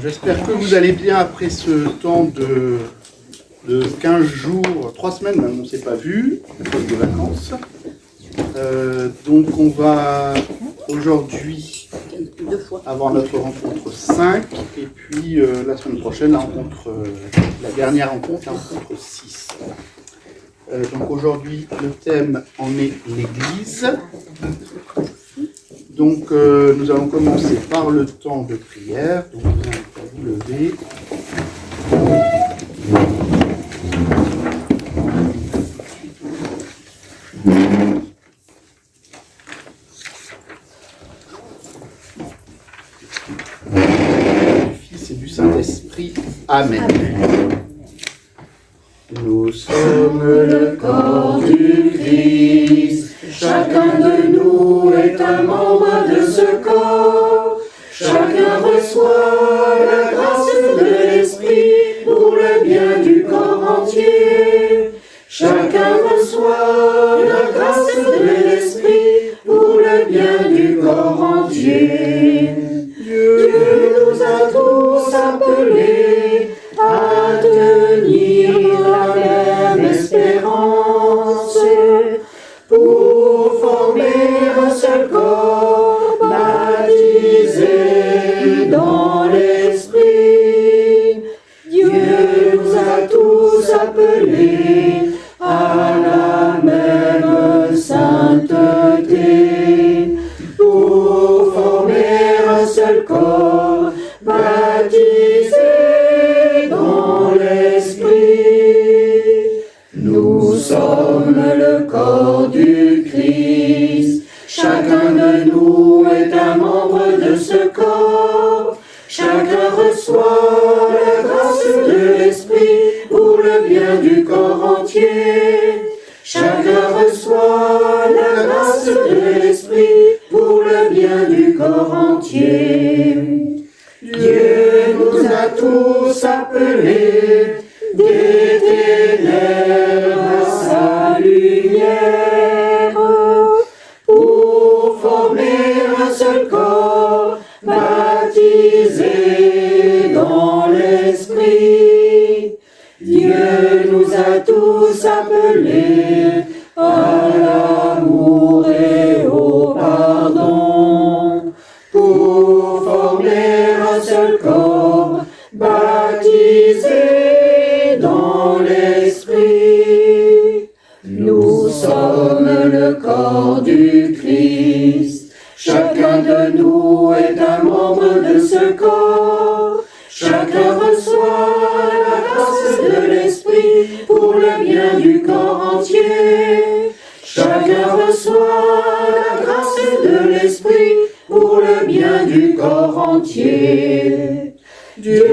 J'espère que vous allez bien après ce temps de 15 jours, 3 semaines même, on ne s'est pas vu, à cause des vacances. Donc on va aujourd'hui avoir notre rencontre 5, et puis la semaine prochaine, la dernière rencontre, la rencontre 6. Donc aujourd'hui, le thème en est l'Église. Donc nous allons commencer par le temps de prière. Donc vous invite à vous lever. Du Fils et du Saint-Esprit. Amen. Nous sommes le corps du Christ. Chacun de nous est un membre de ce corps. Chacun reçoit la grâce de l'Esprit pour le bien du corps entier. Chacun reçoit la grâce de l'Esprit pour le bien du corps entier. Dieu nous a tous appelés à tenir la même espérance pour former un seul corps baptisé dans l'Esprit. Dieu nous a tous appelés à la même sainteté pour former un seul corps baptisé dans l'Esprit. Nous sommes le corps du Christ. Chacun de nous est un membre de ce corps. Chacun reçoit la grâce de l'Esprit pour le bien du corps entier. Chacun reçoit la grâce de l'Esprit pour le bien du corps entier. Dieu nous a tous appelés des ténèbres à sa lumière pour former un seul corps baptisé dans l'Esprit. Dieu nous a tous appelés à l'amour et au pardon pour former un seul corps baptisé dans l'Esprit. Nous sommes le corps du Christ. Chacun de nous est un membre de ce corps. Chacun reçoit la grâce de l'Esprit pour le bien du corps entier. Chacun reçoit la grâce de l'Esprit pour le bien du corps entier. Dieu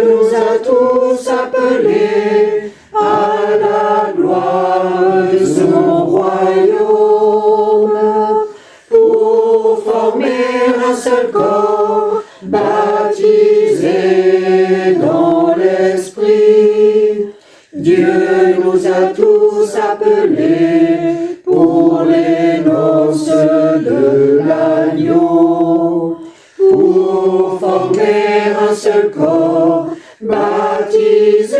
nous a tous appelés à la gloire de son royaume pour former un seul corps baptisé dans l'Esprit. Dieu nous a tous appelés pour les noces de l'agneau pour former un seul corps baptisé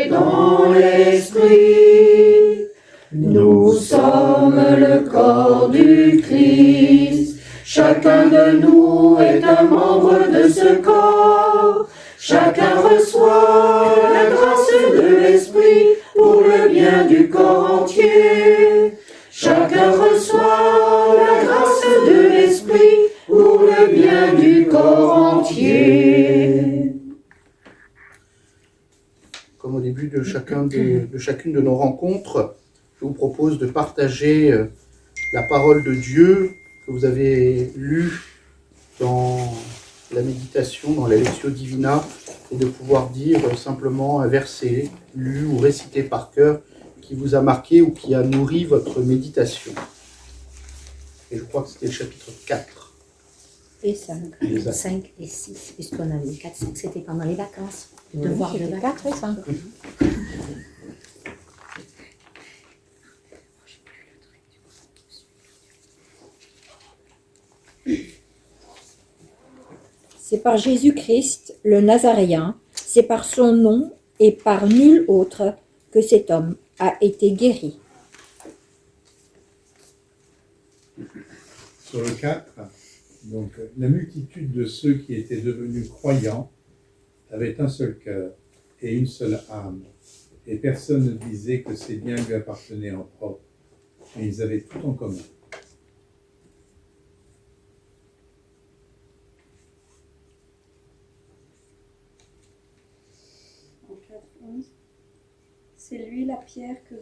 dans l'Esprit. Nous sommes le corps du Christ. Chacun de nous est un membre de ce corps. Chacun reçoit la grâce de l'Esprit pour le bien du corps entier. Chacun reçoit la grâce de l'Esprit pour le bien du corps entier. Comme au début de chacune de nos rencontres, je vous propose de partager la parole de Dieu que vous avez lue dans la méditation, dans la Lectio Divina, et de pouvoir dire simplement un verset lu ou récité par cœur qui vous a marqué ou qui a nourri votre méditation. Et je crois que c'était le chapitre 4. Et 5. 5 et 6, puisqu'on a eu 4, 5, c'était pendant les vacances. Le devoir de 4 et 5. C'est par Jésus-Christ, le Nazaréen, c'est par son nom et par nul autre que cet homme a été guéri. Sur le 4, donc, la multitude de ceux qui étaient devenus croyants avait un seul cœur et une seule âme, et personne ne disait que ses biens lui appartenaient en propre, mais ils avaient tout en commun. En 4:11, c'est lui la pierre que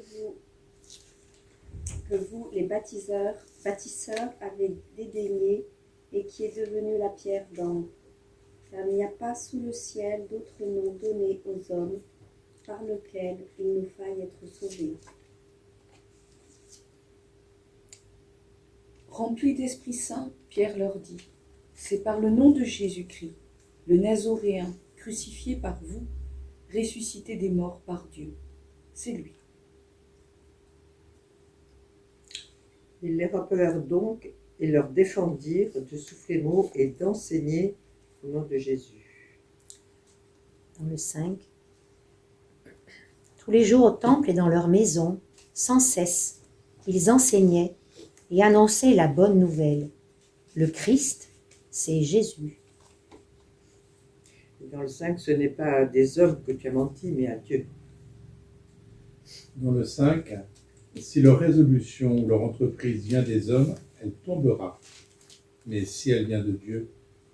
vous les bâtisseurs, avez dédaignée et qui est devenue la pierre d'angle. Car il n'y a pas sous le ciel d'autre nom donné aux hommes par lequel il nous faille être sauvés. Rempli d'Esprit Saint, Pierre leur dit, c'est par le nom de Jésus-Christ, le Nazoréen, crucifié par vous, ressuscité des morts par Dieu. C'est lui. Ils les rappelèrent donc et leur défendirent de souffler mot et d'enseigner au nom de Jésus. Dans le 5, tous les jours au temple et dans leur maison, sans cesse, ils enseignaient et annonçaient la bonne nouvelle. Le Christ, c'est Jésus. Et dans le 5, ce n'est pas à des hommes que tu as menti, mais à Dieu. Dans le 5, si leur résolution ou leur entreprise vient des hommes, elle tombera. Mais si elle vient de Dieu,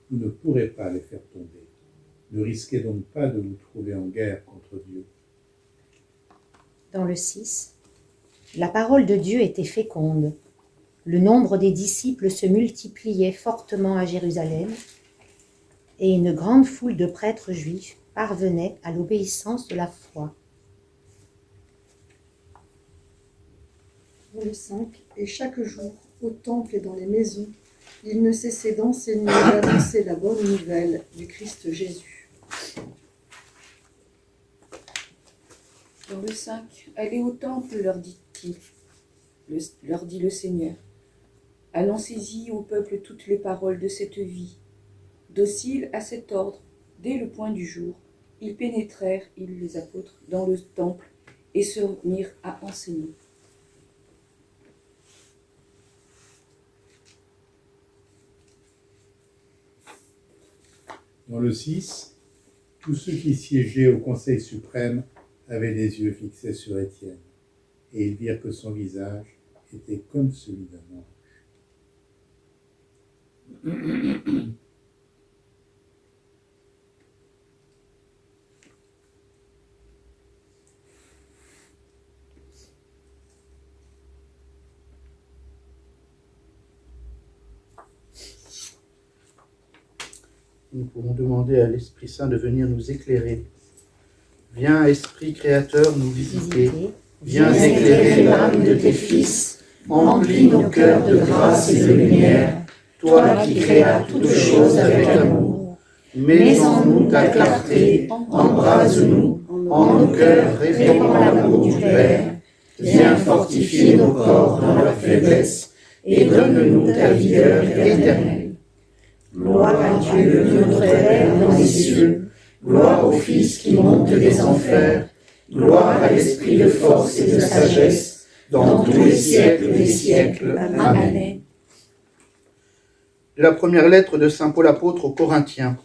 vous ne pourrez pas les faire tomber. Ne risquez donc pas de vous trouver en guerre contre Dieu. Dans le 6, la parole de Dieu était féconde. Le nombre des disciples se multipliait fortement à Jérusalem et une grande foule de prêtres juifs parvenait à l'obéissance de la foi. Dans le 5, et chaque jour, au temple et dans les maisons, il ne cessait d'enseigner et d'annoncer la bonne nouvelle du Christ Jésus. Dans le 5, allez au temple, leur dit-il, leur dit le Seigneur. Annoncez-y au peuple toutes les paroles de cette vie. Dociles à cet ordre, dès le point du jour, ils pénétrèrent, ils les apôtres, dans le temple et se mirent à enseigner. Dans le 6, tous ceux qui siégeaient au Conseil suprême avaient les yeux fixés sur Étienne, et ils virent que son visage était comme celui d'un ange. Nous pouvons demander à l'Esprit Saint de venir nous éclairer. Viens, Esprit Créateur, nous visiter. Viens éclairer l'âme de tes fils, emplis nos cœurs de grâce et de lumière, toi qui créas toutes choses avec amour. Mets en nous ta clarté, embrase-nous, en nos cœurs répands l'amour du Père. Viens fortifier nos corps dans leur faiblesse et donne-nous ta vigueur éternelle. Gloire à Dieu, notre Père dans les cieux, gloire au Fils qui monte des enfers, gloire à l'Esprit de force et de sagesse, dans tous les siècles des siècles. Amen. De la première lettre de saint Paul apôtre aux Corinthiens.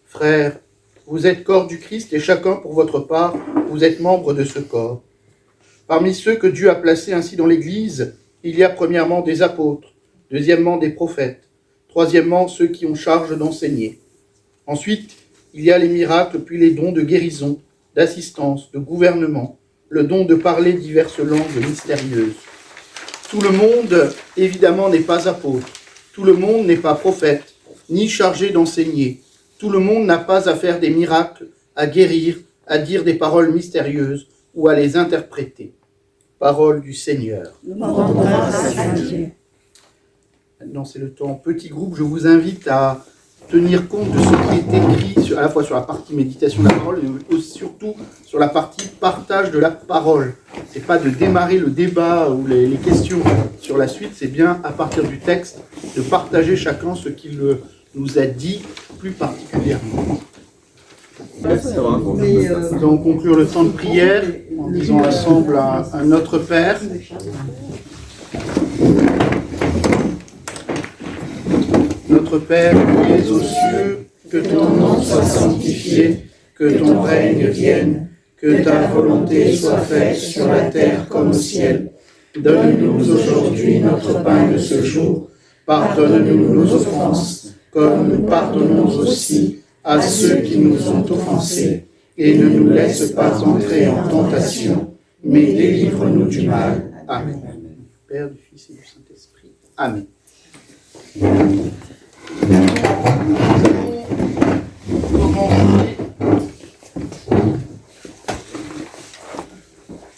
Frères, vous êtes corps du Christ et chacun pour votre part, vous êtes membre de ce corps. Parmi ceux que Dieu a placés ainsi dans l'Église, il y a premièrement des apôtres, deuxièmement des prophètes, troisièmement ceux qui ont charge d'enseigner. Ensuite, il y a les miracles, puis les dons de guérison, d'assistance, de gouvernement, le don de parler diverses langues mystérieuses. Tout le monde, évidemment, n'est pas apôtre. Tout le monde n'est pas prophète, ni chargé d'enseigner. Tout le monde n'a pas à faire des miracles, à guérir, à dire des paroles mystérieuses ou à les interpréter. Parole du Seigneur. Rendons grâce à Dieu. Maintenant, c'est le temps petit groupe. Je vous invite à tenir compte de ce qui est écrit à la fois sur la partie méditation de la parole et surtout sur la partie partage de la parole. Ce n'est pas de démarrer le débat ou les questions sur la suite, c'est bien à partir du texte de partager chacun ce qu'il nous a dit plus particulièrement. Mais, Nous allons conclure le temps de prière en disant ensemble un Notre Père. Notre Père qui es aux cieux, que ton nom soit sanctifié, que ton règne vienne, que ta volonté soit faite sur la terre comme au ciel. Donne-nous aujourd'hui notre pain de ce jour. Pardonne-nous nos offenses, comme nous pardonnons aussi à ceux qui nous ont offensés. Et ne nous laisse pas entrer en tentation, mais délivre-nous du mal. Amen. Père, du Fils et du Saint-Esprit. Amen.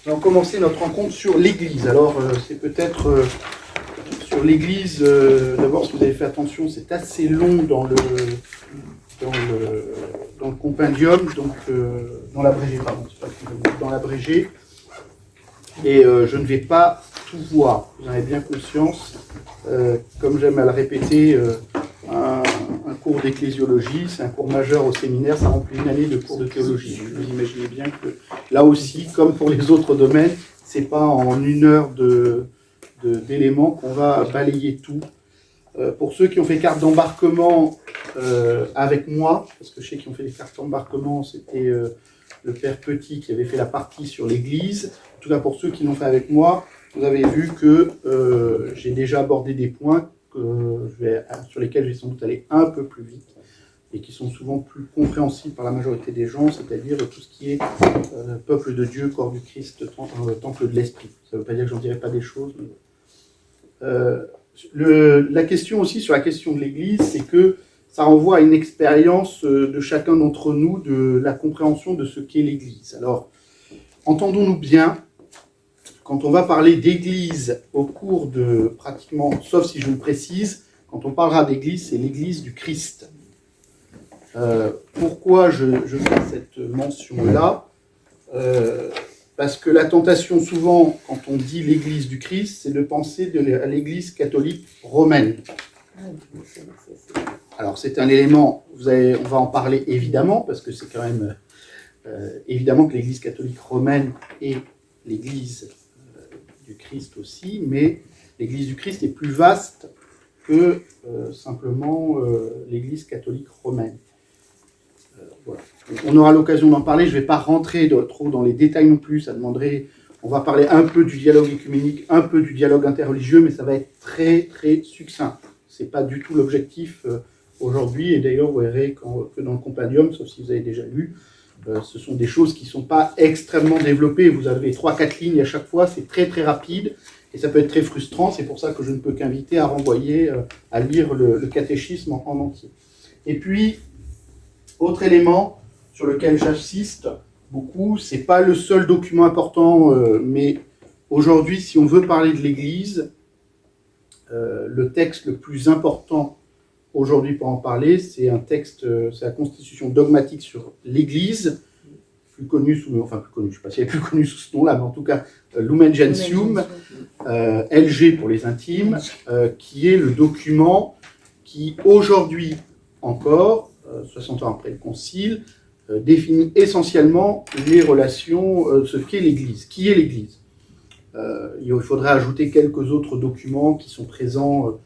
Nous allons commencer notre rencontre sur l'Église. Alors, c'est peut-être sur l'Église, d'abord, si vous avez fait attention, c'est assez long dans le compendium, donc dans l'abrégé, pardon, c'est pas dans l'abrégé. Et je ne vais pas tout voir, vous en avez bien conscience. Comme j'aime à le répéter, un cours d'ecclésiologie, c'est un cours majeur au séminaire, ça remplit une année de cours de théologie. Vous imaginez bien que là aussi, comme pour les autres domaines, c'est pas en une heure d'éléments qu'on va balayer tout. Pour ceux qui ont fait carte d'embarquement avec moi, parce que je sais qui ont fait les cartes d'embarquement, c'était le père Petit qui avait fait la partie sur l'Église. En tout cas, pour ceux qui l'ont fait avec moi, vous avez vu que j'ai déjà abordé des points sur lesquels je vais sans doute aller un peu plus vite et qui sont souvent plus compréhensibles par la majorité des gens, c'est-à-dire tout ce qui est peuple de Dieu, corps du Christ, temple de l'Esprit. Ça ne veut pas dire que j'en dirai pas des choses, mais... la question aussi sur la question de l'Église, c'est que ça renvoie à une expérience de chacun d'entre nous de la compréhension de ce qu'est l'Église. Alors, entendons-nous bien, quand on va parler d'Église au cours de pratiquement, sauf si je le précise, quand on parlera d'Église, c'est l'Église du Christ. Pourquoi je fais cette mention-là parce que la tentation, souvent, quand on dit l'Église du Christ, c'est de penser à l'Église catholique romaine. Alors, c'est un élément, on va en parler évidemment, parce que c'est quand même évidemment que l'Église catholique romaine est l'Église du Christ aussi, mais l'Église du Christ est plus vaste que simplement l'Église catholique romaine. Voilà. On aura l'occasion d'en parler, je ne vais pas rentrer trop dans les détails non plus, ça demanderait, on va parler un peu du dialogue écuménique, un peu du dialogue interreligieux, mais ça va être très très succinct. Ce n'est pas du tout l'objectif aujourd'hui, et d'ailleurs vous verrez que dans le compendium, sauf si vous avez déjà lu, ce sont des choses qui ne sont pas extrêmement développées, vous avez 3-4 lignes à chaque fois, c'est très très rapide, et ça peut être très frustrant, c'est pour ça que je ne peux qu'inviter à renvoyer, à lire le catéchisme en entier. Et puis, autre élément sur lequel j'insiste beaucoup, c'est pas le seul document important, mais aujourd'hui, si on veut parler de l'Église, le texte le plus important aujourd'hui pour en parler, c'est un texte, c'est la Constitution dogmatique sur l'Église, plus connue je ne sais pas si elle est plus connue sous ce nom-là, mais en tout cas, Lumen Gentium, LG pour les intimes, qui est le document qui, aujourd'hui encore, 60 ans après le Concile, définit essentiellement les relations, ce qu'est l'Église. Qui est l'Église ? Il faudrait ajouter quelques autres documents qui sont présents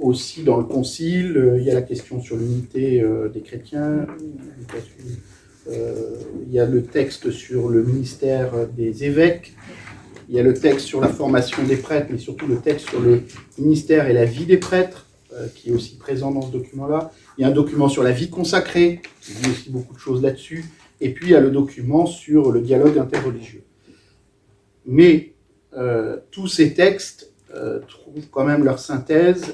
aussi dans le Concile. Il y a la question sur l'unité des chrétiens, il y a le texte sur le ministère des évêques, il y a le texte sur la formation des prêtres, mais surtout le texte sur le ministère et la vie des prêtres, qui est aussi présent dans ce document-là. Il y a un document sur la vie consacrée, qui dit aussi beaucoup de choses là-dessus. Et puis, il y a le document sur le dialogue interreligieux. Mais tous ces textes trouvent quand même leur synthèse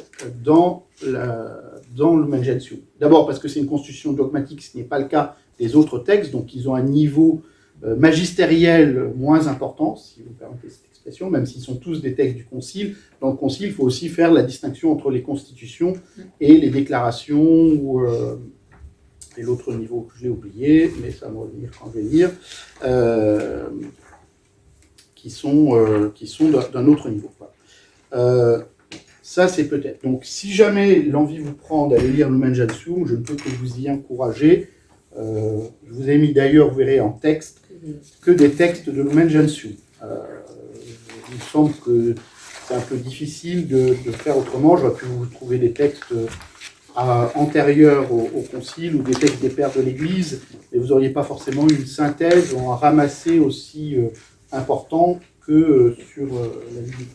dans Lumen Gentium. D'abord parce que c'est une constitution dogmatique, ce n'est pas le cas des autres textes, donc ils ont un niveau magistériel moins important, si vous permettez cette expression, même s'ils sont tous des textes du Concile. Dans le Concile, il faut aussi faire la distinction entre les constitutions et les déclarations, et l'autre niveau que je l'ai oublié, mais ça va me revenir quand je vais lire, qui sont d'un autre niveau. Ça, c'est peut-être. Donc, si jamais l'envie vous prend d'aller lire Lumen Gentium, je ne peux que vous y encourager. Je vous ai mis d'ailleurs, vous verrez en texte, que des textes de Lumen Gentium. Il me semble que c'est un peu difficile de faire autrement. J'aurais pu vous trouver des textes antérieurs au concile ou des textes des pères de l'Église, et vous n'auriez pas forcément une synthèse ou un ramassé aussi important que sur la vie de l'Église.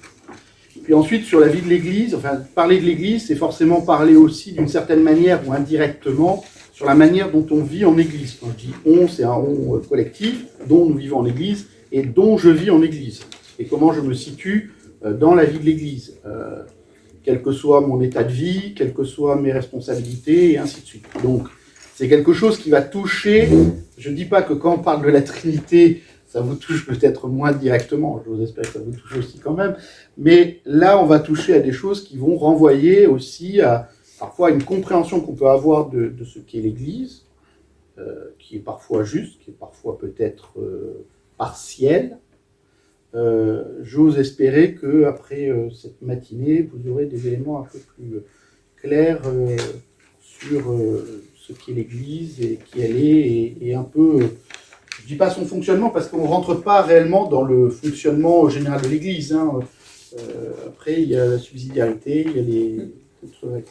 Puis ensuite, sur la vie de l'Église, enfin, parler de l'Église, c'est forcément parler aussi d'une certaine manière ou indirectement sur la manière dont on vit en Église. Quand je dis on, c'est un on collectif, dont nous vivons en Église et dont je vis en Église. Et comment je me situe dans la vie de l'Église, quel que soit mon état de vie, quelles que soient mes responsabilités, et ainsi de suite. Donc, c'est quelque chose qui va toucher, je ne dis pas que quand on parle de la Trinité, ça vous touche peut-être moins directement, je vous espère que ça vous touche aussi quand même, mais là, on va toucher à des choses qui vont renvoyer aussi à parfois une compréhension qu'on peut avoir de ce qu'est l'Église, qui est parfois juste, qui est parfois peut-être partielle. J'ose espérer qu'après cette matinée, vous aurez des éléments un peu plus clairs sur ce qu'est l'Église et qui elle est, et un peu, je ne dis pas son fonctionnement, parce qu'on ne rentre pas réellement dans le fonctionnement général de l'Église. Hein. Après, il y a la subsidiarité, il y a les autres règles.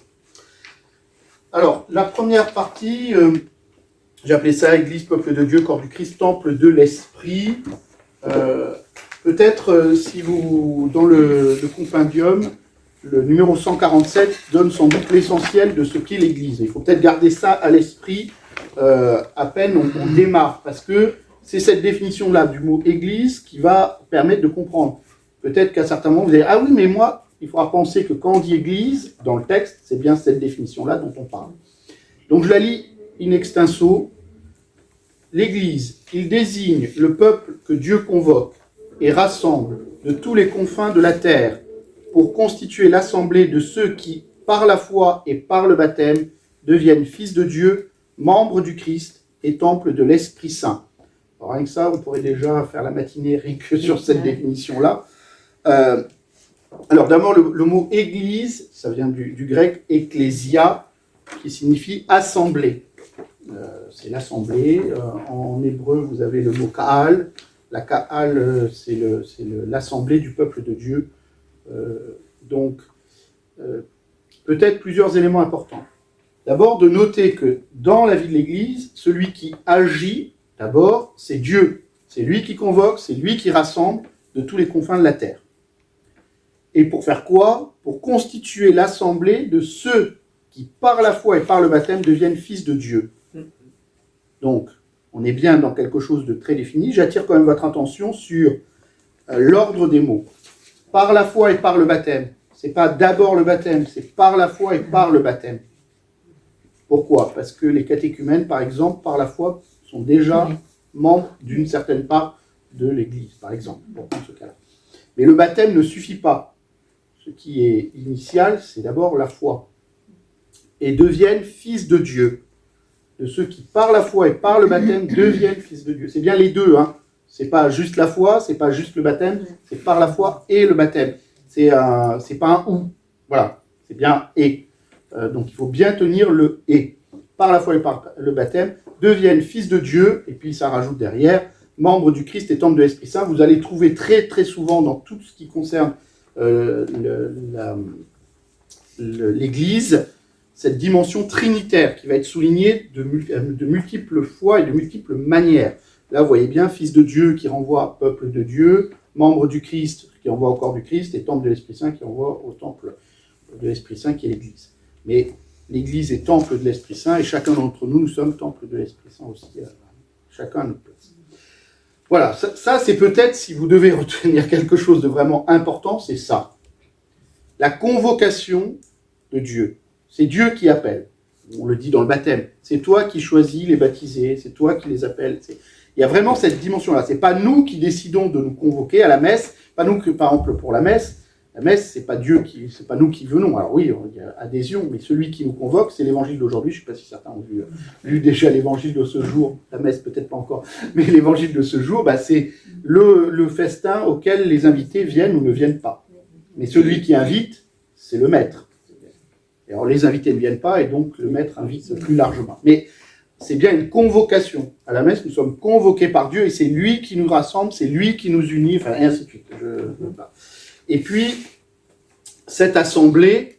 Alors, la première partie, j'ai appelé ça Église, peuple de Dieu, corps du Christ, temple de l'Esprit. Peut-être, si vous, dans le compendium, le numéro 147 donne sans doute l'essentiel de ce qu'est l'Église. Il faut peut-être garder ça à l'esprit à peine on démarre, parce que c'est cette définition-là du mot Église qui va permettre de comprendre. Peut-être qu'à certains moments, vous allez dire « Ah oui, mais moi, il faudra penser que quand on dit Église, dans le texte, c'est bien cette définition-là dont on parle. » Donc je la lis in extenso. L'Église, il désigne le peuple que Dieu convoque et rassemble de tous les confins de la terre pour constituer l'assemblée de ceux qui, par la foi et par le baptême, deviennent fils de Dieu, membres du Christ et temple de l'Esprit Saint. Alors, rien que ça, on pourrait déjà faire la matinée rien que sur cette définition-là. Alors d'abord, le mot église, ça vient du grec ecclésia, qui signifie assemblée. C'est l'assemblée. En hébreu, vous avez le mot kaal. La kaal, c'est l'assemblée du peuple de Dieu. Donc, peut-être plusieurs éléments importants. D'abord, de noter que dans la vie de l'Église, celui qui agit, d'abord, c'est Dieu. C'est lui qui convoque, c'est lui qui rassemble de tous les confins de la terre. Et pour faire quoi? Pour constituer l'assemblée de ceux qui, par la foi et par le baptême, deviennent fils de Dieu. Donc, on est bien dans quelque chose de très défini. J'attire quand même votre attention sur l'ordre des mots. Par la foi et par le baptême. Ce n'est pas d'abord le baptême, c'est par la foi et par le baptême. Pourquoi? Parce que les catéchumènes, par exemple, par la foi, sont déjà membres d'une certaine part de l'Église, par exemple, pour prendre ce cas-là. Mais le baptême ne suffit pas. Ce qui est initial, c'est d'abord la foi. Et deviennent fils de Dieu. De ceux qui, par la foi et par le baptême, deviennent fils de Dieu. C'est bien les deux, hein. C'est pas juste la foi, c'est pas juste le baptême, c'est par la foi et le baptême. C'est pas un ou. Voilà, c'est bien et. Donc il faut bien tenir le et. Par la foi et par le baptême, deviennent fils de Dieu, et puis ça rajoute derrière, membres du Christ et temple de l'Esprit Saint. Vous allez trouver très très souvent dans tout ce qui concerne l'Église, cette dimension trinitaire qui va être soulignée de multiples fois et de multiples manières. Là, vous voyez bien, fils de Dieu qui renvoie à peuple de Dieu, membre du Christ qui renvoie au corps du Christ, et temple de l'Esprit Saint qui renvoie au temple de l'Esprit Saint qui est l'Église. Mais l'Église est temple de l'Esprit Saint, et chacun d'entre nous, nous sommes temple de l'Esprit Saint aussi, chacun à notre place. Voilà, ça c'est peut-être, si vous devez retenir quelque chose de vraiment important, c'est ça. La convocation de Dieu. C'est Dieu qui appelle. On le dit dans le baptême. C'est toi qui choisis les baptisés, c'est toi qui les appelles. Il y a vraiment cette dimension-là. C'est pas nous qui décidons de nous convoquer à la messe, pas nous que, par exemple, pour la messe, c'est pas nous qui venons. Alors oui, il y a adhésion, mais celui qui nous convoque, c'est l'évangile d'aujourd'hui. Je ne sais pas si certains ont lu déjà l'évangile de ce jour, la messe peut-être pas encore, mais l'évangile de ce jour, c'est le festin auquel les invités viennent ou ne viennent pas. Mais celui qui invite, c'est le maître. Et alors les invités ne viennent pas et donc le maître invite plus largement. Mais c'est bien une convocation. À la messe, nous sommes convoqués par Dieu et c'est lui qui nous rassemble, c'est lui qui nous unit, enfin, et ainsi de suite. Et puis, cette assemblée,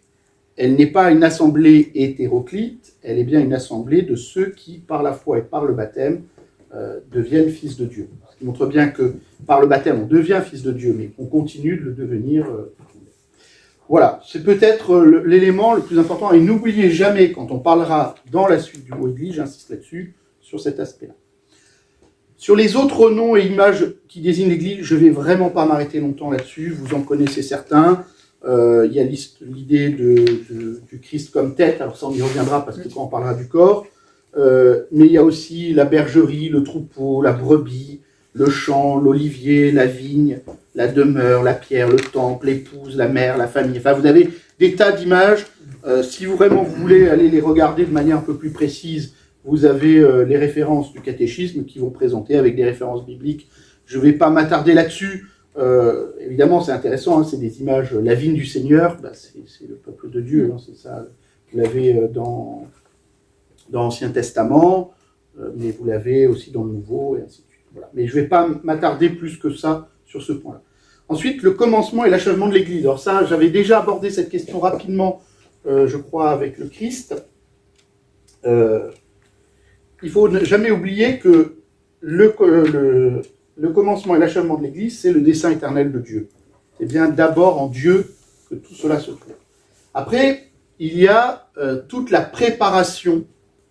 elle n'est pas une assemblée hétéroclite, elle est bien une assemblée de ceux qui, par la foi et par le baptême, deviennent fils de Dieu. Ce qui montre bien que par le baptême, on devient fils de Dieu, mais on continue de le devenir. Voilà, c'est peut-être l'élément le plus important. Et n'oubliez jamais, quand on parlera dans la suite du mot Église, j'insiste là-dessus, sur cet aspect-là. Sur les autres noms et images qui désignent l'Église, je ne vais vraiment pas m'arrêter longtemps là-dessus, vous en connaissez certains. Il y a l'idée du Christ comme tête, alors ça on y reviendra parce que quand on parlera du corps, mais il y a aussi la bergerie, le troupeau, la brebis, le champ, l'olivier, la vigne, la demeure, la pierre, le temple, l'épouse, la mère, la famille. Enfin, vous avez des tas d'images. Si vous vraiment voulez aller les regarder de manière un peu plus précise, vous avez les références du catéchisme qui vont présenter avec des références bibliques. Je ne vais pas m'attarder là-dessus. Évidemment, c'est intéressant, hein, c'est des images. La vigne du Seigneur, bah, c'est le peuple de Dieu, hein, c'est ça. Vous l'avez dans l'Ancien Testament, mais vous l'avez aussi dans le Nouveau, et ainsi de suite. Voilà. Mais je ne vais pas m'attarder plus que ça sur ce point-là. Ensuite, le commencement et l'achèvement de l'Église. Alors ça, j'avais déjà abordé cette question rapidement, je crois, avec le Christ. Il ne faut jamais oublier que le commencement et l'achèvement de l'Église, c'est le dessein éternel de Dieu. C'est bien d'abord en Dieu que tout cela se trouve. Après, il y a toute la préparation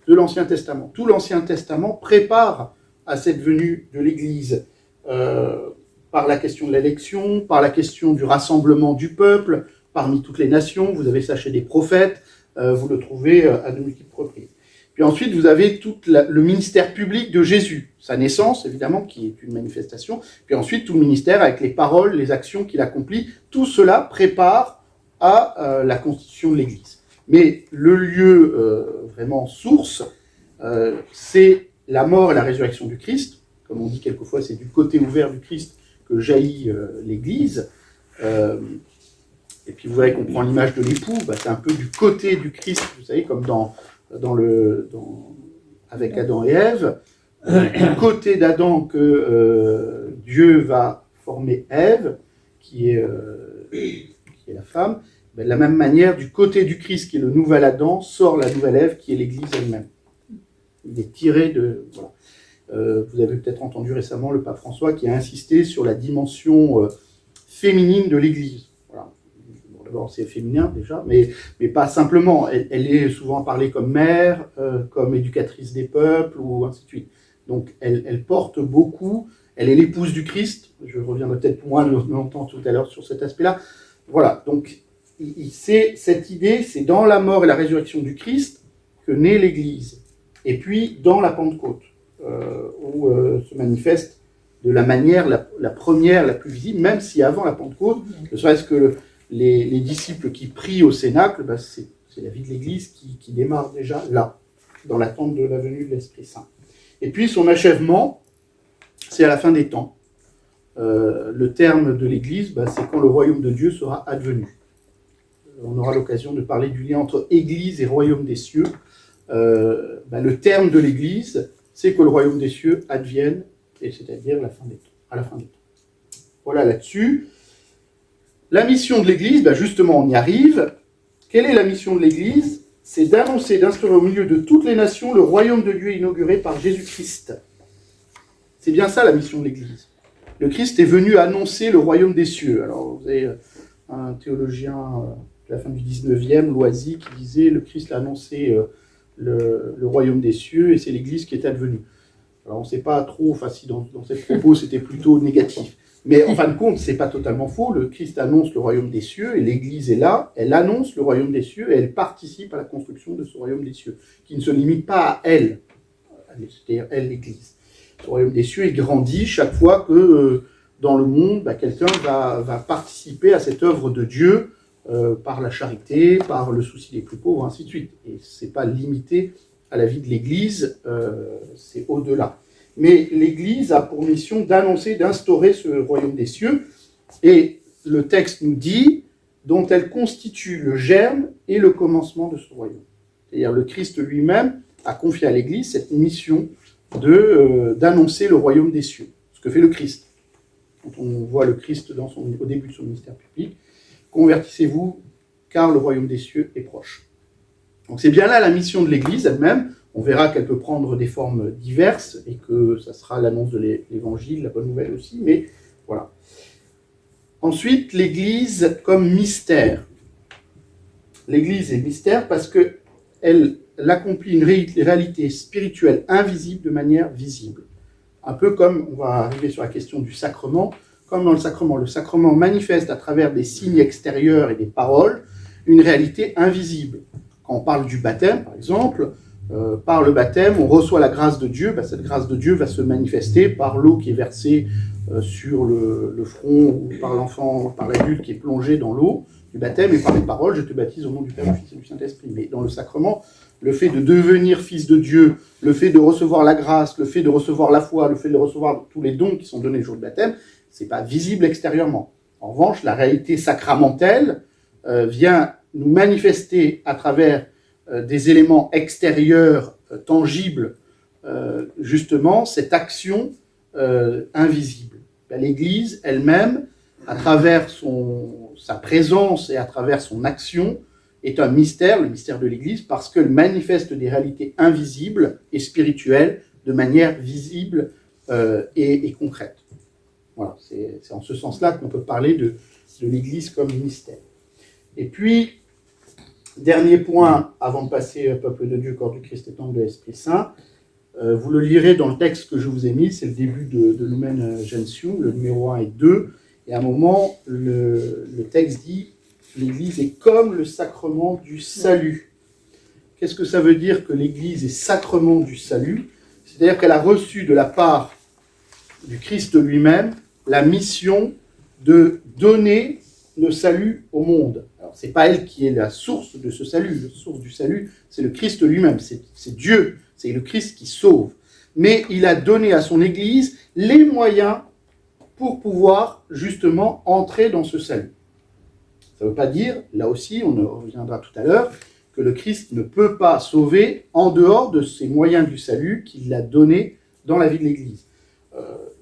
de l'Ancien Testament. Tout l'Ancien Testament prépare à cette venue de l'Église par la question de l'élection, par la question du rassemblement du peuple parmi toutes les nations. Vous avez ça chez des prophètes, vous le trouvez à de multiples reprises. Puis ensuite, vous avez tout le ministère public de Jésus, sa naissance, évidemment, qui est une manifestation. Puis ensuite, tout le ministère avec les paroles, les actions qu'il accomplit. Tout cela prépare à la constitution de l'Église. Mais le lieu vraiment source, c'est la mort et la résurrection du Christ. Comme on dit quelquefois, c'est du côté ouvert du Christ que jaillit l'Église. Et puis vous voyez qu'on prend l'image de l'époux, bah, c'est un peu du côté du Christ, vous savez, comme avec Adam et Ève, du côté d'Adam que Dieu va former Ève, qui est la femme. Ben, de la même manière, du côté du Christ, qui est le nouvel Adam, sort la nouvelle Ève, qui est l'Église elle-même. Il est tiré de... Voilà. Vous avez peut-être entendu récemment le pape François qui a insisté sur la dimension féminine de l'Église. Voilà. Bon, d'abord, c'est féminin déjà, mais pas simplement. Elle est souvent parlée comme mère, comme éducatrice des peuples, ou ainsi de suite. Donc, elle porte beaucoup. Elle est l'épouse du Christ. Je reviendrai peut-être moins longtemps tout à l'heure sur cet aspect-là. Voilà. Donc, c'est cette idée, c'est dans la mort et la résurrection du Christ que naît l'Église. Et puis, dans la Pentecôte, où se manifeste de la manière la première, la plus visible, même si avant la Pentecôte, ne serait-ce que les disciples qui prient au Cénacle, bah, c'est la vie de l'Église qui démarre déjà là, dans l'attente de la venue de l'Esprit Saint. Et puis son achèvement, c'est à la fin des temps. Le terme de l'Église, bah, c'est quand le royaume de Dieu sera advenu. On aura l'occasion de parler du lien entre Église et royaume des cieux. Bah, le terme de l'Église, c'est que le royaume des cieux advienne, et c'est-à-dire à la fin des temps. Voilà là-dessus. La mission de l'Église, ben justement, on y arrive. Quelle est la mission de l'Église? C'est d'annoncer, d'instaurer au milieu de toutes les nations le royaume de Dieu inauguré par Jésus-Christ. C'est bien ça la mission de l'Église. Le Christ est venu annoncer le royaume des cieux. Alors, vous avez un théologien de la fin du 19e, Loisy, qui disait le Christ a annoncé le royaume des cieux et c'est l'Église qui est advenue. Alors on ne sait pas trop, enfin si dans cette propos c'était plutôt négatif. Mais en fin de compte, c'est pas totalement faux. Le Christ annonce le royaume des cieux et l'Église est là. Elle annonce le royaume des cieux et elle participe à la construction de ce royaume des cieux, qui ne se limite pas à elle, c'est-à-dire elle, l'Église. Ce royaume des cieux, il grandit chaque fois que dans le monde, bah, quelqu'un va participer à cette œuvre de Dieu par la charité, par le souci des plus pauvres, ainsi de suite. Et c'est pas limité à la vie de l'Église, c'est au-delà. Mais l'Église a pour mission d'annoncer, d'instaurer ce royaume des cieux. Et le texte nous dit dont elle constitue le germe et le commencement de ce royaume. C'est-à-dire le Christ lui-même a confié à l'Église cette mission d'annoncer le royaume des cieux, ce que fait le Christ. Quand on voit le Christ au début de son ministère public, convertissez-vous car le royaume des cieux est proche. Donc c'est bien là la mission de l'Église elle-même. On verra qu'elle peut prendre des formes diverses et que ça sera l'annonce de l'Évangile, la bonne nouvelle aussi, mais voilà. Ensuite, l'Église comme mystère. L'Église est mystère parce qu'elle accomplit une réalité spirituelle invisible de manière visible. Un peu comme, on va arriver sur la question du sacrement, comme dans le sacrement manifeste à travers des signes extérieurs et des paroles une réalité invisible. Quand on parle du baptême, par exemple, par le baptême, on reçoit la grâce de Dieu. Cette grâce de Dieu va se manifester par l'eau qui est versée sur le front, ou par l'enfant, par l'adulte qui est plongé dans l'eau du baptême, et par les paroles, je te baptise au nom du Père, du Fils et du Saint-Esprit. Mais dans le sacrement, le fait de devenir fils de Dieu, le fait de recevoir la grâce, le fait de recevoir la foi, le fait de recevoir tous les dons qui sont donnés le jour du baptême, c'est pas visible extérieurement. En revanche, la réalité sacramentelle vient nous manifester à travers des éléments extérieurs tangibles, justement, cette action invisible. L'Église elle-même, à travers sa présence et à travers son action, est un mystère, le mystère de l'Église, parce qu'elle manifeste des réalités invisibles et spirituelles de manière visible et concrète. Voilà, c'est en ce sens-là qu'on peut parler de l'Église comme mystère. Et puis, dernier point, avant de passer peuple de Dieu, corps du Christ et temple de l'Esprit Saint, vous le lirez dans le texte que je vous ai mis, c'est le début de Lumen Gentium, le numéro 1 et 2, et à un moment, le texte dit « L'Église est comme le sacrement du salut ». Qu'est-ce que ça veut dire que l'Église est sacrement du salut? C'est-à-dire qu'elle a reçu de la part du Christ lui-même la mission de donner le salut au monde. Alors, ce n'est pas elle qui est la source de ce salut. La source du salut, c'est le Christ lui-même, c'est Dieu, c'est le Christ qui sauve. Mais il a donné à son Église les moyens pour pouvoir justement entrer dans ce salut. Ça ne veut pas dire, là aussi, on en reviendra tout à l'heure, que le Christ ne peut pas sauver en dehors de ces moyens du salut qu'il a donnés dans la vie de l'Église.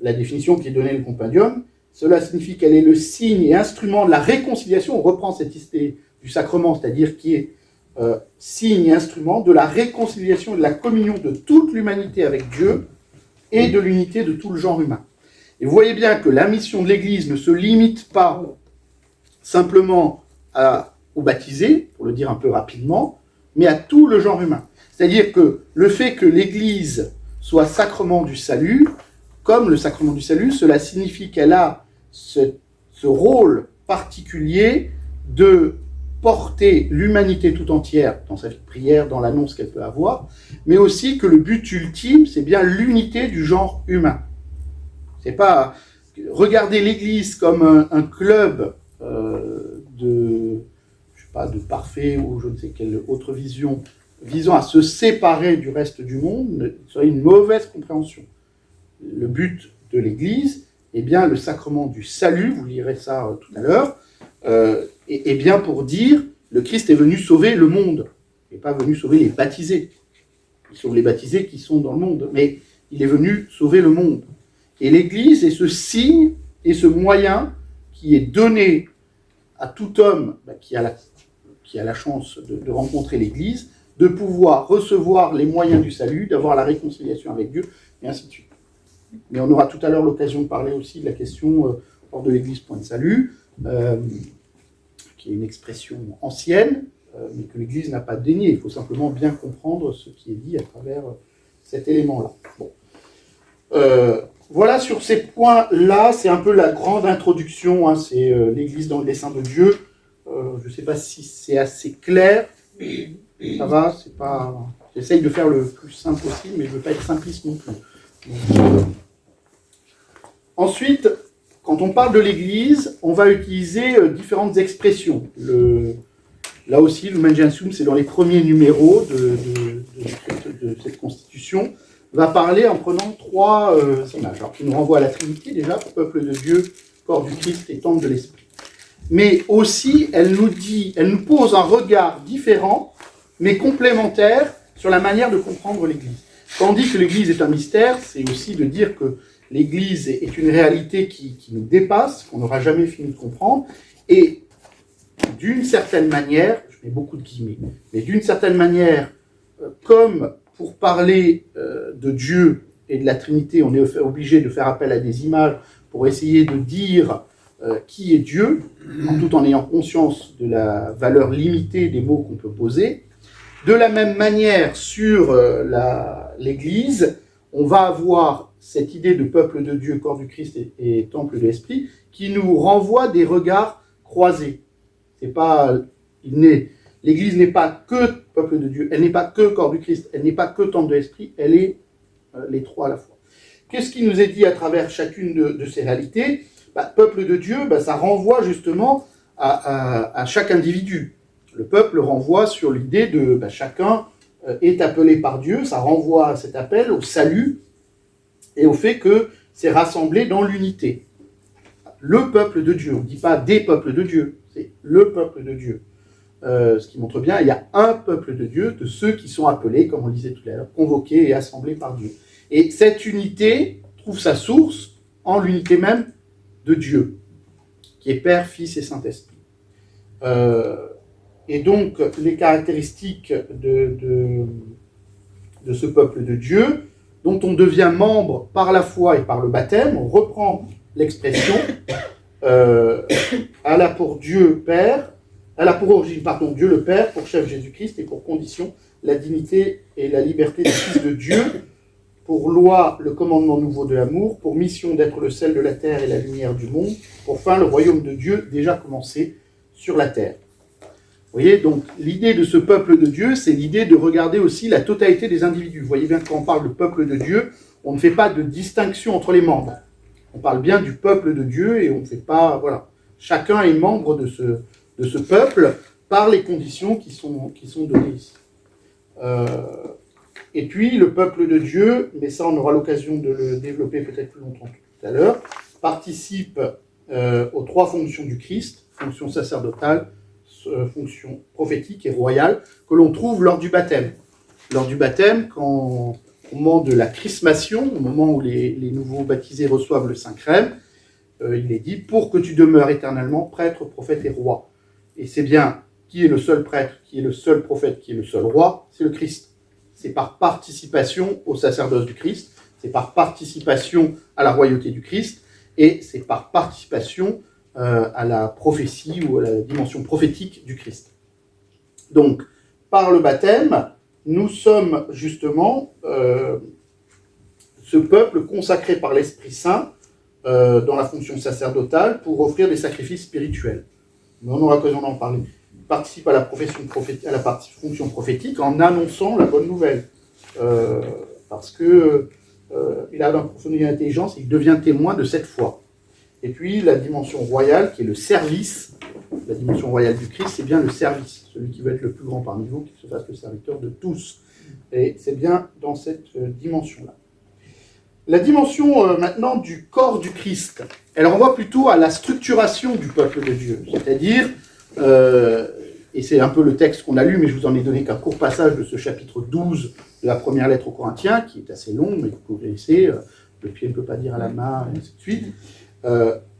La définition qui est donnée dans le compendium, cela signifie qu'elle est le signe et instrument de la réconciliation. On reprend cette idée du sacrement, c'est-à-dire qui est signe et instrument de la réconciliation et de la communion de toute l'humanité avec Dieu et de l'unité de tout le genre humain. Et vous voyez bien que la mission de l'Église ne se limite pas simplement aux baptisés, pour le dire un peu rapidement, mais à tout le genre humain. C'est-à-dire que le fait que l'Église soit sacrement du salut, comme le sacrement du salut, cela signifie qu'elle a ce rôle particulier de porter l'humanité tout entière dans sa vie de prière, dans l'annonce qu'elle peut avoir, mais aussi que le but ultime, c'est bien l'unité du genre humain. C'est pas regarder l'Église comme un club de parfait ou je ne sais quelle autre vision, visant à se séparer du reste du monde, serait une mauvaise compréhension. Le but de l'Église est bien le sacrement du salut, vous lirez ça tout à l'heure, et bien pour dire, le Christ est venu sauver le monde, il n'est pas venu sauver les baptisés. Il sauve les baptisés qui sont dans le monde, mais il est venu sauver le monde. Et l'Église est ce signe et ce moyen qui est donné à tout homme qui a la chance de rencontrer l'Église, de pouvoir recevoir les moyens du salut, d'avoir la réconciliation avec Dieu, et ainsi de suite. Mais on aura tout à l'heure l'occasion de parler aussi de la question hors de l'Église, point de salut, qui est une expression ancienne, mais que l'Église n'a pas dénié. Il faut simplement bien comprendre ce qui est dit à travers cet élément-là. Bon. Voilà, sur ces points-là, c'est un peu la grande introduction, hein, c'est l'Église dans le dessein de Dieu. Je ne sais pas si c'est assez clair, ça va, c'est pas... J'essaye de faire le plus simple possible, mais je ne veux pas être simpliste non plus. Donc, ensuite, quand on parle de l'Église, on va utiliser différentes expressions. Là aussi, le Lumen Gentium, c'est dans les premiers numéros de cette constitution, va parler en prenant trois images, alors qui nous renvoient à la Trinité déjà, peuple de Dieu, corps du Christ et temple de l'Esprit. mais aussi elle nous pose un regard différent, mais complémentaire sur la manière de comprendre l'Église. Quand on dit que l'Église est un mystère, c'est aussi de dire que l'Église est une réalité qui nous dépasse, qu'on n'aura jamais fini de comprendre, et d'une certaine manière, je mets beaucoup de guillemets, mais d'une certaine manière, comme pour parler de Dieu et de la Trinité, on est obligé de faire appel à des images pour essayer de dire qui est Dieu, tout en ayant conscience de la valeur limitée des mots qu'on peut poser. De la même manière, sur l'Église, on va avoir cette idée de peuple de Dieu, corps du Christ et temple de l'Esprit, qui nous renvoie des regards croisés. L'Église n'est pas que peuple de Dieu, elle n'est pas que corps du Christ, elle n'est pas que temple de l'Esprit, elle est les trois à la fois. Qu'est-ce qui nous est dit à travers chacune de ces réalités ? Peuple de Dieu, ça renvoie justement à chaque individu. Le peuple renvoie sur l'idée de chacun est appelé par Dieu, ça renvoie à cet appel au salut et au fait que c'est rassemblé dans l'unité. Le peuple de Dieu, on ne dit pas des peuples de Dieu, c'est le peuple de Dieu. Ce qui montre bien, il y a un peuple de Dieu, de ceux qui sont appelés, comme on le disait tout à l'heure, convoqués et assemblés par Dieu. Et cette unité trouve sa source en l'unité même de Dieu, qui est Père, Fils et Saint-Esprit. Et donc, les caractéristiques de ce peuple de Dieu, dont on devient membre par la foi et par le baptême, on reprend l'expression, elle a pour Dieu Père, elle a pour origine, Dieu le Père, pour chef Jésus-Christ, et pour condition la dignité et la liberté du Fils de Dieu, pour loi le commandement nouveau de l'amour, pour mission d'être le sel de la terre et la lumière du monde, pour fin le royaume de Dieu déjà commencé sur la terre. Vous voyez, donc l'idée de ce peuple de Dieu, c'est l'idée de regarder aussi la totalité des individus. Vous voyez bien que quand on parle de peuple de Dieu, on ne fait pas de distinction entre les membres. On parle bien du peuple de Dieu et on ne fait pas... Voilà. Chacun est membre de ce peuple par les conditions qui sont données ici. Et puis, le peuple de Dieu, mais ça on aura l'occasion de le développer peut-être plus longtemps tout à l'heure, participe aux trois fonctions du Christ, fonction sacerdotale, fonction prophétique et royale, que l'on trouve lors du baptême. Lors du baptême, au moment de la chrismation, au moment où les nouveaux baptisés reçoivent le Saint-Crème, il est dit « Pour que tu demeures éternellement prêtre, prophète et roi ». Et c'est bien qui est le seul prêtre, qui est le seul prophète, qui est le seul roi, c'est le Christ. C'est par participation au sacerdoce du Christ, c'est par participation à la royauté du Christ, et c'est par participation à la prophétie ou à la dimension prophétique du Christ. Donc, par le baptême, nous sommes justement ce peuple consacré par l'Esprit Saint dans la fonction sacerdotale pour offrir des sacrifices spirituels. Mais on aura l'occasion d'en parler. Il participe à la fonction prophétique en annonçant la bonne nouvelle. Parce que il a une profonde intelligence et il devient témoin de cette foi. Et puis la dimension royale, qui est le service, la dimension royale du Christ, c'est bien le service. Celui qui veut être le plus grand parmi vous, qui se fasse le serviteur de tous. Et c'est bien dans cette dimension-là. La dimension maintenant du corps du Christ, elle renvoie plutôt à la structuration du peuple de Dieu. C'est-à-dire, et c'est un peu le texte qu'on a lu, mais je vous en ai donné qu'un court passage de ce chapitre 12 de la première lettre aux Corinthiens, qui est assez long, mais que vous connaissez, le pied ne peut pas dire à la main, et ainsi de suite.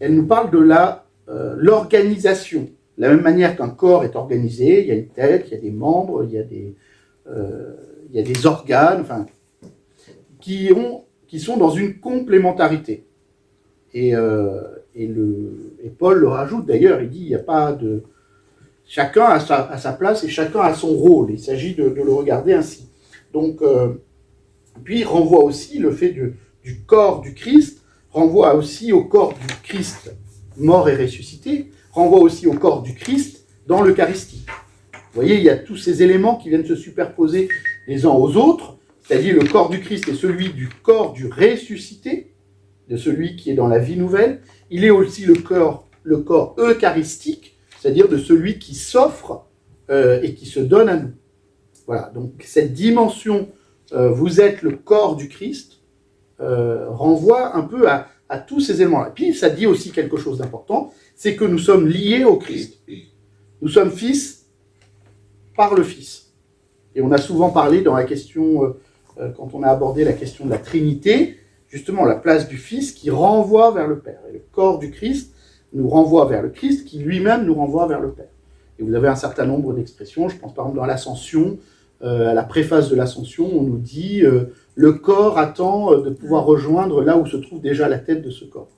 Elle nous parle de l'organisation. De la même manière qu'un corps est organisé, il y a une tête, il y a des membres, il y a des organes, enfin, qui sont dans une complémentarité. Et Paul le rajoute d'ailleurs, il dit il n'y a pas de... Chacun a sa place et chacun a son rôle. Il s'agit de le regarder ainsi. Donc, puis il renvoie aussi le fait du corps du Christ, renvoie aussi au corps du Christ mort et ressuscité, renvoie aussi au corps du Christ dans l'Eucharistie. Vous voyez, il y a tous ces éléments qui viennent se superposer les uns aux autres, c'est-à-dire le corps du Christ est celui du corps du ressuscité, de celui qui est dans la vie nouvelle. Il est aussi le corps eucharistique, c'est-à-dire de celui qui s'offre et qui se donne à nous. Voilà, donc cette dimension, vous êtes le corps du Christ, renvoie un peu à tous ces éléments-là. Puis ça dit aussi quelque chose d'important, c'est que nous sommes liés au Christ. Nous sommes fils par le Fils. Et on a souvent parlé dans la question, quand on a abordé la question de la Trinité, justement la place du Fils qui renvoie vers le Père. Et le corps du Christ nous renvoie vers le Christ qui lui-même nous renvoie vers le Père. Et vous avez un certain nombre d'expressions, je pense par exemple dans l'Ascension, à la préface de l'Ascension, on nous dit le corps attend de pouvoir rejoindre là où se trouve déjà la tête de ce corps.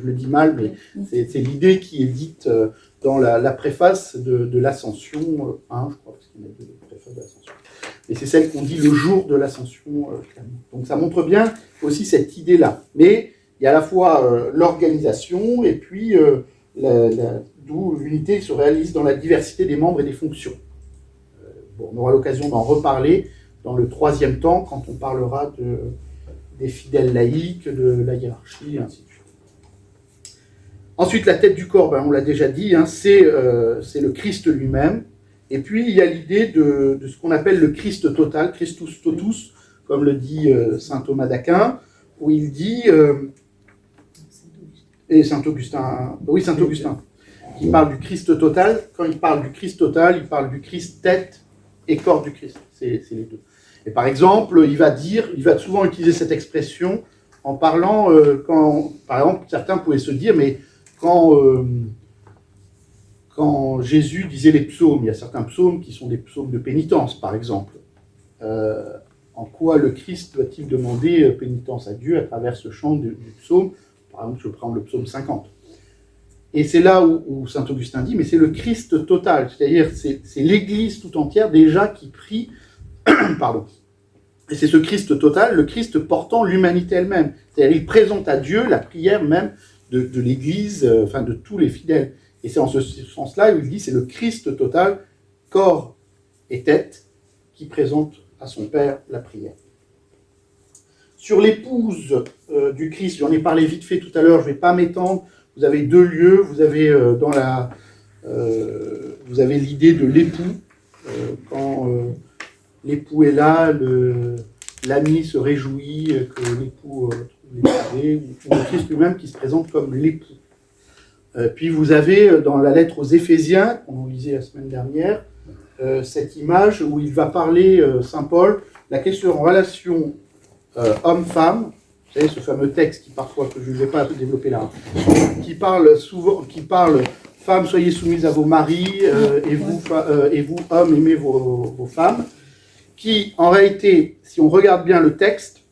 Je le dis mal, mais c'est l'idée qui est dite dans la préface de l'Ascension 1, je crois, parce qu'il y a deux préfaces de l'Ascension. Et c'est celle qu'on dit le jour de l'Ascension. Donc ça montre bien aussi cette idée-là. Mais il y a à la fois l'organisation et puis d'où l'unité se réalise dans la diversité des membres et des fonctions. Bon, on aura l'occasion d'en reparler dans le troisième temps, quand on parlera des fidèles laïcs, de la hiérarchie, et ainsi de suite. Ensuite, la tête du corps, on l'a déjà dit, c'est le Christ lui-même. Et puis, il y a l'idée de ce qu'on appelle le Christ total, Christus totus, comme le dit saint Thomas d'Aquin, où il dit, et saint Augustin, qui parle du Christ total. Quand il parle du Christ total, il parle du Christ tête et corps du Christ. C'est les deux. Et par exemple, il va souvent utiliser cette expression en parlant, par exemple, certains pouvaient se dire, mais quand Jésus disait les psaumes, il y a certains psaumes qui sont des psaumes de pénitence, par exemple. En quoi le Christ doit-il demander pénitence à Dieu à travers ce chant du psaume? Par exemple, je prends le psaume 50. Et c'est là où saint Augustin dit, mais c'est le Christ total, c'est-à-dire c'est l'Église tout entière déjà qui prie, pardon. Et c'est ce Christ total, le Christ portant l'humanité elle-même. C'est-à-dire il présente à Dieu la prière même de l'Église, de tous les fidèles. Et c'est en ce sens-là où il dit c'est le Christ total, corps et tête, qui présente à son Père la prière. Sur l'épouse du Christ, j'en ai parlé vite fait tout à l'heure, je ne vais pas m'étendre. Vous avez deux lieux, vous avez vous avez l'idée de l'époux, quand l'époux est là, l'ami se réjouit que l'époux trouve l'épousée, ou le Christ lui-même qui se présente comme l'époux. Puis vous avez dans la lettre aux Éphésiens, qu'on lisait la semaine dernière, cette image où il va parler, saint Paul, la question en relation homme-femme. Vous savez, ce fameux texte qui parfois, que je ne vais pas développer là, qui parle femmes, soyez soumises à vos maris, et vous, hommes, aimez vos femmes, qui, en réalité, si on regarde bien le texte,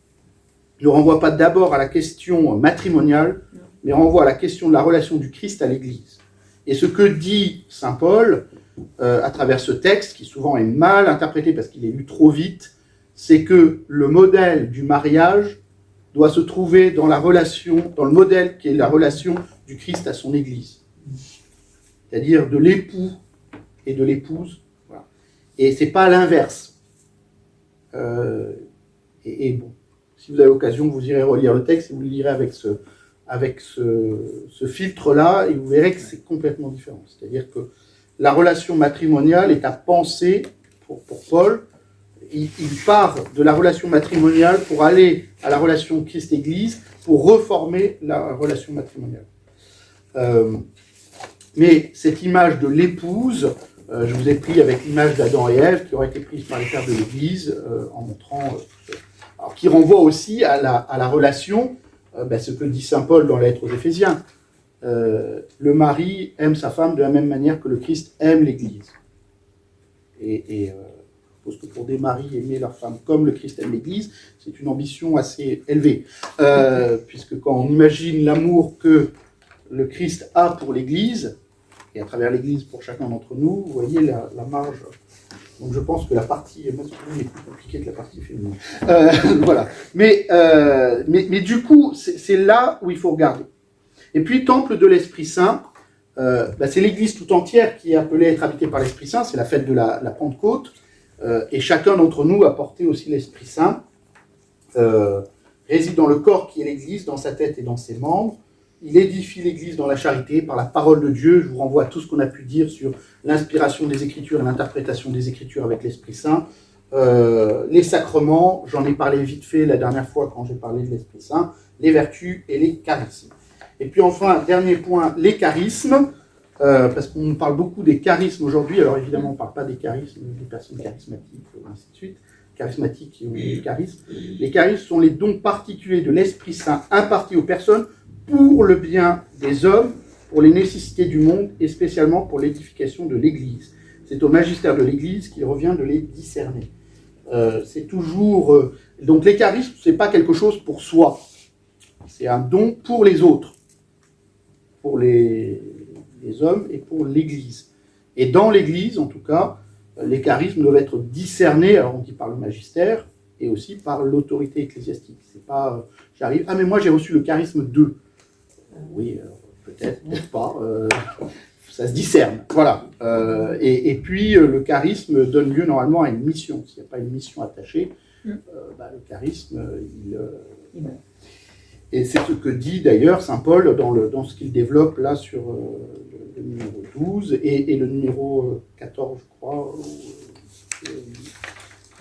ne renvoie pas d'abord à la question matrimoniale, mais renvoie à la question de la relation du Christ à l'Église. Et ce que dit saint Paul, à travers ce texte, qui souvent est mal interprété parce qu'il est lu trop vite, c'est que le modèle du mariage doit se trouver dans le modèle qui est la relation du Christ à son Église. C'est-à-dire de l'époux et de l'épouse. Voilà. Et c'est pas l'inverse. Et bon, si vous avez l'occasion, vous irez relire le texte et vous le lirez avec ce filtre-là, et vous verrez que c'est complètement différent. C'est-à-dire que la relation matrimoniale est à penser, pour Paul, il part de la relation matrimoniale pour aller à la relation Christ-Église, pour reformer la relation matrimoniale. Mais cette image de l'épouse, je vous ai pris avec l'image d'Adam et Ève, qui aurait été prise par les pères de l'Église, en montrant, alors, qui renvoie aussi à la relation, ce que dit saint Paul dans la lettre aux Éphésiens. Le mari aime sa femme de la même manière que le Christ aime l'Église. Je suppose que pour des maris, aimer leur femme comme le Christ aime l'Église, c'est une ambition assez élevée. Puisque quand on imagine l'amour que le Christ a pour l'Église, et à travers l'Église pour chacun d'entre nous, vous voyez la marge. Donc je pense que la partie masculine est plus compliquée que la partie féminine. Voilà. Mais du coup, c'est là où il faut regarder. Et puis, temple de l'Esprit Saint, c'est l'Église tout entière qui est appelée à être habitée par l'Esprit Saint, c'est la fête de la Pentecôte. Et chacun d'entre nous a porté aussi l'Esprit Saint, réside dans le corps qui est l'Église, dans sa tête et dans ses membres. Il édifie l'Église dans la charité par la parole de Dieu. Je vous renvoie à tout ce qu'on a pu dire sur l'inspiration des Écritures et l'interprétation des Écritures avec l'Esprit Saint. Les sacrements, j'en ai parlé vite fait la dernière fois quand j'ai parlé de l'Esprit Saint, les vertus et les charismes. Et puis enfin, dernier point, les charismes, parce qu'on parle beaucoup des charismes aujourd'hui. Alors évidemment, on ne parle pas des charismes des personnes charismatiques, ainsi de suite, charismatiques qui ont des charismes. Les charismes sont les dons particuliers de l'Esprit Saint impartis aux personnes pour le bien des hommes, pour les nécessités du monde et spécialement pour l'édification de l'Église. C'est au magistère de l'Église qu'il revient de les discerner. C'est toujours... donc les charismes, ce n'est pas quelque chose pour soi. C'est un don pour les autres, pour les hommes et pour l'Église. Et dans l'Église, en tout cas, les charismes doivent être discernés, alors on dit par le magistère, et aussi par l'autorité ecclésiastique. C'est pas, j'arrive, ah mais moi j'ai reçu le charisme de. Oui, peut-être, peut-être pas. Ça se discerne, voilà. Et puis le charisme donne lieu normalement à une mission. S'il n'y a pas une mission attachée, le charisme, il meurt. Et c'est ce que dit d'ailleurs saint Paul dans ce qu'il développe là sur le numéro 12 et le numéro 14, je crois,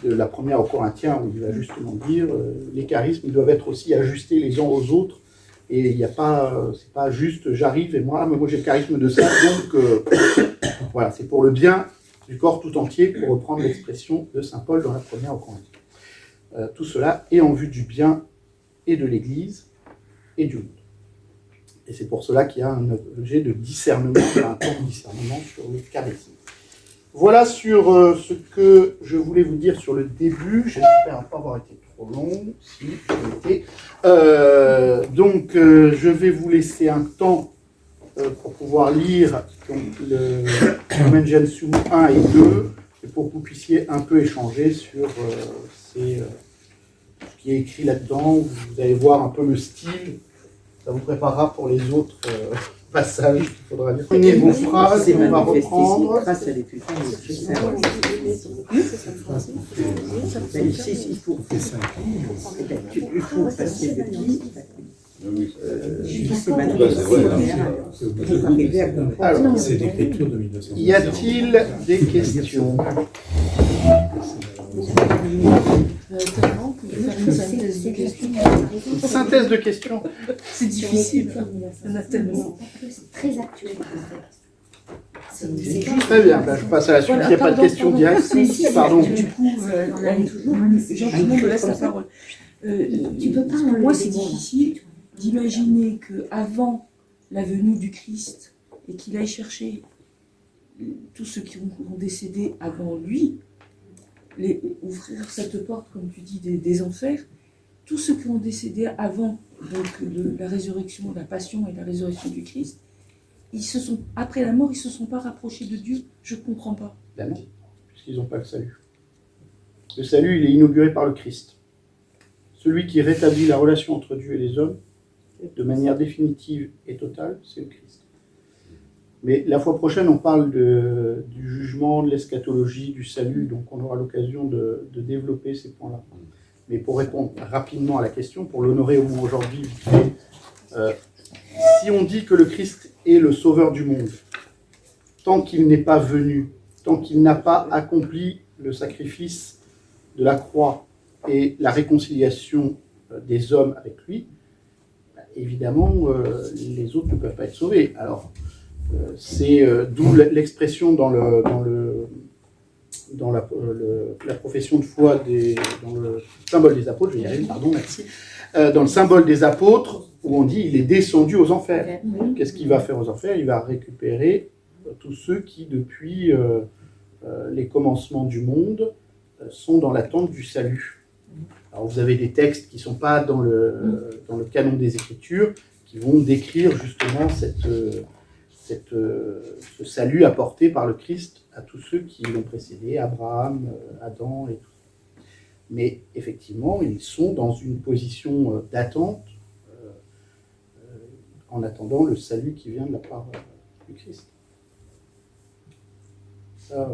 de la première aux Corinthiens, où il va justement dire les charismes doivent être aussi ajustés les uns aux autres. Et il n'y a pas, c'est pas juste j'arrive et moi j'ai le charisme de ça, donc voilà, c'est pour le bien du corps tout entier, pour reprendre l'expression de saint Paul dans la première aux Corinthiens. Tout cela est en vue du bien et de l'Église et du monde. Et c'est pour cela qu'il y a un objet de discernement, un temps de discernement sur le charisme. Voilà sur ce que je voulais vous dire sur le début. J'espère ne pas avoir été trop long. Si, j'ai été. Donc, je vais vous laisser un temps pour pouvoir lire donc, le Lumen Gentium 1 et 2, et pour que vous puissiez un peu échanger sur ce qui est écrit là-dedans. Vous allez voir un peu le style. Ça vous préparera pour les autres passages qu'il faudra lire. Prenez vos phrases, on va reprendre. Grâce à l'écriture nécessaire. Il faut passer de qui Alors, c'est l'écriture de 1900. y a-t-il des questions? Synthèse de questions. C'est difficile. Il y en a tellement. C'est très actuel. Très bien, je passe à la suite. Il n'y a pas de questions directes. Pardon. Du coup, Jean-Simon me laisse la parole. Pour moi, c'est difficile d'imaginer qu'avant la venue du Christ et qu'il aille chercher tous ceux qui ont décédé avant lui, ouvrir cette porte, comme tu dis, des enfers, tous ceux qui ont décédé avant donc, la résurrection, la passion et la résurrection du Christ, après la mort, ils ne se sont pas rapprochés de Dieu. Je ne comprends pas. Ben non, puisqu'ils n'ont pas le salut. Le salut, il est inauguré par le Christ. Celui qui rétablit la relation entre Dieu et les hommes, de manière définitive et totale, c'est le Christ. Mais la fois prochaine, on parle du jugement, de l'eschatologie, du salut, donc on aura l'occasion de développer ces points-là. Mais pour répondre rapidement à la question, pour l'honorer au moins aujourd'hui, si on dit que le Christ est le sauveur du monde, tant qu'il n'est pas venu, tant qu'il n'a pas accompli le sacrifice de la croix et la réconciliation des hommes avec lui, évidemment, les autres ne peuvent pas être sauvés. Alors, c'est d'où l'expression dans la profession de foi, dans le symbole des apôtres, je vais y arriver, pardon, merci, dans le symbole des apôtres, où on dit il est descendu aux enfers. Qu'est-ce qu'il va faire aux enfers? Il va récupérer tous ceux qui, depuis les commencements du monde, sont dans l'attente du salut. Alors vous avez des textes qui ne sont pas dans le canon des Écritures, qui vont décrire justement ce salut apporté par le Christ à tous ceux qui l'ont précédé, Abraham, Adam et tout. Mais effectivement, ils sont dans une position d'attente en attendant le salut qui vient de la part du Christ. Ça,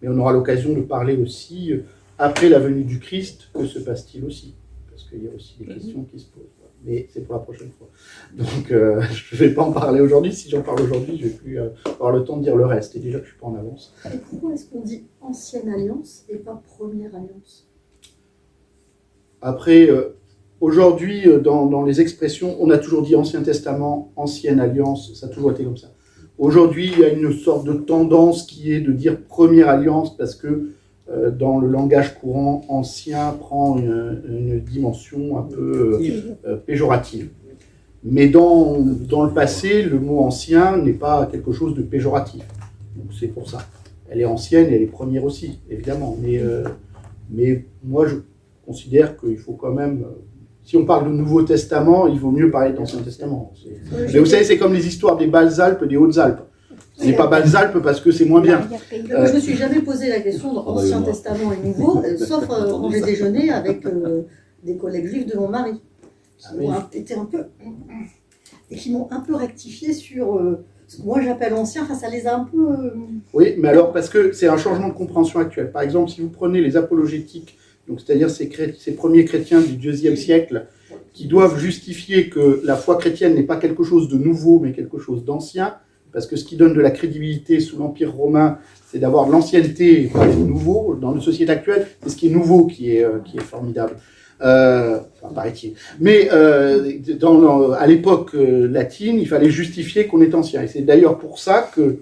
mais on aura l'occasion de parler aussi, après la venue du Christ, que se passe-t-il aussi? Parce qu'il y a aussi des questions qui se posent. Mais c'est pour la prochaine fois. Donc, je ne vais pas en parler aujourd'hui. Si j'en parle aujourd'hui, je ne vais plus avoir le temps de dire le reste. Et déjà que je ne suis pas en avance. Et pourquoi est-ce qu'on dit ancienne alliance et pas première alliance? Après, aujourd'hui, dans les expressions, on a toujours dit Ancien Testament, Ancienne Alliance, ça a toujours été comme ça. Aujourd'hui, il y a une sorte de tendance qui est de dire Première Alliance parce que dans le langage courant, ancien prend une dimension un peu péjorative. Mais dans le passé, le mot ancien n'est pas quelque chose de péjoratif. Donc c'est pour ça. Elle est ancienne et elle est première aussi, évidemment. Mais moi, je considère qu'il faut quand même... Si on parle de Nouveau Testament, il vaut mieux parler d'Ancien Testament. Mais vous savez, c'est comme les histoires des Basses-Alpes et des Hautes-Alpes. Ce n'est pas Basses-Alpes parce que c'est moins bien. Je ne me suis jamais posé la question d'Ancien Testament et Nouveau, sauf quand j'ai déjeuné avec des collègues juifs de mon mari, qui ont été un peu... et qui m'ont un peu rectifié sur ce que moi j'appelle ancien, enfin ça les a un peu... Oui, mais alors, parce que c'est un changement de compréhension actuel. Par exemple, si vous prenez les apologétiques, donc c'est-à-dire ces premiers chrétiens du IIe siècle, qui doivent justifier que la foi chrétienne n'est pas quelque chose de nouveau, mais quelque chose d'ancien, parce que ce qui donne de la crédibilité sous l'Empire romain, c'est d'avoir de l'ancienneté et pas du nouveau. Dans notre société actuelle, c'est ce qui est nouveau qui est formidable. Enfin, paraît-il. Mais à l'époque latine, il fallait justifier qu'on est ancien. Et c'est d'ailleurs pour ça que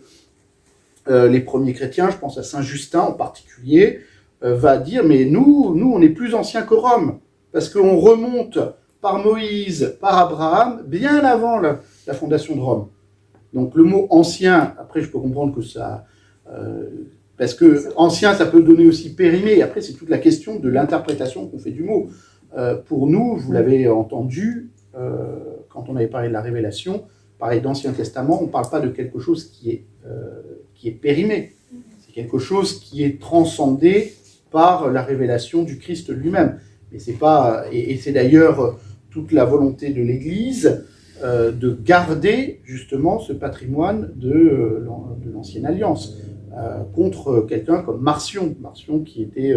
les premiers chrétiens, je pense à Saint Justin en particulier, va dire, mais nous, on est plus anciens que Rome, parce qu'on remonte par Moïse, par Abraham, bien avant la fondation de Rome. Donc le mot ancien, après je peux comprendre que ça... parce que ancien, ça peut donner aussi périmé. Après, c'est toute la question de l'interprétation qu'on fait du mot. Pour nous, vous l'avez entendu, quand on avait parlé de la Révélation, pareil d'Ancien Testament, on ne parle pas de quelque chose qui est périmé. C'est quelque chose qui est transcendé par la révélation du Christ lui-même. Mais c'est pas, et c'est d'ailleurs toute la volonté de l'Église de garder justement ce patrimoine de l'Ancienne Alliance contre quelqu'un comme Marcion qui était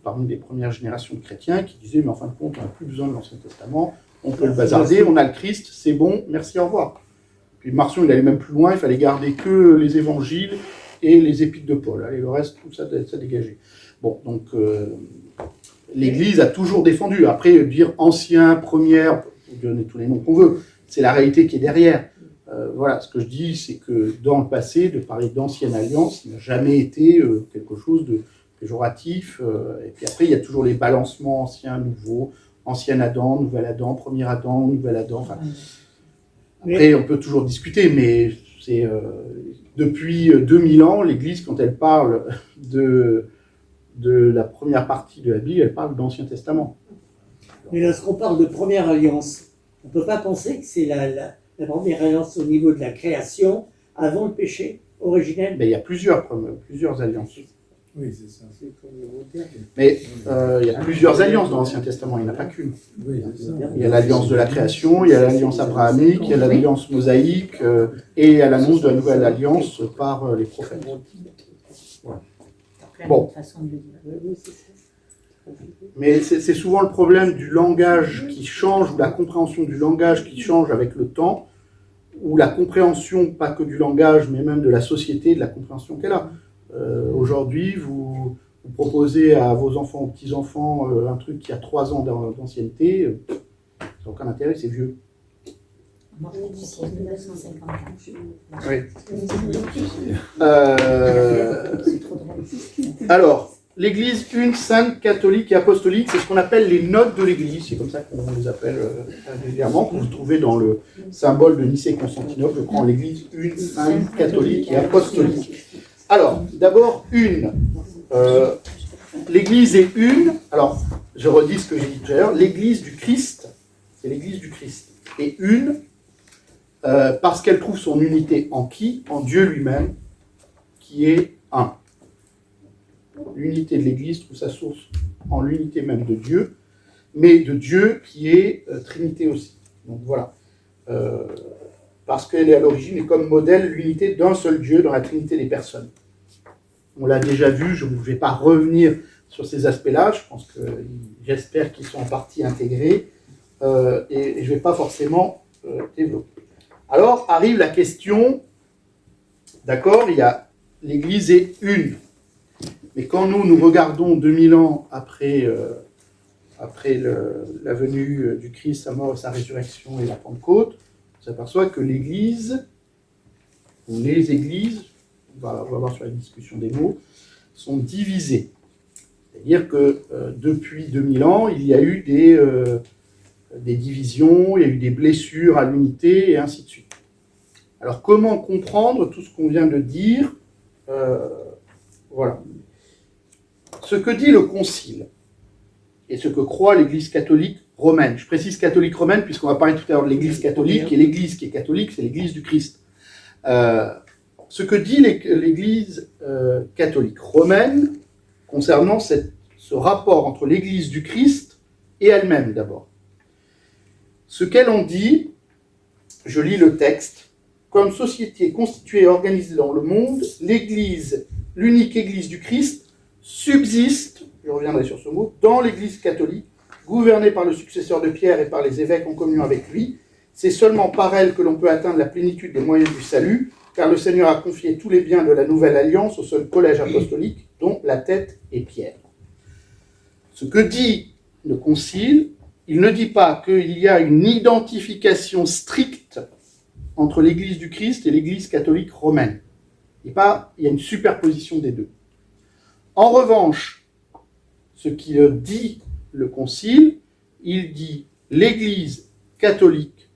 parmi les premières générations de chrétiens qui disait mais en fin de compte on n'a plus besoin de l'Ancien Testament, on peut le bazarder, on a le Christ, c'est bon, merci, au revoir. Puis Marcion il allait même plus loin, il fallait garder que les évangiles et les épîtres de Paul, allez, le reste tout ça dégagé. Bon, donc l'Église a toujours défendu. Après, dire ancien, première, on peut donner tous les noms qu'on veut, c'est la réalité qui est derrière. Voilà, ce que je dis, c'est que dans le passé, de parler d'ancienne alliance n'a jamais été quelque chose de péjoratif. Et puis après, il y a toujours les balancements ancien, nouveau, ancien Adam, nouvel Adam, premier Adam, nouvel Adam. Enfin, après, on peut toujours discuter, mais c'est depuis 2000 ans, l'Église, quand elle parle de la première partie de la Bible, elle parle d'Ancien Testament. Mais lorsqu'on parle de première alliance, on ne peut pas penser que c'est la première alliance au niveau de la création, avant le péché originel. Mais il y a plusieurs alliances. Oui, c'est ça. Mais il y a plusieurs alliances dans l'Ancien Testament, il n'y en a pas qu'une. Oui, c'est ça. Il y a l'alliance de la création, il y a l'alliance abrahamique, il y a l'alliance mosaïque, et il y a l'annonce de la nouvelle alliance par les prophètes. Voilà. Bon. Mais c'est souvent le problème du langage qui change, ou la compréhension du langage qui change avec le temps, ou la compréhension, pas que du langage, mais même de la société, de la compréhension qu'elle a. Aujourd'hui, vous proposez à vos enfants, aux petits-enfants, un truc qui a 3 ans d'ancienneté, ça n'a aucun intérêt, c'est vieux. Oui. Alors, l'Église une, sainte, catholique et apostolique, c'est ce qu'on appelle les notes de l'Église, c'est comme ça qu'on les appelle régulièrement, que vous trouvez dans le symbole de Nicée-Constantinople, je prends l'Église une, sainte, catholique et apostolique. Alors, d'abord, une. L'Église est une, alors, je redis ce que j'ai dit tout à l'heure, l'Église du Christ, c'est l'Église du Christ, est une, parce qu'elle trouve son unité en qui? En Dieu lui-même, qui est un. L'unité de l'Église trouve sa source en l'unité même de Dieu, mais de Dieu qui est Trinité aussi. Donc voilà. Parce qu'elle est à l'origine et comme modèle l'unité d'un seul Dieu dans la Trinité des personnes. On l'a déjà vu, je ne vais pas revenir sur ces aspects-là, j'espère qu'ils sont en partie intégrés, et je ne vais pas forcément développer. Alors arrive la question, d'accord, l'Église est une. Mais quand nous regardons 2000 ans après après la venue du Christ, sa mort et sa résurrection et la Pentecôte, on s'aperçoit que l'Église, ou les Églises, on va voir sur la discussion des mots, sont divisées. C'est-à-dire que depuis 2000 ans, il y a eu des divisions, il y a eu des blessures à l'unité, et ainsi de suite. Alors comment comprendre tout ce qu'on vient de dire? Voilà. Ce que dit le Concile, et ce que croit l'Église catholique romaine. Je précise catholique romaine, puisqu'on va parler tout à l'heure de l'Église catholique, et l'Église qui est catholique, c'est l'Église du Christ. Ce que dit l'Église catholique romaine concernant ce rapport entre l'Église du Christ et elle-même d'abord. Ce qu'elle en dit, je lis le texte, comme société constituée et organisée dans le monde, l'Église, l'unique Église du Christ, subsiste, je reviendrai sur ce mot, dans l'Église catholique, gouvernée par le successeur de Pierre et par les évêques en communion avec lui. C'est seulement par elle que l'on peut atteindre la plénitude des moyens du salut, car le Seigneur a confié tous les biens de la nouvelle alliance au seul collège apostolique, dont la tête est Pierre. Ce que dit le Concile, il ne dit pas qu'il y a une identification stricte entre l'Église du Christ et l'Église catholique romaine. Il y a une superposition des deux. En revanche, ce qu'il dit le Concile, il dit l'Église catholique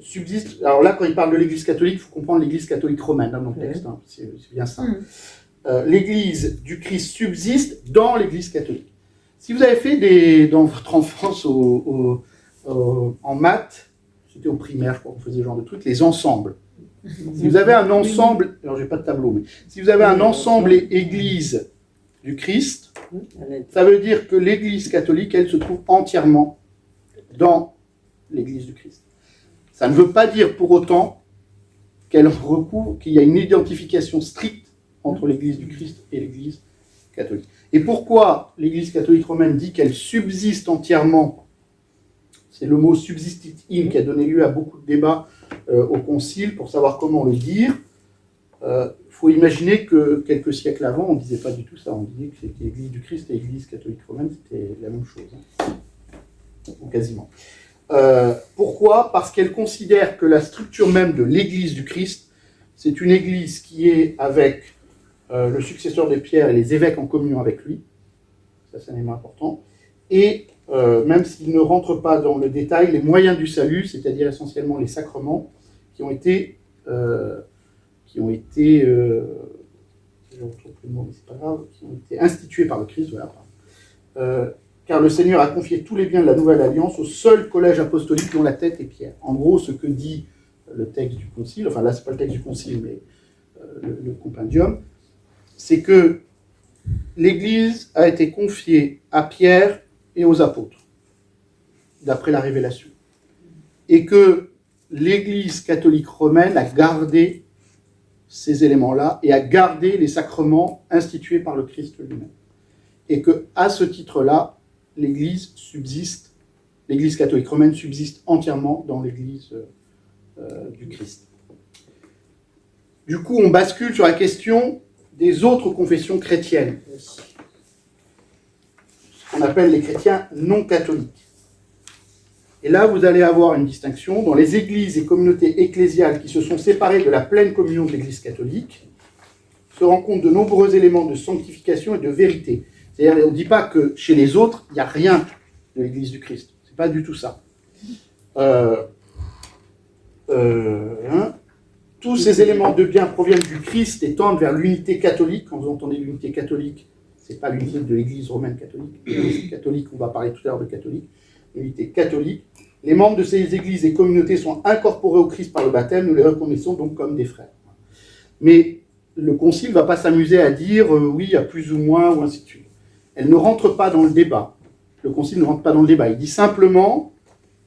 subsiste. Alors là, quand il parle de l'Église catholique, il faut comprendre l'Église catholique romaine dans le texte. Hein, c'est bien ça. L'Église du Christ subsiste dans l'Église catholique. Si vous avez fait dans votre enfance en maths, c'était au primaire, je crois qu'on faisait ce genre de trucs, les ensembles. Si vous avez un ensemble, alors j'ai pas de tableau, mais si vous avez un ensemble Église du Christ, ça veut dire que l'Église catholique, elle se trouve entièrement dans l'Église du Christ. Ça ne veut pas dire pour autant qu'il y a une identification stricte entre l'Église du Christ et l'Église catholique. Et pourquoi l'Église catholique romaine dit qu'elle subsiste entièrement? C'est le mot subsistit in qui a donné lieu à beaucoup de débats au Concile pour savoir comment le dire. Il faut imaginer que quelques siècles avant, on ne disait pas du tout ça. On disait que l'Église du Christ et l'Église catholique romaine, c'était la même chose. Ou quasiment. Pourquoi? Parce qu'elle considère que la structure même de l'Église du Christ, c'est une Église qui est avec le successeur de Pierre et les évêques en communion avec lui. Ça, c'est un élément important. Et même s'il ne rentre pas dans le détail, les moyens du salut, c'est-à-dire essentiellement les sacrements, qui ont été institués par le Christ, voilà. Car le Seigneur a confié tous les biens de la nouvelle alliance au seul collège apostolique dont la tête est Pierre. En gros, ce que dit le texte du Concile, enfin là, c'est pas le texte du Concile, mais le compendium, c'est que l'Église a été confiée à Pierre et aux apôtres, d'après la révélation. Et que l'Église catholique romaine a gardé ces éléments-là et a gardé les sacrements institués par le Christ lui-même. Et que, à ce titre-là, l'Église catholique romaine subsiste entièrement dans l'Église du Christ. Du coup, on bascule sur la question des autres confessions chrétiennes, ce qu'on appelle les chrétiens non catholiques. Et là, vous allez avoir une distinction. Dans les églises et communautés ecclésiales qui se sont séparées de la pleine communion de l'Église catholique, se rencontrent de nombreux éléments de sanctification et de vérité. C'est-à-dire, on ne dit pas que chez les autres, il n'y a rien de l'Église du Christ. Ce n'est pas du tout ça. Tous ces éléments de bien proviennent du Christ et tendent vers l'unité catholique. Quand vous entendez l'unité catholique, ce n'est pas l'unité de l'Église romaine catholique. L'Église catholique, on va parler tout à l'heure de catholique. L'unité catholique. Les membres de ces églises et communautés sont incorporés au Christ par le baptême. Nous les reconnaissons donc comme des frères. Mais le Concile ne va pas s'amuser à dire oui, il y a plus ou moins, ou ainsi de suite. Elle ne rentre pas dans le débat. Le Concile ne rentre pas dans le débat. Il dit simplement,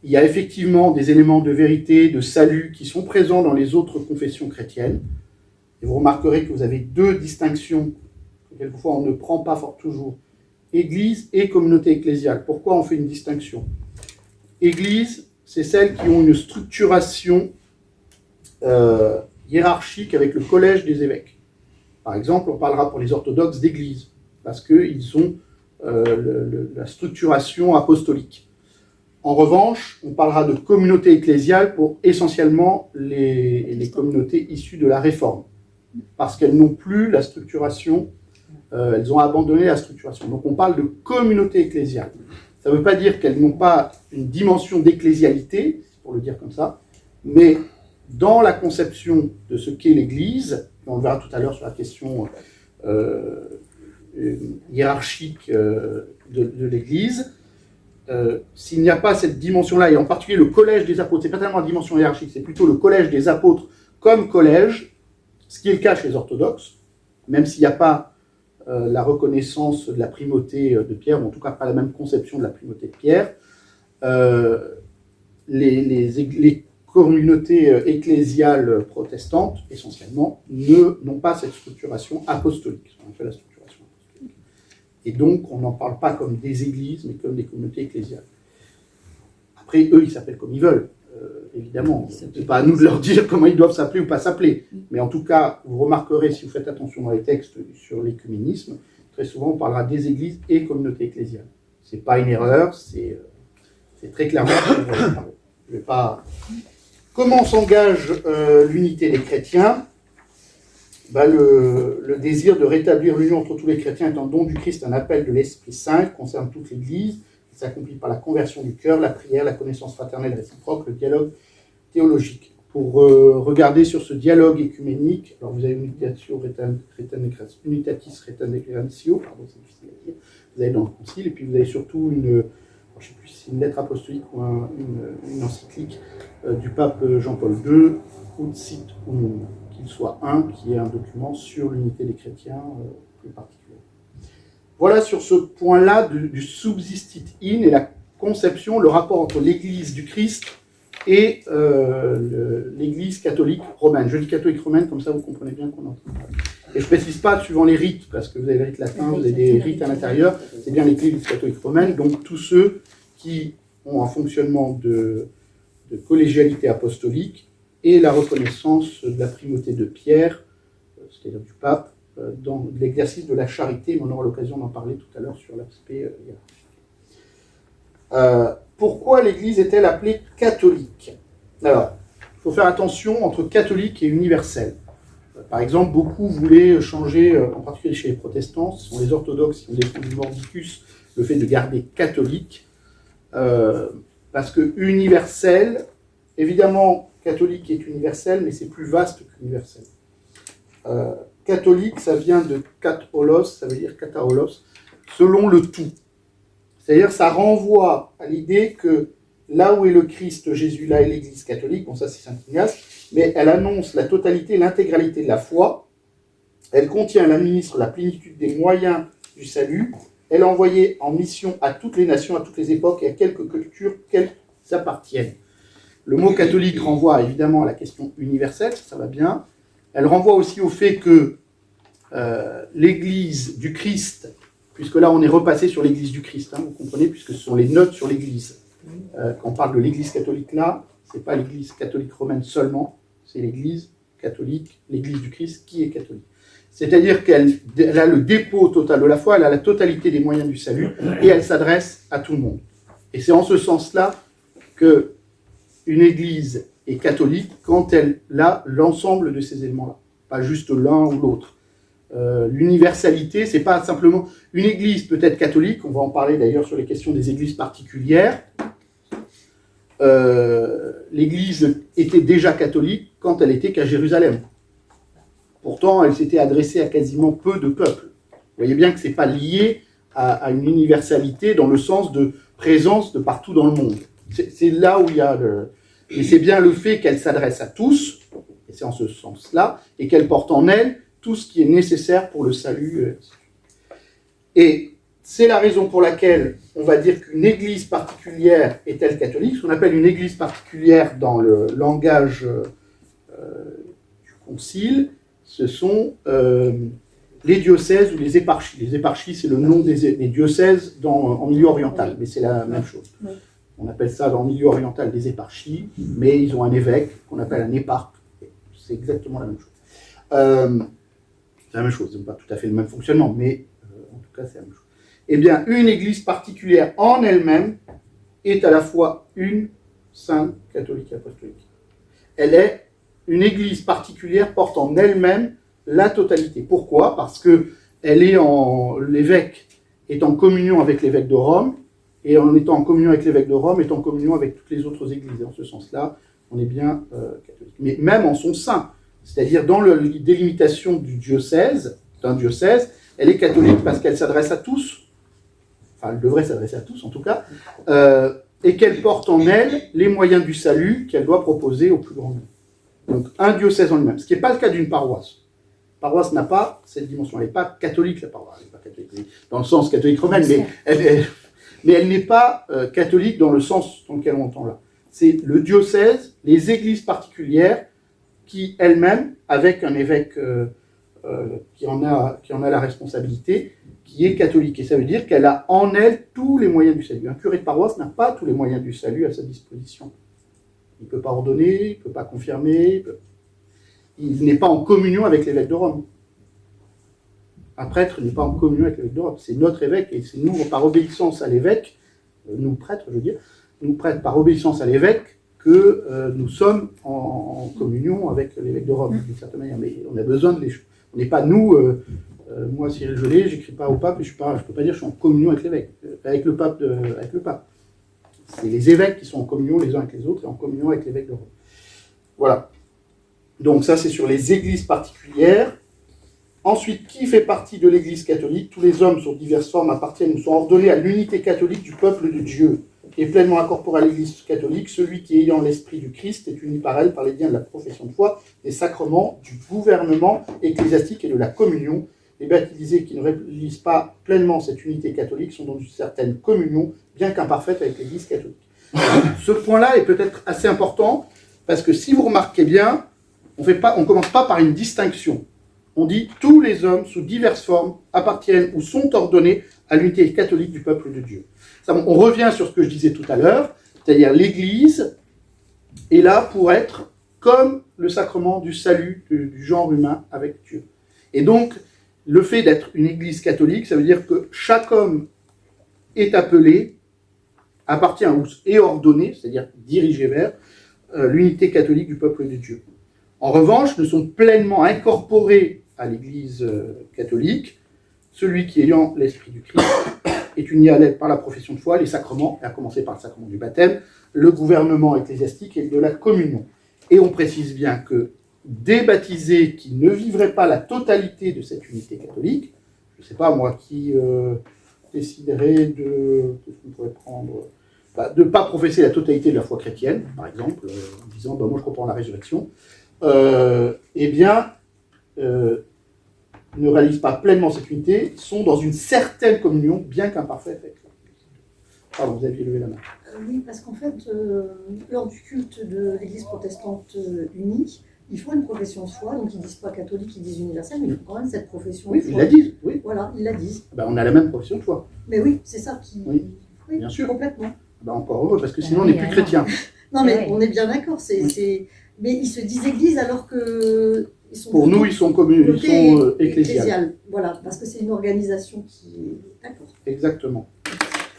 il y a effectivement des éléments de vérité, de salut qui sont présents dans les autres confessions chrétiennes. Et vous remarquerez que vous avez deux distinctions que quelquefois on ne prend pas toujours. Église et communauté ecclésiale. Pourquoi on fait une distinction? Église, c'est celles qui ont une structuration hiérarchique avec le collège des évêques. Par exemple, on parlera pour les orthodoxes d'église, parce qu'ils ont la structuration apostolique. En revanche, on parlera de communauté ecclésiale pour essentiellement les communautés issues de la Réforme, parce qu'elles n'ont plus la structuration, elles ont abandonné la structuration. Donc on parle de communauté ecclésiale. Ça ne veut pas dire qu'elles n'ont pas une dimension d'ecclésialité, pour le dire comme ça, mais dans la conception de ce qu'est l'Église, et on le verra tout à l'heure sur la question hiérarchique de l'Église, s'il n'y a pas cette dimension-là, et en particulier le collège des apôtres, c'est pas tellement la dimension hiérarchique, c'est plutôt le collège des apôtres comme collège, ce qui est le cas chez les orthodoxes, même s'il n'y a pas la reconnaissance de la primauté de Pierre, ou en tout cas pas la même conception de la primauté de Pierre, les communautés ecclésiales protestantes, essentiellement, n'ont pas cette structuration apostolique, ce qu'on appelle la structuration apostolique. Et donc, on n'en parle pas comme des églises, mais comme des communautés ecclésiales. Après, eux, ils s'appellent comme ils veulent, évidemment. Ce n'est pas à nous de leur dire comment ils doivent s'appeler ou pas s'appeler. Mais en tout cas, vous remarquerez, si vous faites attention dans les textes sur l'écuménisme, très souvent, on parlera des églises et communautés ecclésiales. Ce n'est pas une erreur, c'est très clairement ce que je vais parler. Je vais pas... Comment s'engage l'unité des chrétiens ? Le désir de rétablir l'union entre tous les chrétiens est un don du Christ, un appel de l'Esprit Saint qui concerne toute l'Église. Il s'accomplit par la conversion du cœur, la prière, la connaissance fraternelle réciproque, le dialogue théologique. Pour regarder sur ce dialogue écuménique, alors vous avez Unitatis Retanegratio, pardon, c'est difficile à dire, vous avez dans le concile, et puis vous avez surtout je ne sais plus si c'est une lettre apostolique ou une encyclique du pape Jean-Paul II, Ut sit unum, qu'il soit un, qui est un document sur l'unité des chrétiens plus particulier. Voilà sur ce point-là du subsistit in et la conception, le rapport entre l'Église du Christ et l'Église catholique romaine. Je dis catholique romaine, comme ça vous comprenez bien qu'on est en train de parler. Et je ne précise pas suivant les rites, parce que vous avez les rites latins, vous avez des rites à l'intérieur, c'est bien l'Église catholique romaine, donc tous ceux qui ont un fonctionnement de collégialité apostolique et la reconnaissance de la primauté de Pierre, c'est-à-dire du pape, dans l'exercice de la charité, mais on aura l'occasion d'en parler tout à l'heure sur l'aspect hiérarchique. Pourquoi l'Église est-elle appelée catholique ? Alors, il faut faire attention entre catholique et universel. Par exemple, beaucoup voulaient changer, en particulier chez les protestants, ce sont les orthodoxes qui ont défendu mordicus, le fait de garder catholique, parce que universel, évidemment, catholique est universel, mais c'est plus vaste qu'universel. Catholique, ça vient de katholos, ça veut dire kataolos, selon le tout. C'est-à-dire, ça renvoie à l'idée que là où est le Christ Jésus, là est l'Église catholique, bon ça c'est Saint Ignace, mais elle annonce la totalité, l'intégralité de la foi, elle contient, elle administre la plénitude des moyens du salut, elle est envoyée en mission à toutes les nations, à toutes les époques et à quelque culture qu'elles appartiennent. Le mot catholique renvoie évidemment à la question universelle, ça va bien. Elle renvoie aussi au fait que l'Église du Christ, puisque là on est repassé sur l'Église du Christ, vous comprenez, puisque ce sont les notes sur l'Église. Quand on parle de l'Église catholique là, ce n'est pas l'Église catholique romaine seulement, c'est l'Église catholique, l'Église du Christ qui est catholique. C'est-à-dire qu'elle a le dépôt total de la foi, elle a la totalité des moyens du salut, et elle s'adresse à tout le monde. Et c'est en ce sens-là que une Église est catholique quand elle a l'ensemble de ces éléments-là, pas juste l'un ou l'autre. L'universalité, c'est pas simplement... Une Église peut être catholique, on va en parler d'ailleurs sur les questions des Églises particulières. L'Église était déjà catholique quand elle était qu'à Jérusalem. Pourtant, elle s'était adressée à quasiment peu de peuples. Vous voyez bien que ce n'est pas lié à une universalité dans le sens de présence de partout dans le monde. C'est là où il y a... Et c'est bien le fait qu'elle s'adresse à tous, et c'est en ce sens-là, et qu'elle porte en elle tout ce qui est nécessaire pour le salut. Et c'est la raison pour laquelle on va dire qu'une église particulière est-elle catholique. Ce qu'on appelle une église particulière dans le langage du concile, ce sont les diocèses ou les éparchies. Les éparchies, c'est le nom des diocèses en milieu oriental, mais c'est la même chose. Oui. On appelle ça dans le milieu oriental des éparchies, mais ils ont un évêque qu'on appelle un éparque. C'est exactement la même chose. C'est la même chose, c'est pas tout à fait le même fonctionnement, mais en tout cas c'est la même chose. eh bien, une Église particulière en elle-même est à la fois une sainte catholique apostolique. Elle est une Église particulière, porte en elle-même la totalité. Pourquoi ? Parce que l'évêque est en communion avec l'évêque de Rome, et en étant en communion avec l'évêque de Rome, est en communion avec toutes les autres églises. Et en ce sens-là, on est bien catholique. Mais même en son sein, c'est-à-dire dans la délimitation du diocèse, d'un diocèse, elle est catholique parce qu'elle s'adresse à tous, enfin elle devrait s'adresser à tous en tout cas, et qu'elle porte en elle les moyens du salut qu'elle doit proposer au plus grand nombre. Donc un diocèse en lui-même, ce qui n'est pas le cas d'une paroisse. La paroisse n'a pas cette dimension, elle n'est pas catholique, la paroisse, elle n'est pas catholique dans le sens catholique romaine, mais elle n'est pas catholique dans le sens dans lequel on entend là. C'est le diocèse, les églises particulières qui elles-mêmes, avec un évêque qui en a la responsabilité, qui est catholique. Et ça veut dire qu'elle a en elle tous les moyens du salut. Un curé de paroisse n'a pas tous les moyens du salut à sa disposition. Il ne peut pas ordonner, il ne peut pas confirmer, il n'est pas en communion avec l'évêque de Rome. Un prêtre n'est pas en communion avec l'évêque de Rome. C'est notre évêque, et c'est nous, par obéissance à l'évêque, nous prêtres, je veux dire, nous prêtres par obéissance à l'évêque, que nous sommes en communion avec l'évêque de Rome, d'une certaine manière. Mais on a besoin de les choses. On n'est pas nous, moi Cyril Gelé, j'écris pas au pape, et je peux pas dire que je suis en communion avec l'évêque, avec le pape. C'est les évêques qui sont en communion les uns avec les autres, et en communion avec l'évêque de Rome. Voilà. Donc ça, c'est sur les églises particulières. Ensuite, qui fait partie de l'église catholique ? Tous les hommes, sur diverses formes, appartiennent ou sont ordonnés à l'unité catholique du peuple de Dieu, et pleinement incorporé à l'église catholique, celui qui, ayant l'esprit du Christ, est uni par elle par les liens de la profession de foi, des sacrements, du gouvernement ecclésiastique et de la communion. Les baptisés qui ne réalisent pas pleinement cette unité catholique sont dans une certaine communion, bien qu'imparfaite, avec l'église catholique. Ce point-là est peut-être assez important, parce que si vous remarquez bien, on ne commence pas par une distinction. On dit « tous les hommes, sous diverses formes, appartiennent ou sont ordonnés à l'unité catholique du peuple de Dieu ». On revient sur ce que je disais tout à l'heure, c'est-à-dire l'Église est là pour être comme le sacrement du salut du genre humain avec Dieu. Et donc, le fait d'être une Église catholique, ça veut dire que chaque homme est appelé, appartient ou est ordonné, c'est-à-dire dirigé vers l'unité catholique du peuple de Dieu. En revanche, ne sont pleinement incorporés à l'Église catholique celui qui, ayant l'esprit du Christ, est uni à l'aide par la profession de foi, les sacrements, à commencer par le sacrement du baptême, le gouvernement ecclésiastique et de la communion. Et on précise bien que des baptisés qui ne vivraient pas la totalité de cette unité catholique, je ne sais pas moi, qui déciderait de ne pas professer la totalité de la foi chrétienne, par exemple, en disant moi je crois pas en la résurrection, ne réalisent pas pleinement cette unité, sont dans une certaine communion, bien qu'imparfaite avec la Pardon, vous aviez levé la main. Oui, parce qu'en fait, lors du culte de l'Église protestante unie, ils font une profession de foi, donc ils ne disent pas catholique, ils disent universel, mais ils font quand même cette profession de foi. Oui, ils la disent, oui. Voilà, ils la disent. On a la même profession de foi. Mais oui, c'est ça qui... Oui, bien sûr. Complètement. Encore heureux, parce que sinon on n'est plus chrétien. Non, mais on est bien d'accord, mais ils se disent église alors que... Pour nous, ils sont ecclésiales. Voilà, parce que c'est une organisation qui est... D'accord. Exactement.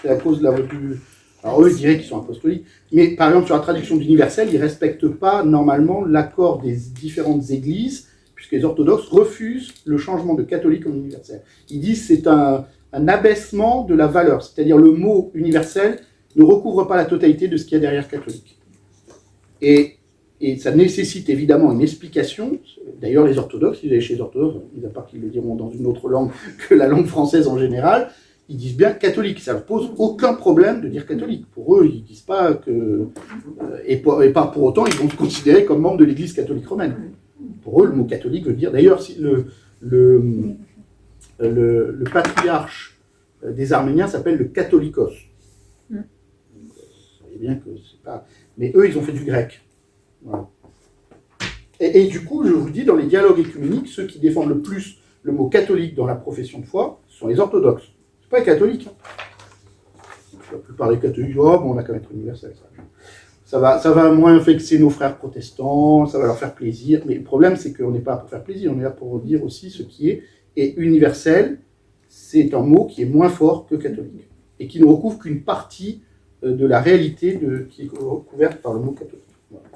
C'est à cause de la revue... Alors eux, ils diraient qu'ils sont apostoliques. Mais par exemple, sur la traduction d'universel, ils ne respectent pas normalement l'accord des différentes églises, puisque les orthodoxes refusent le changement de catholique en universel. Ils disent que c'est un abaissement de la valeur, c'est-à-dire le mot universel ne recouvre pas la totalité de ce qu'il y a derrière catholique. Et ça nécessite évidemment une explication. D'ailleurs, les orthodoxes, si vous allez chez les orthodoxes, mis à part qu'ils le diront dans une autre langue que la langue française en général, ils disent bien catholique. Ça ne pose aucun problème de dire catholique. Pour eux, ils ne disent pas que... et pas pour autant, ils vont se considérer comme membres de l'Église catholique romaine. Pour eux, le mot catholique veut dire... D'ailleurs, si le patriarche des Arméniens s'appelle le catholikos. Vous voyez bien que c'est pas... Mais eux, ils ont fait du grec. Voilà. Et du coup, je vous dis, dans les dialogues écuméniques, ceux qui défendent le plus le mot catholique dans la profession de foi, ce sont les orthodoxes. C'est pas les catholiques. La plupart des catholiques disent, on a qu'à mettre universel. Ça va moins vexer nos frères protestants, ça va leur faire plaisir. Mais le problème, c'est qu'on n'est pas là pour faire plaisir, on est là pour dire aussi ce qui est universel c'est un mot qui est moins fort que catholique et qui ne recouvre qu'une partie de la réalité qui est recouverte par le mot catholique. Voilà.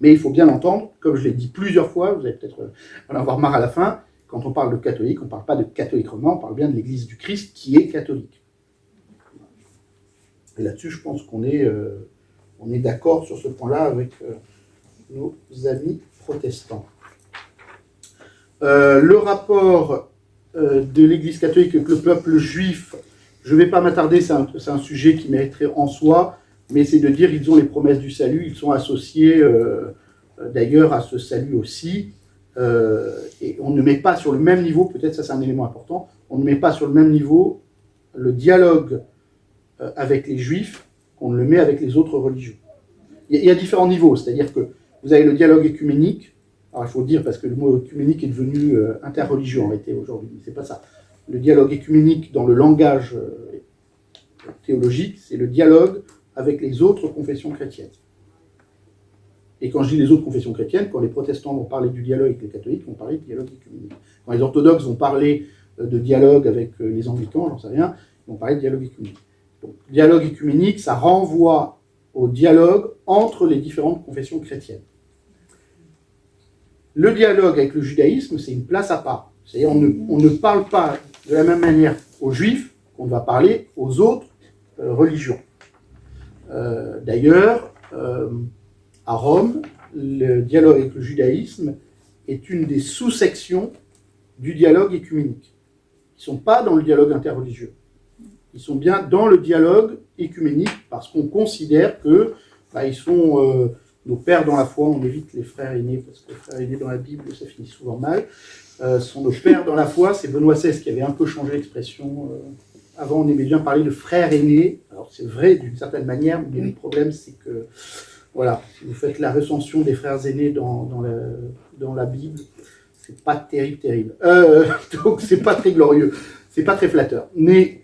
Mais il faut bien l'entendre, comme je l'ai dit plusieurs fois, vous allez peut-être en avoir marre à la fin, quand on parle de catholique, on ne parle pas de catholique romain, on parle bien de l'Église du Christ qui est catholique. Et là-dessus, je pense qu'on est d'accord sur ce point-là avec nos amis protestants. Le rapport de l'Église catholique avec le peuple juif, je ne vais pas m'attarder, c'est un sujet qui mériterait en soi, mais c'est de dire qu'ils ont les promesses du salut, ils sont associés d'ailleurs à ce salut aussi, et on ne met pas sur le même niveau, peut-être ça c'est un élément important, on ne met pas sur le même niveau le dialogue avec les juifs qu'on ne le met avec les autres religions. Il y a différents niveaux, c'est-à-dire que vous avez le dialogue écuménique. Alors il faut dire, parce que le mot écuménique est devenu interreligieux en réalité aujourd'hui, mais c'est pas ça. Le dialogue écuménique dans le langage théologique, c'est le dialogue avec les autres confessions chrétiennes. Et quand je dis les autres confessions chrétiennes, quand les protestants vont parler du dialogue avec les catholiques, vont parler du dialogue écuménique. Quand les orthodoxes vont parler de dialogue avec les anglicans, j'en sais rien, ils vont parler de dialogue écuménique. Donc, dialogue écuménique, ça renvoie au dialogue entre les différentes confessions chrétiennes. Le dialogue avec le judaïsme, c'est une place à part. C'est-à-dire on ne parle pas de la même manière aux juifs qu'on va parler aux autres religions. D'ailleurs, à Rome, le dialogue avec le judaïsme est une des sous-sections du dialogue écuménique. Ils ne sont pas dans le dialogue interreligieux. Ils sont bien dans le dialogue écuménique parce qu'on considère que ils sont nos pères dans la foi. On évite les frères aînés parce que les frères aînés dans la Bible, ça finit souvent mal. Sont nos pères dans la foi. C'est Benoît XVI qui avait un peu changé l'expression. Avant, on aimait bien parler de frères aînés. Alors c'est vrai d'une certaine manière, mais le problème c'est que voilà, si vous faites la recension des frères aînés dans la Bible, c'est pas terrible. Donc c'est pas très glorieux, c'est pas très flatteur. Mais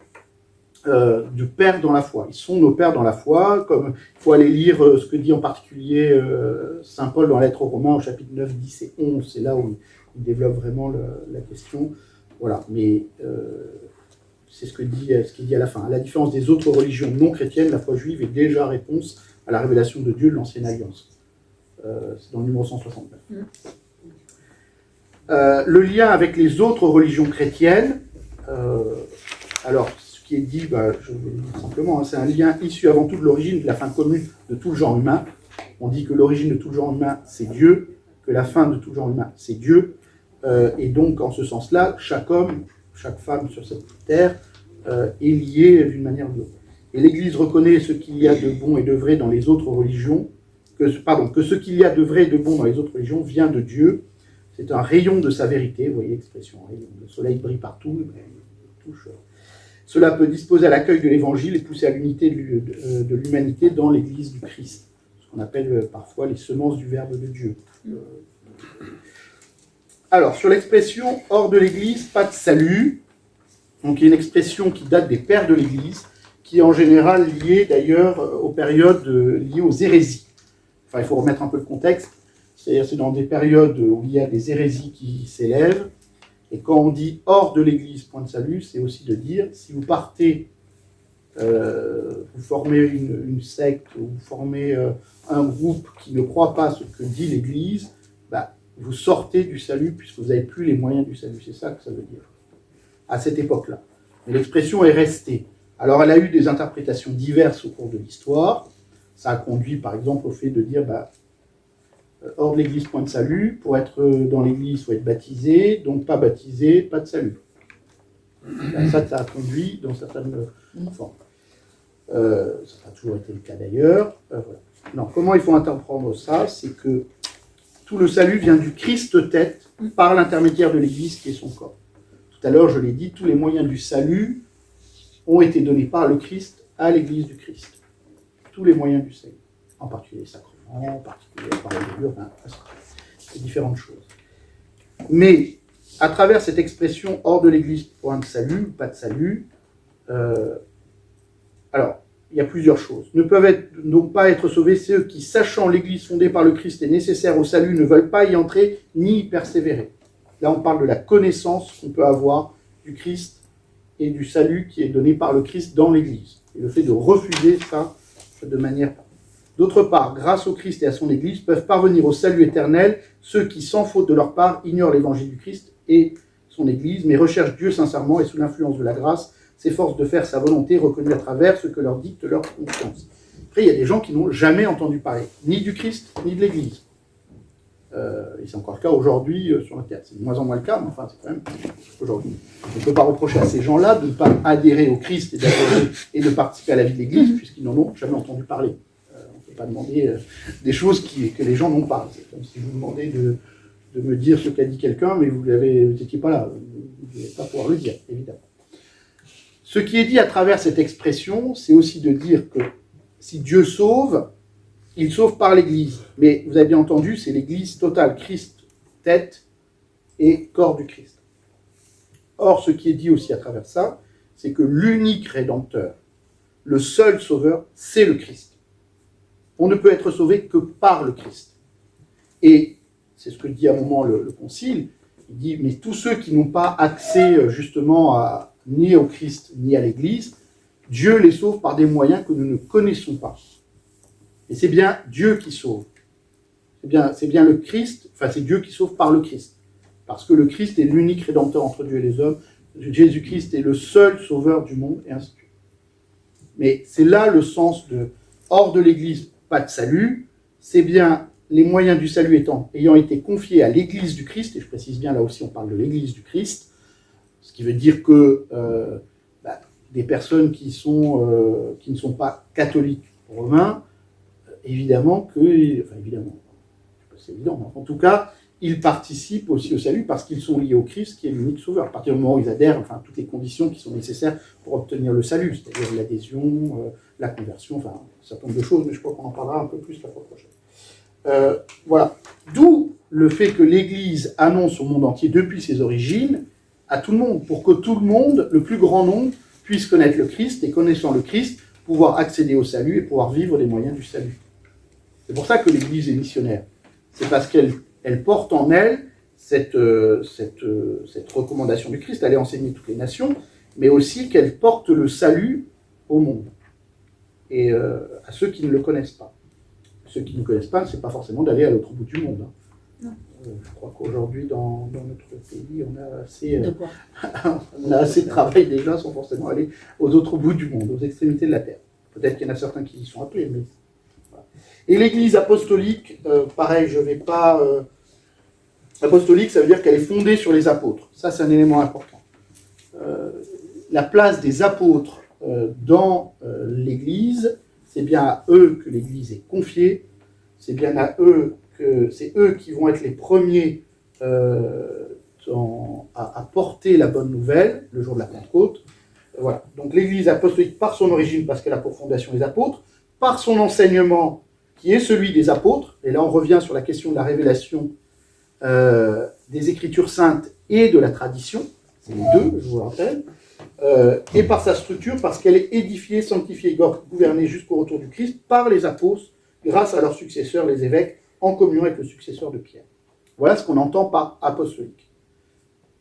de pères dans la foi. Ils sont nos pères dans la foi, comme il faut aller lire ce que dit en particulier Saint Paul dans la lettre aux Romains au chapitre 9, 10 et 11, c'est là où il développe vraiment la question. Voilà, mais c'est ce qu'il dit à la fin. À la différence des autres religions non chrétiennes, la foi juive est déjà réponse à la révélation de Dieu de l'Ancienne Alliance. C'est dans le numéro 169. Le lien avec les autres religions chrétiennes, alors ce qui est dit, je vais le dire simplement, c'est un lien issu avant tout de l'origine de la fin commune de tout le genre humain. On dit que l'origine de tout le genre humain, c'est Dieu, que la fin de tout le genre humain, c'est Dieu. Et donc, en ce sens-là, chaque homme, chaque femme sur cette terre est lié d'une manière ou de l'autre. Et l'Église reconnaît ce qu'il y a de bon et de vrai dans les autres religions, que ce qu'il y a de vrai et de bon dans les autres religions vient de Dieu. C'est un rayon de sa vérité, vous voyez l'expression, rayon. Le soleil brille partout, il touche. Cela peut disposer à l'accueil de l'Évangile et pousser à l'unité de l'humanité dans l'Église du Christ, ce qu'on appelle parfois les semences du Verbe de Dieu. Alors, sur l'expression « hors de l'Église, pas de salut », donc il y a une expression qui date des pères de l'Église, qui est en général liée d'ailleurs aux périodes liées aux hérésies. Enfin, il faut remettre un peu le contexte, c'est-à-dire c'est dans des périodes où il y a des hérésies qui s'élèvent, et quand on dit « hors de l'Église, point de salut », c'est aussi de dire, si vous partez, vous formez une secte, ou vous formez un groupe qui ne croit pas ce que dit l'Église, vous sortez du salut puisque vous n'avez plus les moyens du salut. C'est ça que ça veut dire, à cette époque-là. Mais l'expression est restée. Alors elle a eu des interprétations diverses au cours de l'histoire. Ça a conduit par exemple au fait de dire hors de l'Église, point de salut. Pour être dans l'Église, il faut être baptisé. Donc pas baptisé, pas de salut. Ça a conduit dans certaines formes. Ça n'a pas toujours été le cas d'ailleurs. Voilà. Non, comment il faut interprendre ça? C'est que tout le salut vient du Christ tête par l'intermédiaire de l'Église qui est son corps. Tout à l'heure, je l'ai dit, tous les moyens du salut ont été donnés par le Christ à l'Église du Christ. Tous les moyens du salut. En particulier les sacrements, en particulier la parole de Dieu, c'est différentes choses. Mais, à travers cette expression hors de l'Église, point de salut, pas de salut, alors, il y a plusieurs choses. Ne peuvent donc pas être sauvés ceux qui, sachant l'Église fondée par le Christ est nécessaire au salut, ne veulent pas y entrer ni y persévérer. Là, on parle de la connaissance qu'on peut avoir du Christ et du salut qui est donné par le Christ dans l'Église. Et le fait de refuser ça de manière... D'autre part, grâce au Christ et à son Église, peuvent parvenir au salut éternel ceux qui, sans faute de leur part, ignorent l'évangile du Christ et son Église, mais recherchent Dieu sincèrement et sous l'influence de la grâce, s'efforcent de faire sa volonté reconnue à travers ce que leur dicte leur conscience. Après, il y a des gens qui n'ont jamais entendu parler, ni du Christ, ni de l'Église. Et c'est encore le cas aujourd'hui sur la terre. C'est de moins en moins le cas, mais enfin, c'est quand même aujourd'hui. On ne peut pas reprocher à ces gens-là de ne pas adhérer au Christ et de participer à la vie de l'Église, puisqu'ils n'en ont jamais entendu parler. On ne peut pas demander des choses que les gens n'ont pas. C'est comme si vous demandez de me dire ce qu'a dit quelqu'un, mais vous n'étiez pas là. Vous n'allez pas pouvoir le dire, évidemment. Ce qui est dit à travers cette expression, c'est aussi de dire que si Dieu sauve, il sauve par l'Église. Mais vous avez bien entendu, c'est l'Église totale, Christ, tête et corps du Christ. Or, ce qui est dit aussi à travers ça, c'est que l'unique Rédempteur, le seul Sauveur, c'est le Christ. On ne peut être sauvé que par le Christ. Et c'est ce que dit à un moment le Concile, il dit, mais tous ceux qui n'ont pas accès justement ni au Christ ni à l'Église, Dieu les sauve par des moyens que nous ne connaissons pas. Et c'est bien Dieu qui sauve. C'est bien le Christ, enfin c'est Dieu qui sauve par le Christ. Parce que le Christ est l'unique Rédempteur entre Dieu et les hommes. Jésus-Christ est le seul sauveur du monde, et ainsi de suite. Mais c'est là le sens de hors de l'Église, pas de salut. C'est bien les moyens du salut ayant été confiés à l'Église du Christ, et je précise bien là aussi on parle de l'Église du Christ, ce qui veut dire que des personnes qui ne sont pas catholiques romains, évidemment, c'est évident, mais en tout cas, ils participent aussi au salut parce qu'ils sont liés au Christ qui est l'unique sauveur. À partir du moment où ils adhèrent, toutes les conditions qui sont nécessaires pour obtenir le salut, c'est-à-dire l'adhésion, la conversion, un certain nombre de choses, mais je crois qu'on en parlera un peu plus la fois prochaine. Voilà. D'où le fait que l'Église annonce au monde entier, depuis ses origines, à tout le monde, pour que tout le monde, le plus grand nombre, puisse connaître le Christ et connaissant le Christ, pouvoir accéder au salut et pouvoir vivre les moyens du salut. C'est pour ça que l'Église est missionnaire. C'est parce qu'elle porte en elle cette recommandation du Christ, d'aller enseigner toutes les nations, mais aussi qu'elle porte le salut au monde et à ceux qui ne le connaissent pas. Ceux qui ne le connaissent pas, c'est pas forcément d'aller à l'autre bout du monde. Je crois qu'aujourd'hui, dans notre pays, on a assez de travail déjà sans forcément aller aux autres bouts du monde, aux extrémités de la terre. Peut-être qu'il y en a certains qui y sont appelés, mais... Voilà. Et l'Église apostolique, pareil, je ne vais pas... Apostolique, ça veut dire qu'elle est fondée sur les apôtres. Ça, c'est un élément important. La place des apôtres dans l'Église, c'est bien à eux que l'Église est confiée, c'est bien à eux que c'est eux qui vont être les premiers à porter la bonne nouvelle le jour de la Pentecôte. Voilà. Donc l'Église apostolique, par son origine, parce qu'elle a pour fondation les apôtres, par son enseignement, qui est celui des apôtres, et là on revient sur la question de la révélation des Écritures saintes et de la tradition, c'est les deux, je vous le rappelle, et par sa structure, parce qu'elle est édifiée, sanctifiée, gouvernée jusqu'au retour du Christ par les apôtres, grâce à leurs successeurs, les évêques, en communion avec le successeur de Pierre. Voilà ce qu'on entend par apostolique.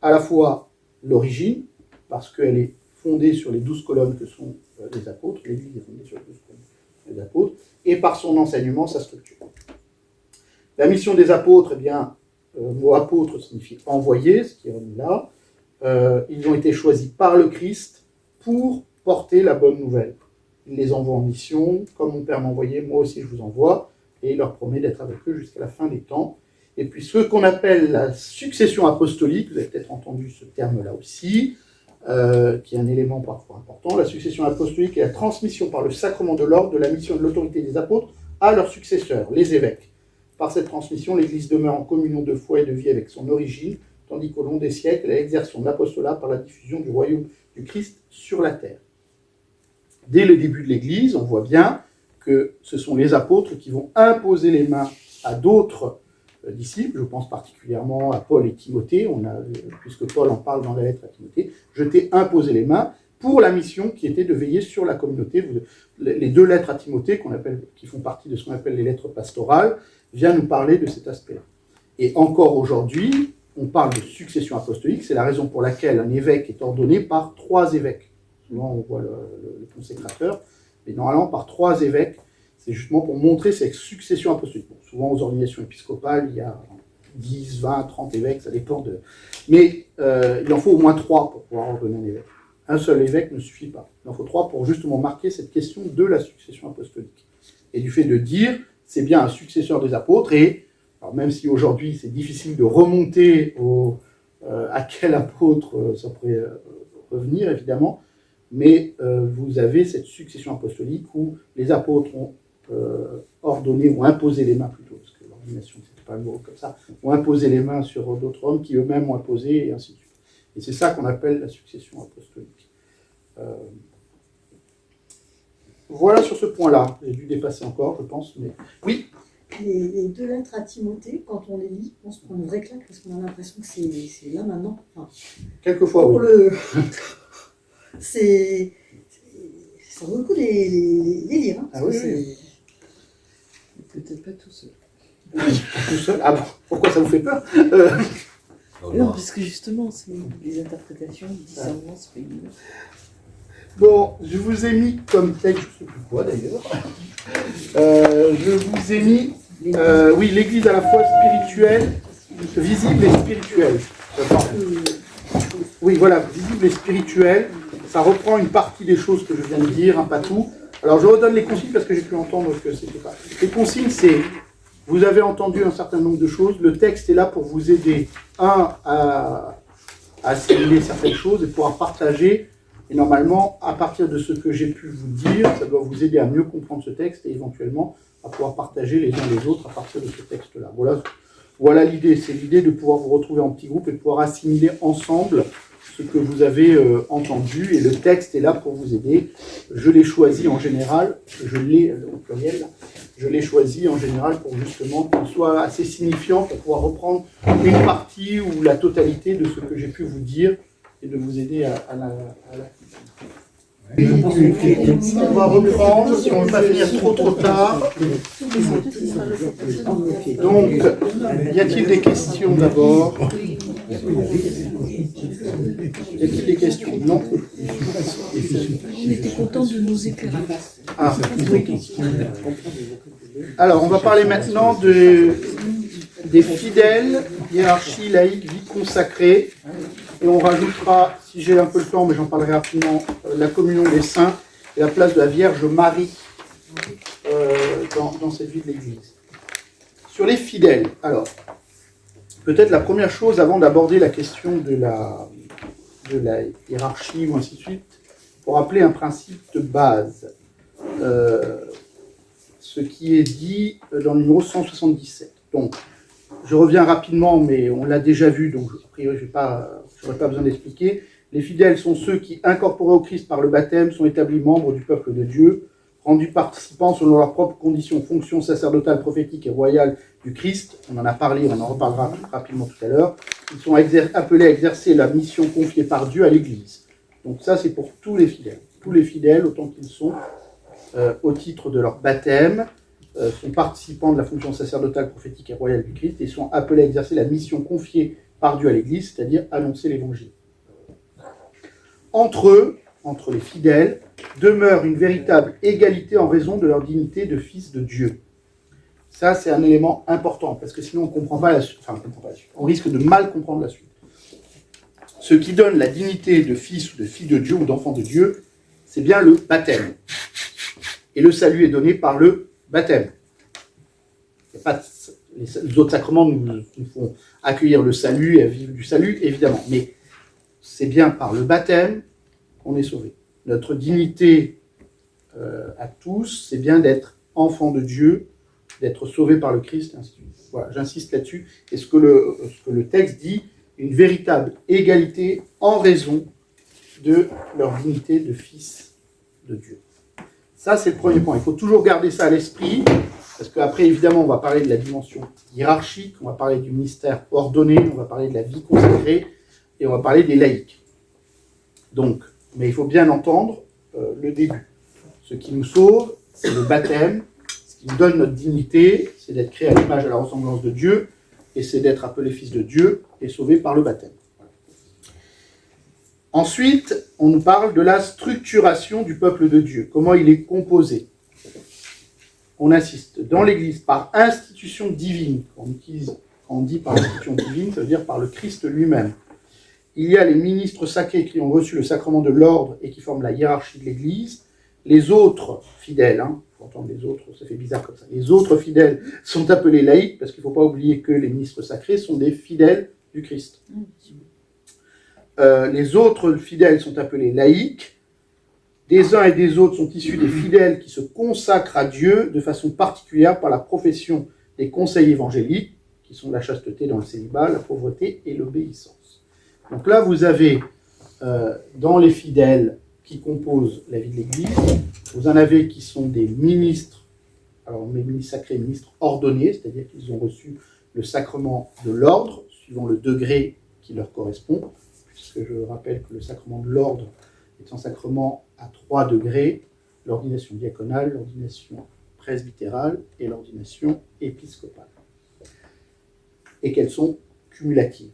À la fois l'origine, parce qu'elle est fondée sur les 12 colonnes que sont les apôtres, l'Église est fondée sur les 12 colonnes des apôtres, et par son enseignement, sa structure. La mission des apôtres, eh bien, le mot apôtre signifie envoyé, ce qui est remis là. Ils ont été choisis par le Christ pour porter la bonne nouvelle. Il les envoie en mission, comme mon Père m'a envoyé, moi aussi je vous envoie, et il leur promet d'être avec eux jusqu'à la fin des temps. Et puis ce qu'on appelle la succession apostolique, vous avez peut-être entendu ce terme-là aussi, qui est un élément parfois important, la succession apostolique est la transmission par le sacrement de l'ordre de la mission de l'autorité des apôtres à leurs successeurs, les évêques. Par cette transmission, l'Église demeure en communion de foi et de vie avec son origine, tandis qu'au long des siècles, elle exerce son apostolat par la diffusion du royaume du Christ sur la terre. Dès le début de l'Église, on voit bien que ce sont les apôtres qui vont imposer les mains à d'autres disciples, je pense particulièrement à Paul et Timothée, puisque Paul en parle dans la lettre à Timothée, je t'ai imposé les mains pour la mission qui était de veiller sur la communauté. Les deux lettres à Timothée, qui font partie de ce qu'on appelle les lettres pastorales, viennent nous parler de cet aspect-là. Et encore aujourd'hui, on parle de succession apostolique, c'est la raison pour laquelle un évêque est ordonné par 3 évêques. Souvent, on voit le consécrateur, mais normalement, par 3 évêques, c'est justement pour montrer cette succession apostolique. Bon, souvent, aux ordinations épiscopales, il y a 10, 20, 30 évêques, ça dépend de... Mais il en faut au moins 3 pour pouvoir ordonner un évêque. Un seul évêque ne suffit pas. Il en faut 3 pour justement marquer cette question de la succession apostolique. Et du fait de dire, c'est bien un successeur des apôtres, et alors même si aujourd'hui c'est difficile de remonter à quel apôtre ça pourrait revenir, évidemment, mais vous avez cette succession apostolique où les apôtres ont ordonné, ou imposé les mains plutôt, parce que l'ordination, c'était pas un mot comme ça, ont imposé les mains sur d'autres hommes qui eux-mêmes ont imposé, et ainsi de suite. Et c'est ça qu'on appelle la succession apostolique. Voilà sur ce point-là. J'ai dû dépasser encore, je pense, mais oui. Les 2 lettres à Timothée, quand on les lit, on se prend une vraie claque parce qu'on a l'impression que c'est là maintenant. Enfin, Quelquefois, pour oui. ça vaut le coup de les lire. Hein, Ah oui, oui. Peut-être pas tout seul. Tout seul. Ah bon, pourquoi ça vous fait peur Non, parce que justement, c'est les interprétations, le discernement, c'est pas évident. Bon, je vous ai mis comme texte, je ne sais plus quoi d'ailleurs, je vous ai mis, oui, l'Église à la fois spirituelle, visible et spirituelle. Oui, voilà, visible et spirituelle, ça reprend une partie des choses que je viens de dire, pas tout. Alors je redonne les consignes parce que j'ai pu entendre que c'était pas. Les consignes, c'est, vous avez entendu un certain nombre de choses, le texte est là pour vous aider, à assimiler certaines choses et pouvoir partager. Et normalement, à partir de ce que j'ai pu vous dire, ça doit vous aider à mieux comprendre ce texte et éventuellement à pouvoir partager les uns les autres à partir de ce texte-là. Voilà l'idée. C'est l'idée de pouvoir vous retrouver en petits groupes et de pouvoir assimiler ensemble ce que vous avez entendu. Et le texte est là pour vous aider. Je l'ai choisi en général, au pluriel, je l'ai choisi en général pour justement qu'il soit assez signifiant pour pouvoir reprendre une partie ou la totalité de ce que j'ai pu vous dire et de vous aider à la... On va reprendre, si on ne veut pas finir trop tard. Donc, y a-t-il des questions d'abord? Y a-t-il des questions? Non. On était content de nous éclairer. Ah. Alors, on va parler maintenant des fidèles, hiérarchie laïque, vie consacrée. Et on rajoutera, si j'ai un peu le temps, mais j'en parlerai rapidement, la communion des saints et la place de la Vierge Marie dans cette vie de l'Église. Sur les fidèles, alors, peut-être la première chose, avant d'aborder la question de la hiérarchie ou ainsi de suite, pour rappeler un principe de base. Ce qui est dit dans le numéro 177. Donc, je reviens rapidement, mais on l'a déjà vu, donc a priori, je n'aurai pas besoin d'expliquer. Les fidèles sont ceux qui, incorporés au Christ par le baptême, sont établis membres du peuple de Dieu, rendus participants selon leurs propres conditions, fonctions sacerdotales, prophétiques et royales du Christ. On en a parlé, on en reparlera rapidement tout à l'heure. Ils sont appelés à exercer la mission confiée par Dieu à l'Église. Donc ça, c'est pour tous les fidèles. Tous les fidèles, autant qu'ils sont, au titre de leur baptême, sont participants de la fonction sacerdotale, prophétique et royale du Christ et sont appelés à exercer la mission confiée par Dieu à l'Église, c'est-à-dire annoncer l'Évangile. Entre eux, entre les fidèles, demeure une véritable égalité en raison de leur dignité de fils de Dieu. Ça, c'est un élément important, parce que sinon on ne comprend pas la suite. Enfin, on ne comprend pas la suite. On risque de mal comprendre la suite. Ce qui donne la dignité de fils ou de fille de Dieu ou d'enfant de Dieu, c'est bien le baptême. Et le salut est donné par le baptême. Les autres sacrements nous font accueillir le salut et vivre du salut, évidemment. Mais c'est bien par le baptême qu'on est sauvé. Notre dignité à tous, c'est bien d'être enfant de Dieu, d'être sauvé par le Christ, et ainsi de suite. Voilà, j'insiste là-dessus. Et ce que le texte dit, une véritable égalité en raison de leur dignité de fils de Dieu. Ça, c'est le premier point. Il faut toujours garder ça à l'esprit, parce qu'après, évidemment, on va parler de la dimension hiérarchique, on va parler du ministère ordonné, on va parler de la vie consacrée, et on va parler des laïcs. Donc, mais il faut bien entendre le début. Ce qui nous sauve, c'est le baptême. Ce qui nous donne notre dignité, c'est d'être créé à l'image et à la ressemblance de Dieu. et c'est d'être appelé fils de Dieu et sauvé par le baptême. Ensuite, on nous parle de la structuration du peuple de Dieu, comment il est composé. On insiste dans l'Église par institution divine. Quand on dit par institution divine, ça veut dire par le Christ lui-même. Il y a les ministres sacrés qui ont reçu le sacrement de l'ordre et qui forment la hiérarchie de l'Église. Les autres fidèles, faut entendre les autres, ça fait bizarre comme ça, les autres fidèles sont appelés laïcs, parce qu'il ne faut pas oublier que les ministres sacrés sont des fidèles du Christ. Les autres fidèles sont appelés laïcs. Des uns et des autres sont issus des fidèles qui se consacrent à Dieu de façon particulière par la profession des conseils évangéliques, qui sont la chasteté dans le célibat, la pauvreté et l'obéissance. Donc là, vous avez dans les fidèles qui composent la vie de l'Église, vous en avez qui sont des ministres, alors les ministres sacrés, ministres ordonnés, c'est-à-dire qu'ils ont reçu le sacrement de l'ordre, suivant le degré qui leur correspond, puisque je rappelle que le sacrement de l'ordre est un sacrement à 3 degrés, l'ordination diaconale, l'ordination presbytérale et l'ordination épiscopale. Et qu'elles sont cumulatives.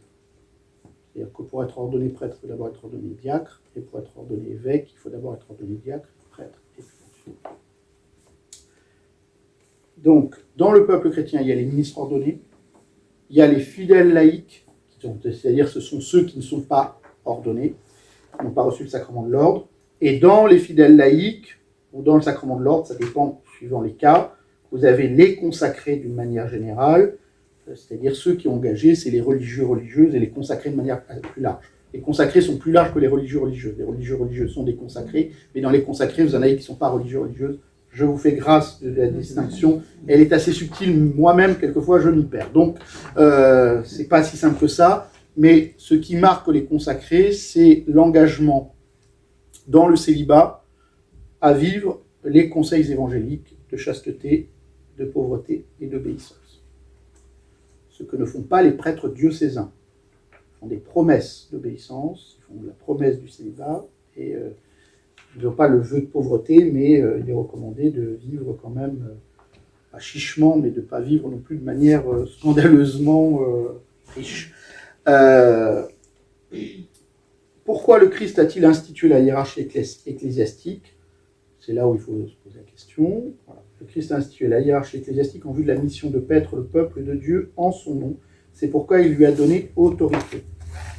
C'est-à-dire que pour être ordonné prêtre, il faut d'abord être ordonné diacre, et pour être ordonné évêque, il faut d'abord être ordonné diacre, prêtre et puis. Donc, dans le peuple chrétien, il y a les ministres ordonnés, il y a les fidèles laïcs, c'est-à-dire ce sont ceux qui ne sont pas ordonnés, qui n'ont pas reçu le sacrement de l'ordre, et dans les fidèles laïcs, ou dans le sacrement de l'ordre, ça dépend suivant les cas, vous avez les consacrés d'une manière générale, c'est-à-dire ceux qui ont engagé, c'est les religieux, religieuses, et les consacrés de manière plus large. Les consacrés sont plus larges que les religieux, religieuses. Les religieux, religieuses sont des consacrés, mais dans les consacrés, vous en avez qui ne sont pas religieux, religieuses. Je vous fais grâce de la distinction. Elle est assez subtile, moi-même, quelquefois, je m'y perds. Donc, c'est pas si simple que ça, mais ce qui marque les consacrés, c'est l'engagement dans le célibat à vivre les conseils évangéliques de chasteté, de pauvreté et d'obéissance. Ce que ne font pas les prêtres diocésains. Ils font des promesses d'obéissance, ils font la promesse du célibat, et ils n'ont pas le vœu de pauvreté, mais il est recommandé de vivre quand même, pas chichement, mais de ne pas vivre non plus de manière scandaleusement riche. Pourquoi le Christ a-t-il institué la hiérarchie ecclésiastique ? C'est là où il faut se poser la question. Voilà. Le Christ a institué la hiérarchie ecclésiastique en vue de la mission de paître le peuple de Dieu en son nom. C'est pourquoi il lui a donné autorité.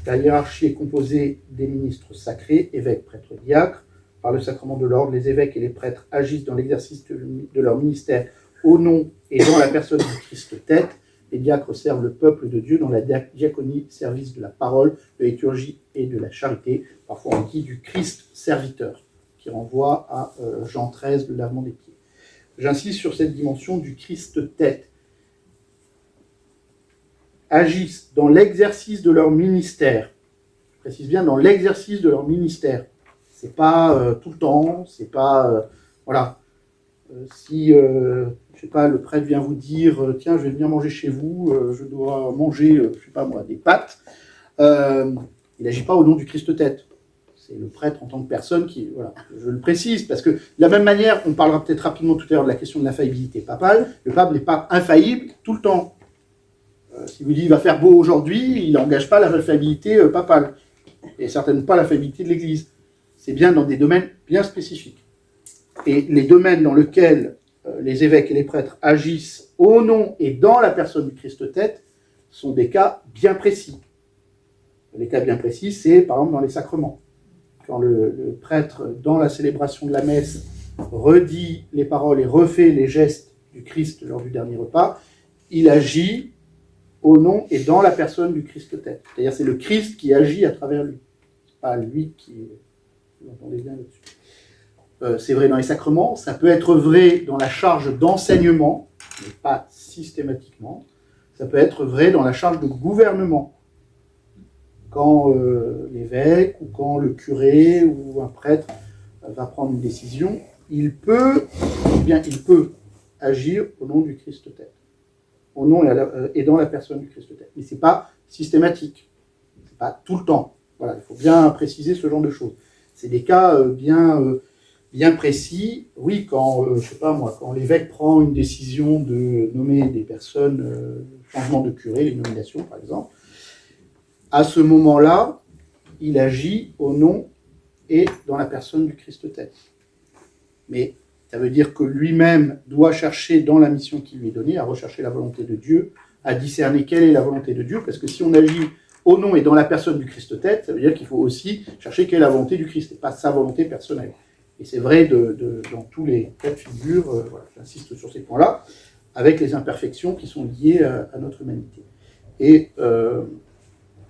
La hiérarchie est composée des ministres sacrés, évêques, prêtres, diacres. Par le sacrement de l'ordre, les évêques et les prêtres agissent dans l'exercice de leur ministère au nom et dans la personne du Christ tête. Les diacres servent le peuple de Dieu dans la diaconie, service de la parole, de la liturgie et de la charité. Parfois on dit du Christ serviteur, qui renvoie à Jean 13, le lavement des pieds. J'insiste sur cette dimension du Christ tête. Agissent dans l'exercice de leur ministère. Je précise bien dans l'exercice de leur ministère. C'est pas tout le temps, c'est pas voilà. Si je sais pas, le prêtre vient vous dire tiens, je vais venir manger chez vous, je dois manger je sais pas moi des pâtes. Il n'agit pas au nom du Christ tête. C'est le prêtre en tant que personne qui, voilà, je le précise, parce que de la même manière, on parlera peut-être rapidement tout à l'heure de la question de l'infaillibilité papale, le pape n'est pas infaillible tout le temps. S'il vous dit il va faire beau aujourd'hui, il n'engage pas l'infaillibilité papale, et certainement pas l'infaillibilité de l'Église. C'est bien dans des domaines bien spécifiques. Et les domaines dans lesquels les évêques et les prêtres agissent au nom et dans la personne du Christ tête sont des cas bien précis. Les cas bien précis, c'est par exemple dans les sacrements. Quand le prêtre, dans la célébration de la messe, redit les paroles et refait les gestes du Christ lors du dernier repas, il agit au nom et dans la personne du Christ tête. C'est-à-dire c'est le Christ qui agit à travers lui. C'est pas lui qui... Vous entendez bien là-dessus. C'est vrai dans les sacrements, ça peut être vrai dans la charge d'enseignement, mais pas systématiquement. Ça peut être vrai dans la charge de gouvernement. Quand l'évêque ou quand le curé ou un prêtre va prendre une décision, il peut agir au nom du Christ tête, au nom et dans la personne du Christ tête. Mais c'est pas systématique, c'est pas tout le temps. Voilà, il faut bien préciser ce genre de choses. C'est des cas bien précis. Oui, quand je sais pas moi, quand l'évêque prend une décision de nommer des personnes, changement de curé, les nominations par exemple, à ce moment-là, il agit au nom et dans la personne du Christ tête. Mais ça veut dire que lui-même doit chercher dans la mission qui lui est donnée, à rechercher la volonté de Dieu, à discerner quelle est la volonté de Dieu, parce que si on agit au nom et dans la personne du Christ tête, ça veut dire qu'il faut aussi chercher quelle est la volonté du Christ, et pas sa volonté personnelle. Et c'est vrai dans tous les cas de figure, voilà, j'insiste sur ces points-là, avec les imperfections qui sont liées à notre humanité. Et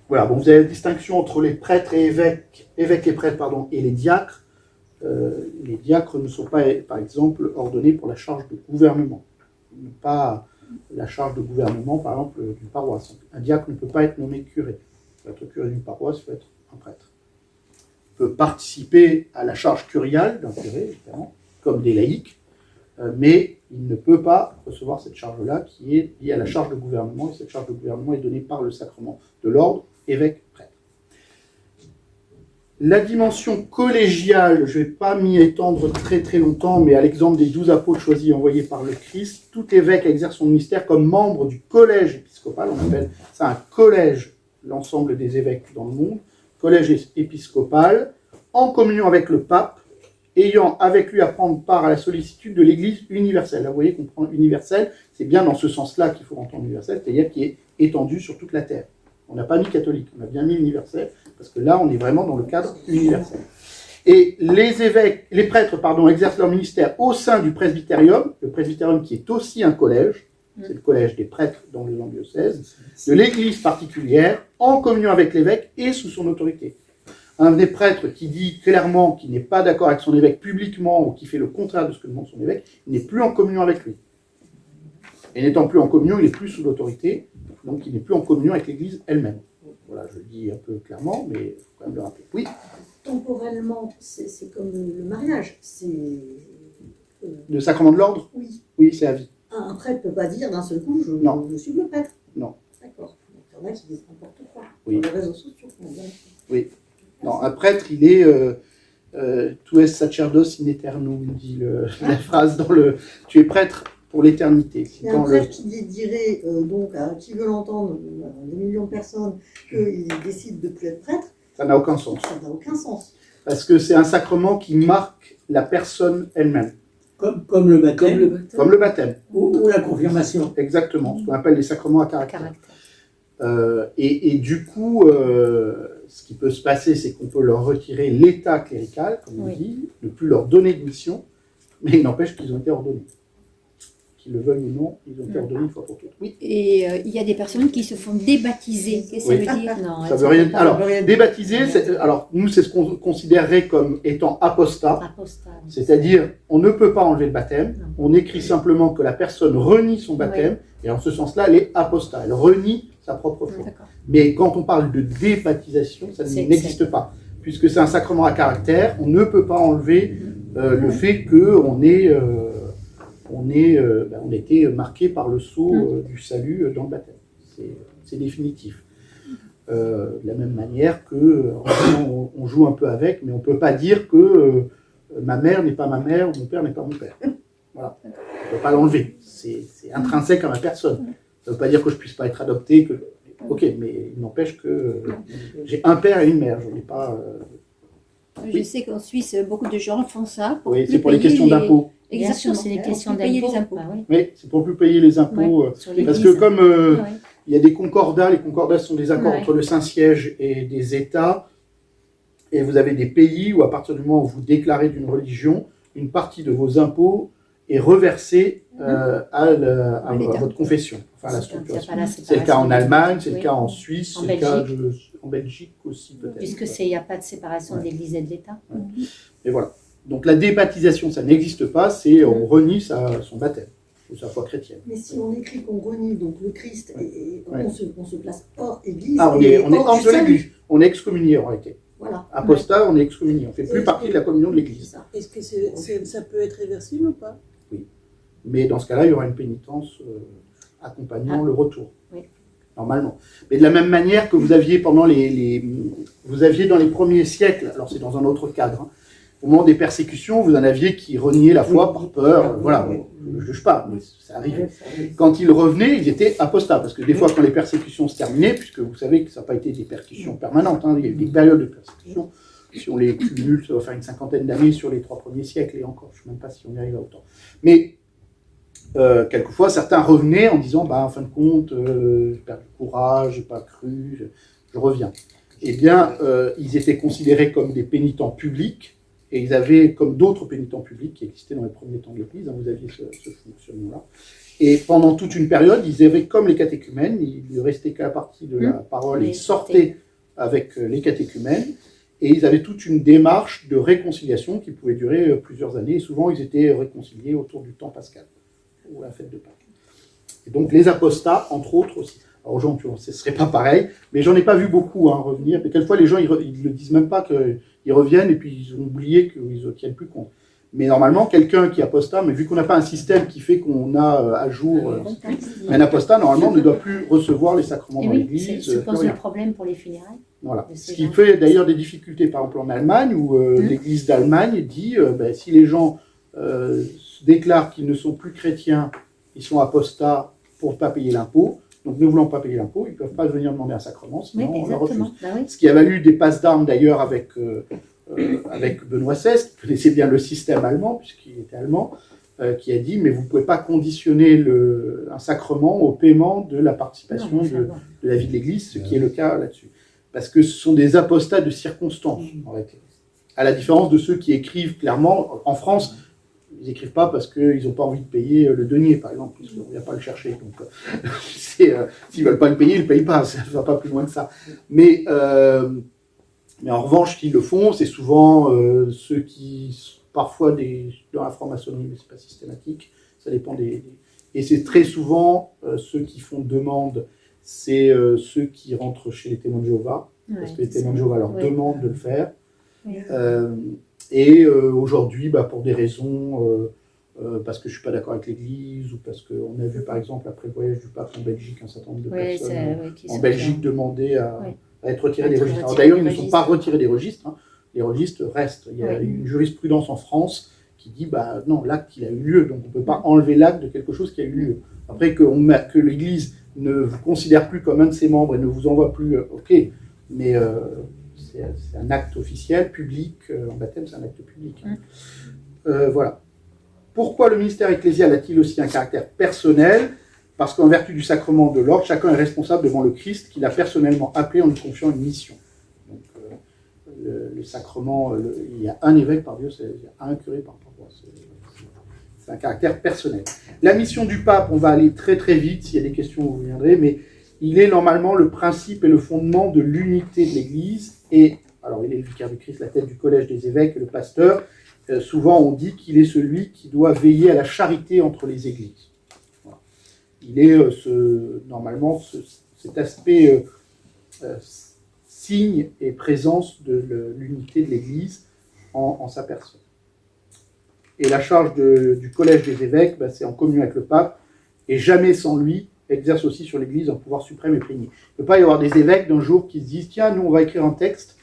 voilà, bon, vous avez la distinction entre les prêtres et évêques et prêtres, pardon, et les diacres. Les diacres ne sont pas, par exemple, ordonnés pour la charge de gouvernement. Pas la charge de gouvernement, par exemple, d'une paroisse. Un diacre ne peut pas être nommé curé. Pour être curé d'une paroisse, il faut être un prêtre. Il peut participer à la charge curiale d'un curé, évidemment, comme des laïcs, mais il ne peut pas recevoir cette charge-là qui est liée à la charge de gouvernement, et cette charge de gouvernement est donnée par le sacrement de l'ordre, évêque, prêtre. La dimension collégiale, je ne vais pas m'y étendre très très longtemps, mais à l'exemple des 12 apôtres choisis et envoyés par le Christ, tout évêque exerce son ministère comme membre du collège épiscopal, on appelle ça un collège, l'ensemble des évêques dans le monde, collège épiscopal, en communion avec le pape, ayant avec lui à prendre part à la sollicitude de l'Église universelle. Là, vous voyez qu'on prend universel, c'est bien dans ce sens-là qu'il faut entendre universel, c'est-à-dire qui est étendu sur toute la terre. On n'a pas mis catholique, on a bien mis universel, parce que là, on est vraiment dans le cadre universel. Et les prêtres, exercent leur ministère au sein du presbytérium, le presbytérium qui est aussi un collège, c'est le collège des prêtres dans les diocèses, de l'Église particulière, en communion avec l'évêque et sous son autorité. Un des prêtres qui dit clairement qu'il n'est pas d'accord avec son évêque publiquement ou qui fait le contraire de ce que demande son évêque, il n'est plus en communion avec lui. Et n'étant plus en communion, il n'est plus sous l'autorité, donc il n'est plus en communion avec l'Église elle-même. Voilà, je le dis un peu clairement, mais il faut quand même le rappeler. Oui. Temporellement, c'est comme le mariage. Le sacrement de l'ordre ? Oui. Oui, c'est à vie. Un prêtre ne peut pas dire d'un seul coup, je suis le prêtre. Non. D'accord. Il y en a qui disent n'importe quoi. Oui. Sur les réseaux sociaux. Oui. Non, un prêtre, il est tu es sacerdos in aeternum, dit la phrase dans le. Tu es prêtre pour l'éternité. Il y a un prêtre qui dirait donc à qui veut l'entendre, des millions de personnes, qu'il décide de ne plus être prêtre. Ça n'a aucun sens. Ça n'a aucun sens. Parce que c'est un sacrement qui marque la personne elle-même. Comme le baptême. Comme le baptême. Ou la confirmation. Exactement, ce qu'on appelle les sacrements à caractère. Et du coup, ce qui peut se passer, c'est qu'on peut leur retirer l'état clérical, comme on dit, ne plus leur donner de mission, mais il n'empêche qu'ils ont été ordonnés. Qu'ils le veuillent ou non, ils ont été ordonnés une fois pour toutes. Oui. Et il y a des personnes qui se font débaptiser. Qu'est-ce que ça veut dire? Non, ça veut rien dire. Alors, débaptiser, alors nous, c'est ce qu'on considérerait comme étant apostat. C'est-à-dire, on ne peut pas enlever le baptême. Non. On écrit simplement que la personne renie son baptême. Oui. Et en ce sens-là, elle est apostat. Elle renie sa propre foi. Mais quand on parle de débaptisation, ça n'existe pas. Puisque c'est un sacrement à caractère, on ne peut pas enlever le fait qu'on ait... on était marqué par le sceau du salut dans le baptême. C'est définitif. De la même manière que on joue un peu avec, mais on ne peut pas dire que ma mère n'est pas ma mère ou mon père n'est pas mon père. Voilà. On ne peut pas l'enlever. C'est intrinsèque à ma personne. Ça ne veut pas dire que je ne puisse pas être adopté. Ok, mais il n'empêche que j'ai un père et une mère. Je n'ai pas... Je sais qu'en Suisse, beaucoup de gens font ça. Oui, c'est pour les questions d'impôts. Exactement, c'est les questions d'impôts. Oui, c'est pour plus payer les impôts. Parce que comme il y a des concordats, les concordats sont des accords entre le Saint-Siège et des États, et vous avez des pays où à partir du moment où vous déclarez d'une religion, une partie de vos impôts est reversée à votre confession, enfin à la structuration. C'est le cas en Allemagne, c'est le cas en Suisse, c'est le cas en Belgique aussi peut-être. Puisque il n'y a pas de séparation de l'Église et de l'État. Et voilà. Donc la débaptisation, ça n'existe pas, c'est on renie son baptême, ou sa foi chrétienne. Mais si on écrit qu'on renie donc le Christ et on se place hors Église, on est hors de l'Église, on est excommunié en réalité. Voilà. Apostat, on est excommunié, on ne fait plus partie de la communion de l'Église. Est-ce que ça peut être réversible ou pas? Oui. Mais dans ce cas-là, il y aura une pénitence accompagnant le retour. Oui. Normalement. Mais de la même manière que vous aviez pendant vous aviez dans les premiers siècles, alors c'est dans un autre cadre, au moment des persécutions, vous en aviez qui reniaient la foi par peur. Voilà, je ne juge pas, mais ça arrive. Quand ils revenaient, ils étaient apostats. Parce que des fois, quand les persécutions se terminaient, puisque vous savez que ça n'a pas été des persécutions permanentes, hein, il y a eu des périodes de persécution. Si on les cumule, ça va faire une cinquantaine d'années sur les 3 premiers siècles, et encore, je ne sais même pas si on y arrive à autant. Mais quelquefois, certains revenaient en disant, en fin de compte, j'ai perdu courage, j'ai pas cru, je reviens. Eh bien, ils étaient considérés comme des pénitents publics, et ils avaient, comme d'autres pénitents publics qui existaient dans les premiers temps de l'Église, hein, vous aviez ce fonctionnement-là. Et pendant toute une période, ils avaient, comme les catéchumènes, il ne restait qu'à la partie de la parole, et ils sortaient avec les catéchumènes, et ils avaient toute une démarche de réconciliation qui pouvait durer plusieurs années, et souvent ils étaient réconciliés autour du temps pascal, ou la fête de Pâques. Et donc les apostats, entre autres aussi. Alors aujourd'hui, ce ne serait pas pareil, mais j'en ai pas vu beaucoup revenir. Et quelquefois, les gens, ils ne le disent même pas qu'ils reviennent, et puis ils ont oublié qu'ils ne tiennent plus compte. Mais normalement, quelqu'un qui est apostat, mais vu qu'on n'a pas un système qui fait qu'on a à jour... un apostat, normalement, ne doit plus recevoir les sacrements dans l'Église. Ça pose le problème pour les funérailles. Voilà. Ce qui fait d'ailleurs des difficultés, par exemple en Allemagne, où l'Église d'Allemagne dit si les gens se déclarent qu'ils ne sont plus chrétiens, ils sont apostats pour ne pas payer l'impôt. Donc, ne voulant pas payer l'impôt, ils ne peuvent pas venir demander un sacrement, sinon on leur refuse. Ce qui a valu des passes d'armes d'ailleurs avec Benoît XVI, qui connaissait bien le système allemand, puisqu'il était allemand, qui a dit, mais vous ne pouvez pas conditionner un sacrement au paiement de la participation de la vie de l'Église, ce qui est le cas là-dessus. Parce que ce sont des apostats de circonstance, en réalité. À la différence de ceux qui écrivent clairement, en France, ils n'écrivent pas parce qu'ils n'ont pas envie de payer le denier, par exemple, parce qu'on ne vient pas le chercher. Donc, s'ils ne veulent pas le payer, ils ne le payent pas, ça ne va pas plus loin que ça. Mais en revanche, qui le font, c'est souvent ceux qui, parfois, dans la franc-maçonnerie, mais ce n'est pas systématique, ça dépend et c'est très souvent ceux qui font demande, c'est ceux qui rentrent chez les témoins de Jéhovah, parce que les témoins de Jéhovah leur demandent de le faire. Et aujourd'hui, pour des raisons, parce que je ne suis pas d'accord avec l'Église, ou parce qu'on a vu, par exemple, après le voyage du pape en Belgique, un certain nombre de personnes en Belgique demander à être retirées des registres. Alors, d'ailleurs, ils ne sont pas retirés des registres, les registres restent. Il y a une jurisprudence en France qui dit, non, l'acte, il a eu lieu, donc on ne peut pas enlever l'acte de quelque chose qui a eu lieu. Après, que l'Église ne vous considère plus comme un de ses membres et ne vous envoie plus, ok, mais... c'est un acte officiel, public, en baptême c'est un acte public. Voilà. Pourquoi le ministère ecclésial a-t-il aussi un caractère personnel? Parce qu'en vertu du sacrement de l'ordre, chacun est responsable devant le Christ qu'il a personnellement appelé en lui confiant une mission. Donc le sacrement, il y a un évêque par Dieu, il y a un curé par paroisse. C'est un caractère personnel. La mission du pape, on va aller très très vite, s'il y a des questions vous viendrez, mais il est normalement le principe et le fondement de l'unité de l'Église. Et, alors il est le vicaire du Christ, la tête du collège des évêques et le pasteur. Souvent on dit qu'il est celui qui doit veiller à la charité entre les églises. Voilà. Il est normalement cet aspect signe et présence de l'unité de l'Église en sa personne. Et la charge du collège des évêques, c'est en communion avec le pape, et jamais sans lui, exerce aussi sur l'Église un pouvoir suprême et prégnant. Il ne peut pas y avoir des évêques d'un jour qui se disent « Tiens, nous, on va écrire un texte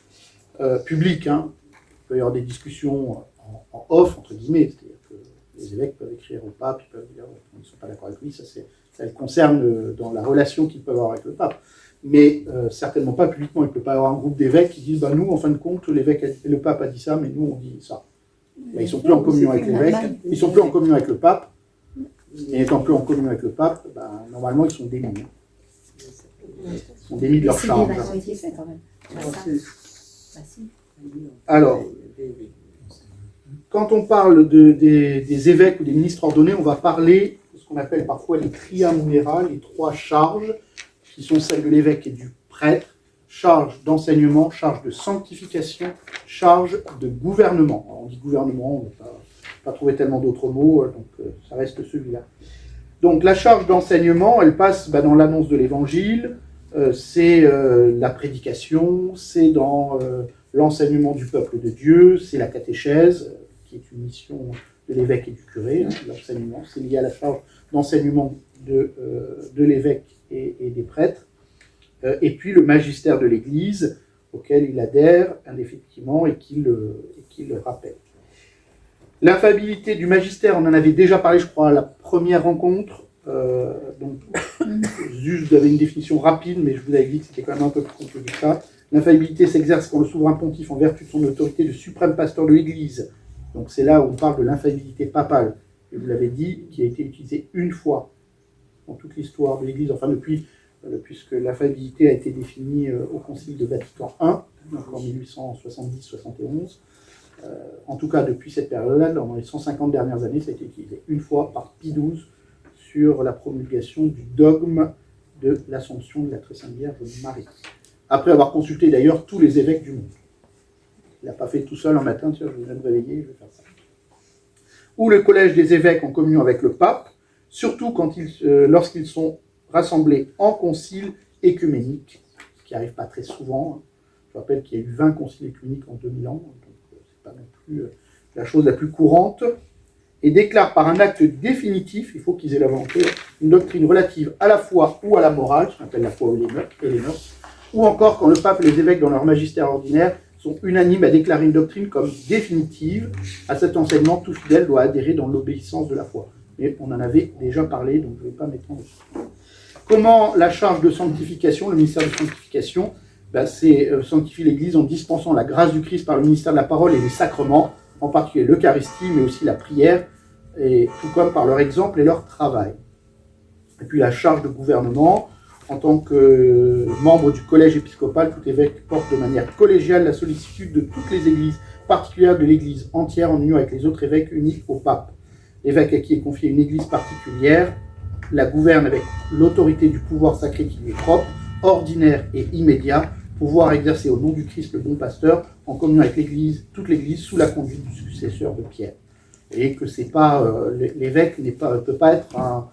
public. » Il peut y avoir des discussions en off, entre guillemets. C'est-à-dire que les évêques peuvent écrire au pape, ils peuvent dire qu'ils ne sont pas d'accord avec lui. Ça le concerne dans la relation qu'ils peuvent avoir avec le pape. Mais certainement pas publiquement. Il ne peut pas y avoir un groupe d'évêques qui disent « Nous, en fin de compte, le pape a dit ça, mais nous, on dit ça. » Ils ne sont plus en communion avec l'évêque, ils ne sont plus en communion avec le pape. Et étant plus en communion avec le pape, normalement, ils sont démis. Ils sont démis de leur charge. Alors, quand on parle des évêques ou des ministres ordonnés, on va parler de ce qu'on appelle parfois les tria munera, les 3 charges, qui sont celles de l'évêque et du prêtre, charge d'enseignement, charge de sanctification, charge de gouvernement. Alors, on dit gouvernement, on ne va pas trouver tellement d'autres mots, donc ça reste celui-là. Donc la charge d'enseignement, elle passe dans l'annonce de l'évangile, c'est la prédication, c'est dans l'enseignement du peuple de Dieu, c'est la catéchèse, qui est une mission de l'évêque et du curé, l'enseignement, c'est lié à la charge d'enseignement de l'évêque et des prêtres, et puis le magistère de l'Église, auquel il adhère indéfiniment et qui le rappelle. L'infaillibilité du magistère, on en avait déjà parlé, je crois, à la première rencontre. Donc, juste, vous avez une définition rapide, mais je vous avais dit que c'était quand même un peu plus compliqué que ça. L'infaillibilité s'exerce quand le souverain pontife, en vertu de son autorité de suprême pasteur de l'Église, donc c'est là où on parle de l'infaillibilité papale, et vous l'avez dit, qui a été utilisée une fois dans toute l'histoire de l'Église, enfin depuis, puisque l'infaillibilité a été définie au Concile de Vatican I, donc en 1870-71. En tout cas, depuis cette période-là, dans les 150 dernières années, ça a été utilisé une fois par Pie XII sur la promulgation du dogme de l'Assomption de la Très Sainte Vierge Marie. Après avoir consulté d'ailleurs tous les évêques du monde. Il n'a pas fait tout seul un matin, tiens, je viens de me réveiller, je vais faire ça. Ou le collège des évêques en communion avec le pape, surtout lorsqu'ils sont rassemblés en concile écuménique, ce qui n'arrive pas très souvent. Je rappelle qu'il y a eu 20 conciles écuméniques en 2000 ans, donc c'est pas non plus la chose la plus courante, et déclarent par un acte définitif, il faut qu'ils aient la volonté, une doctrine relative à la foi ou à la morale, ce qu'on appelle la foi ou les mœurs, ou encore quand le pape et les évêques dans leur magistère ordinaire sont unanimes à déclarer une doctrine comme définitive. À cet enseignement, tout fidèle doit adhérer dans l'obéissance de la foi. Mais on en avait déjà parlé, donc je ne vais pas m'étendre dessus. Comment la charge de sanctification, le ministère de sanctification, c'est sanctifier l'Église en dispensant la grâce du Christ par le ministère de la parole et les sacrements, en particulier l'Eucharistie, mais aussi la prière, et tout comme par leur exemple et leur travail. Et puis la charge de gouvernement, en tant que membre du collège épiscopal, tout évêque porte de manière collégiale la sollicitude de toutes les églises, particulières de l'église entière, en union avec les autres évêques unis au pape. L'évêque à qui est confiée une église particulière la gouverne avec l'autorité du pouvoir sacré qui lui est propre, ordinaire et immédiat, pouvoir exercer au nom du Christ le bon pasteur, en communion avec l'église, toute l'église, sous la conduite du successeur de Pierre. Et que c'est pas l'évêque ne peut pas être un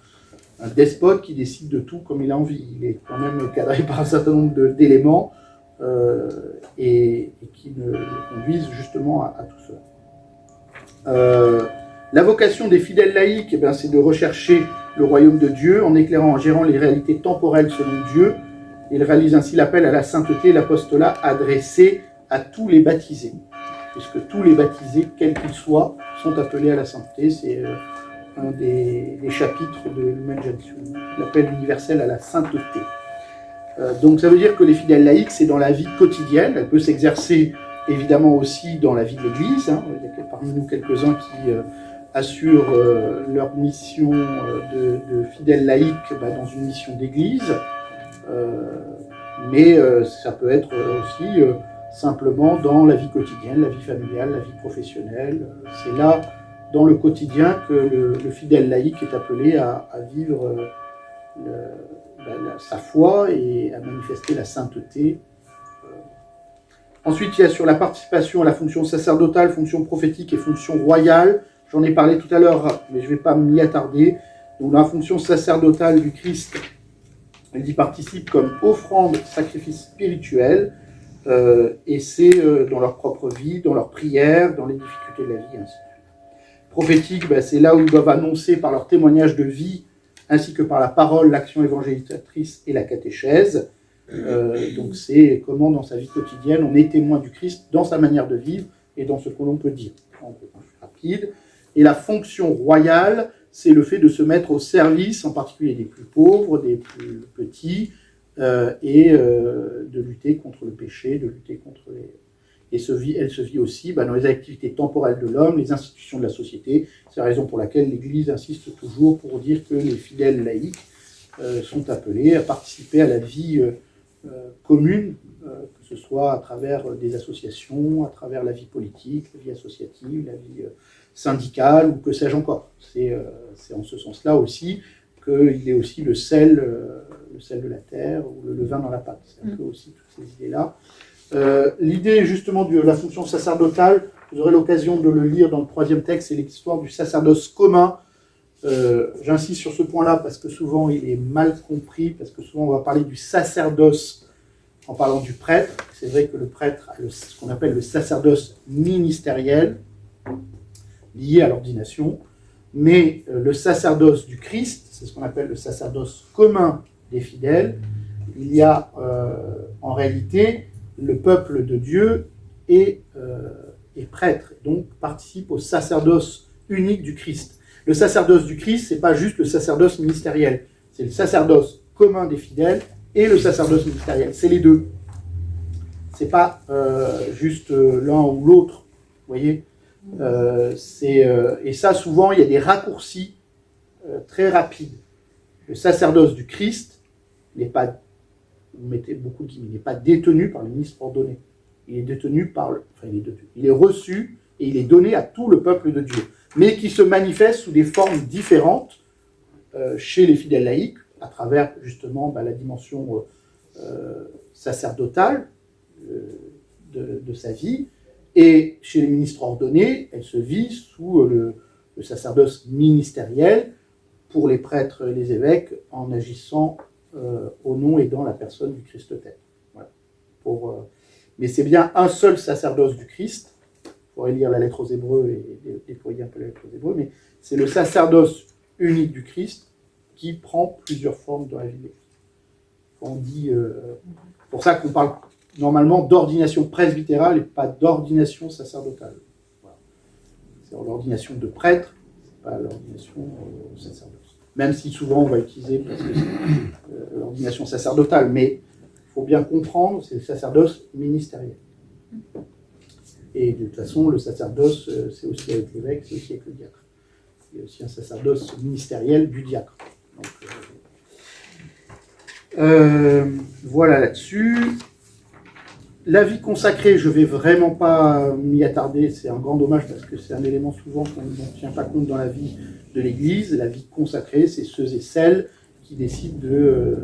despote qui décide de tout comme il a envie. Il est quand même cadré par un certain nombre d'éléments et qui le conduisent justement à tout cela. La vocation des fidèles laïcs, c'est de rechercher le royaume de Dieu en éclairant, en gérant les réalités temporelles selon Dieu. Il réalise ainsi l'appel à la sainteté et l'apostolat adressé à tous les baptisés, puisque tous les baptisés, quels qu'ils soient, sont appelés à la sainteté. C'est un des chapitres de Lumen Gentium, l'appel universel à la sainteté. Donc ça veut dire que les fidèles laïcs, c'est dans la vie quotidienne. Elle peut s'exercer évidemment aussi dans la vie de l'Église. Il y a parmi nous quelques-uns qui assurent leur mission de fidèles laïcs dans une mission d'Église. Mais ça peut être aussi simplement dans la vie quotidienne, la vie familiale, la vie professionnelle. C'est là, dans le quotidien, que le fidèle laïc est appelé à vivre sa foi et à manifester la sainteté. Ensuite, il y a sur la participation à la fonction sacerdotale, fonction prophétique et fonction royale. J'en ai parlé tout à l'heure, mais je ne vais pas m'y attarder. Donc, la fonction sacerdotale du Christ, elle y participe comme offrande, sacrifice spirituel, et c'est dans leur propre vie, dans leur prière, dans les difficultés de la vie, ainsi de suite. Prophétique, c'est là où ils doivent annoncer par leur témoignage de vie, ainsi que par la parole, l'action évangélisatrice et la catéchèse. Donc c'est comment dans sa vie quotidienne on est témoin du Christ dans sa manière de vivre et dans ce que l'on peut dire. En rapide. Et la fonction royale, c'est le fait de se mettre au service, en particulier des plus pauvres, des plus petits, et de lutter contre le péché, de lutter contre les... Et elle se vit aussi dans les activités temporelles de l'homme, les institutions de la société. C'est la raison pour laquelle l'Église insiste toujours pour dire que les fidèles laïcs sont appelés à participer à la vie commune, que ce soit à travers des associations, à travers la vie politique, la vie associative, la vie syndicale, ou que sais-je encore. C'est en ce sens-là aussi qu'il est aussi le sel de la terre, ou le levain dans la pâte. C'est un peu aussi toutes ces idées-là. L'idée justement de la fonction sacerdotale, vous aurez l'occasion de le lire dans le 3e texte, c'est l'histoire du sacerdoce commun. J'insiste sur ce point-là parce que souvent il est mal compris, parce que souvent on va parler du sacerdoce en parlant du prêtre. C'est vrai que le prêtre a ce qu'on appelle le sacerdoce ministériel, lié à l'ordination, mais le sacerdoce du Christ, c'est ce qu'on appelle le sacerdoce commun des fidèles. Il y a en réalité le peuple de Dieu et est prêtre, donc participe au sacerdoce unique du Christ. Le sacerdoce du Christ, c'est pas juste le sacerdoce ministériel, c'est le sacerdoce commun des fidèles et le sacerdoce ministériel, c'est les deux. C'est pas juste l'un ou l'autre, vous voyez. Et ça, souvent, il y a des raccourcis très rapides. Le sacerdoce du Christ n'est pas, vous mettez beaucoup de guillemets, il n'est pas détenu par le ministre ordonné. Il est détenu par il est reçu et il est donné à tout le peuple de Dieu, mais qui se manifeste sous des formes différentes chez les fidèles laïcs, à travers justement la dimension sacerdotale de sa vie, et chez les ministres ordonnés, elle se vit sous le sacerdoce ministériel pour les prêtres et les évêques en agissant au nom et dans la personne du Christ tête. Voilà. Mais c'est bien un seul sacerdoce du Christ. Il faudrait lire la lettre aux Hébreux et déployer un peu la lettre aux Hébreux, mais c'est le sacerdoce unique du Christ qui prend plusieurs formes dans la vie de l'Église. On dit, pour ça qu'on parle normalement d'ordination presbytérale et pas d'ordination sacerdotale. Voilà. C'est l'ordination de prêtre, c'est pas l'ordination au sacerdoce. Même si souvent on va utiliser parce que c'est l'ordination sacerdotale, mais il faut bien comprendre, c'est le sacerdoce ministériel. Et de toute façon, le sacerdoce, c'est aussi avec l'évêque, c'est aussi avec le diacre. Il y a aussi un sacerdoce ministériel du diacre. Donc, voilà là-dessus. La vie consacrée, je ne vais vraiment pas m'y attarder, c'est un grand dommage parce que c'est un élément souvent qu'on ne tient pas compte dans la vie de l'Église. La vie consacrée, c'est ceux et celles qui décident de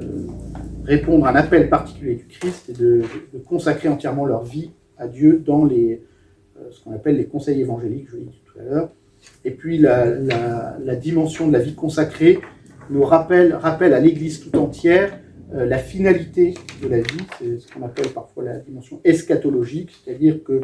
répondre à un appel particulier du Christ et de consacrer entièrement leur vie à Dieu dans ce qu'on appelle les conseils évangéliques, je l'ai dit tout à l'heure. Et puis la dimension de la vie consacrée nous rappelle à l'Église tout entière la finalité de la vie, c'est ce qu'on appelle parfois la dimension eschatologique, c'est-à-dire que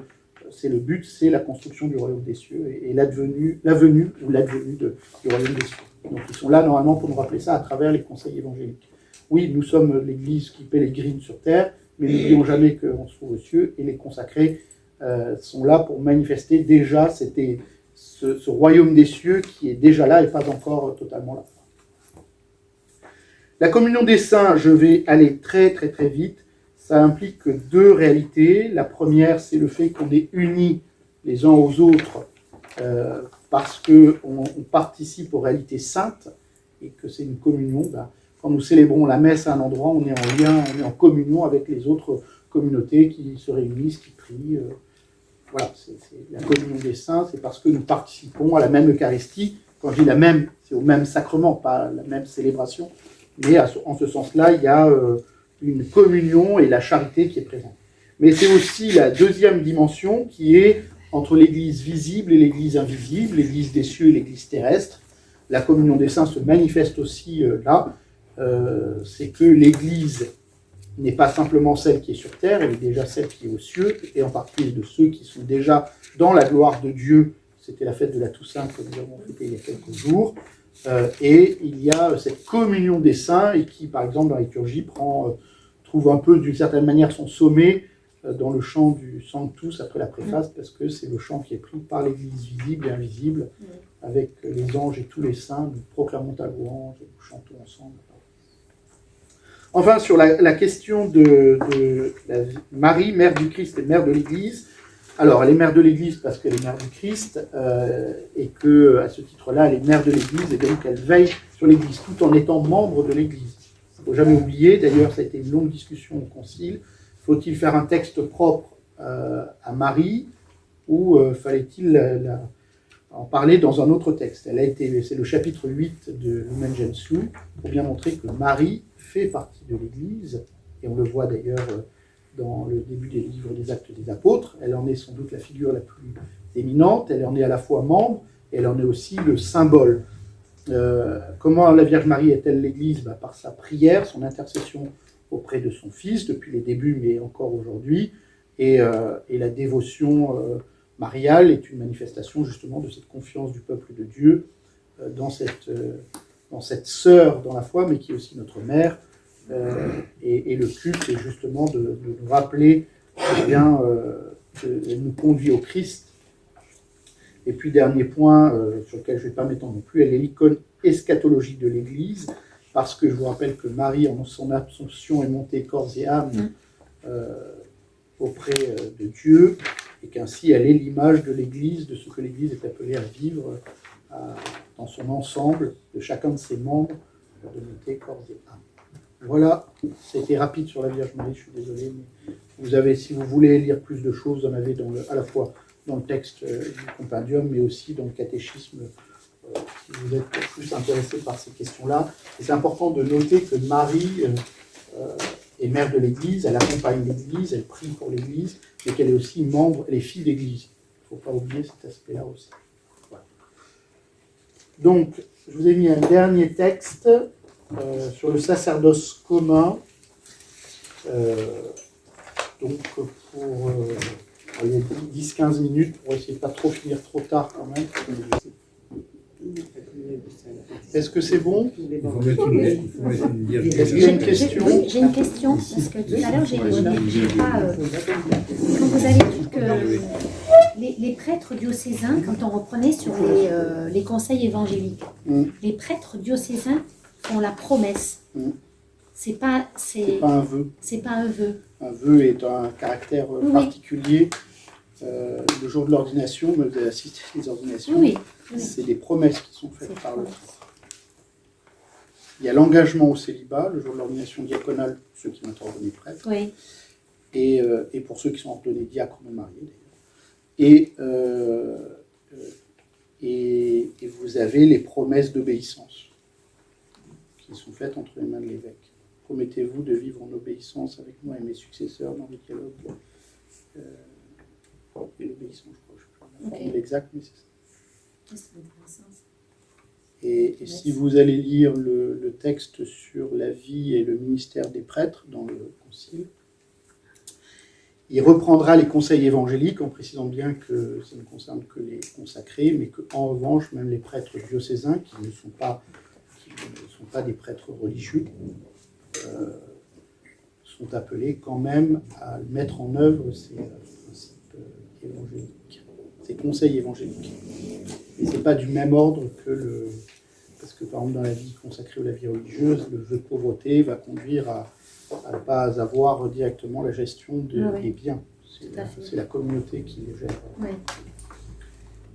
le but, c'est la construction du royaume des cieux et la venue du royaume des cieux. Donc ils sont là normalement pour nous rappeler ça à travers les conseils évangéliques. Oui, nous sommes l'Église qui pèlerine sur terre, mais n'oublions jamais qu'on se trouve aux cieux, et les consacrés sont là pour manifester déjà ce royaume des cieux qui est déjà là et pas encore totalement là. La communion des saints, je vais aller très très très vite, ça implique deux réalités. La première, c'est le fait qu'on est unis les uns aux autres parce qu'on participe aux réalités saintes et que c'est une communion. Quand nous célébrons la messe à un endroit, on est en lien, on est en communion avec les autres communautés qui se réunissent, qui prient. Voilà, c'est la communion des saints, c'est parce que nous participons à la même Eucharistie. Quand je dis la même, c'est au même sacrement, pas la même célébration. Mais en ce sens-là, il y a une communion et la charité qui est présente. Mais c'est aussi la deuxième dimension qui est entre l'Église visible et l'Église invisible, l'Église des cieux et l'Église terrestre. La communion des saints se manifeste aussi là. C'est que l'Église n'est pas simplement celle qui est sur terre, elle est déjà celle qui est aux cieux, et en particulier de ceux qui sont déjà dans la gloire de Dieu. C'était la fête de la Toussaint que nous avons fêtée il y a quelques jours. Et il y a cette communion des saints et qui, par exemple, dans la liturgie, trouve un peu, d'une certaine manière, son sommet dans le chant du Sanctus après la préface, parce que c'est le chant qui est pris par l'Église visible et invisible, avec les anges et tous les saints. Nous proclamons ta louange et nous chantons ensemble. Enfin, sur la question de Marie, mère du Christ et mère de l'Église. Alors, elle est mère de l'Église parce qu'elle est mère du Christ, et que, à ce titre-là, elle est mère de l'Église, et donc elle veille sur l'Église, tout en étant membre de l'Église. Il ne faut jamais oublier, d'ailleurs, ça a été une longue discussion au Concile, faut-il faire un texte propre à Marie, ou fallait-il en parler dans un autre texte? C'est le chapitre 8 de Lumen Gentium, pour bien montrer que Marie fait partie de l'Église, et on le voit d'ailleurs dans le début des livres des Actes des Apôtres. Elle en est sans doute la figure la plus éminente, elle en est à la fois membre, et elle en est aussi le symbole. Comment la Vierge Marie est-elle l'Église? Par sa prière, son intercession auprès de son Fils, depuis les débuts, mais encore aujourd'hui, et la dévotion mariale est une manifestation justement de cette confiance du peuple de Dieu dans cette sœur dans la foi, mais qui est aussi notre mère. Et le culte, c'est justement de nous rappeler qu'elle nous conduit au Christ Et puis, dernier point, sur lequel je ne vais pas m'étendre non plus, elle est l'icône eschatologique de l'Église, parce que je vous rappelle que Marie, en son Assomption, est montée corps et âme auprès de Dieu, et qu'ainsi elle est l'image de l'Église, de ce que l'Église est appelée à vivre dans son ensemble, de chacun de ses membres, de monter corps et âme. Voilà, c'était rapide sur la Vierge Marie, je suis désolé, mais vous avez, si vous voulez lire plus de choses, vous en avez à la fois dans le texte du compendium, mais aussi dans le catéchisme, si vous êtes plus intéressé par ces questions-là. Et c'est important de noter que Marie est mère de l'Église, elle accompagne l'Église, elle prie pour l'Église, mais qu'elle est aussi membre, elle est fille d'Église. Il ne faut pas oublier cet aspect-là aussi. Voilà. Donc, je vous ai mis un dernier texte sur le sacerdoce commun. Donc, pour 10-15 minutes, pour essayer de ne pas trop finir trop tard quand même. Est-ce que c'est bon? Il faut mettre une Est-ce qu'il y a une question? Oui, j'ai une question, parce que tout à l'heure, j'ai pas... quand vous avez dit que les prêtres diocésains, quand on reprenait sur les conseils évangéliques, les prêtres diocésains font la promesse. C'est pas un vœu. C'est pas un vœu. Un vœu est un caractère particulier. Le jour de l'ordination, mais vous avez assisté à les ordinations, c'est des promesses qui sont faites par le prêtre. Il y a l'engagement au célibat, le jour de l'ordination diaconale, pour ceux qui vont être ordonnés prêtres, et pour ceux qui sont ordonnés diacres ou mariés d'ailleurs. Et vous avez les promesses d'obéissance qui sont faites entre les mains de l'évêque. Promettez-vous de vivre en obéissance avec moi et mes successeurs dans les dialogues. Et l'obéissance, je crois, je ne sais pas la formule exacte, mais c'est ça. Et si vous allez lire le texte sur la vie et le ministère des prêtres dans le Concile, il reprendra les conseils évangéliques en précisant bien que ça ne concerne que les consacrés, mais qu'en revanche, même les prêtres diocésains, qui ne sont pas des prêtres religieux, sont appelés quand même à mettre en œuvre ces principes évangéliques, ces conseils évangéliques. Et ce n'est pas du même ordre que parce que par exemple dans la vie consacrée ou la vie religieuse, le vœu de pauvreté va conduire à ne pas avoir directement la gestion des biens. C'est la communauté qui les gère.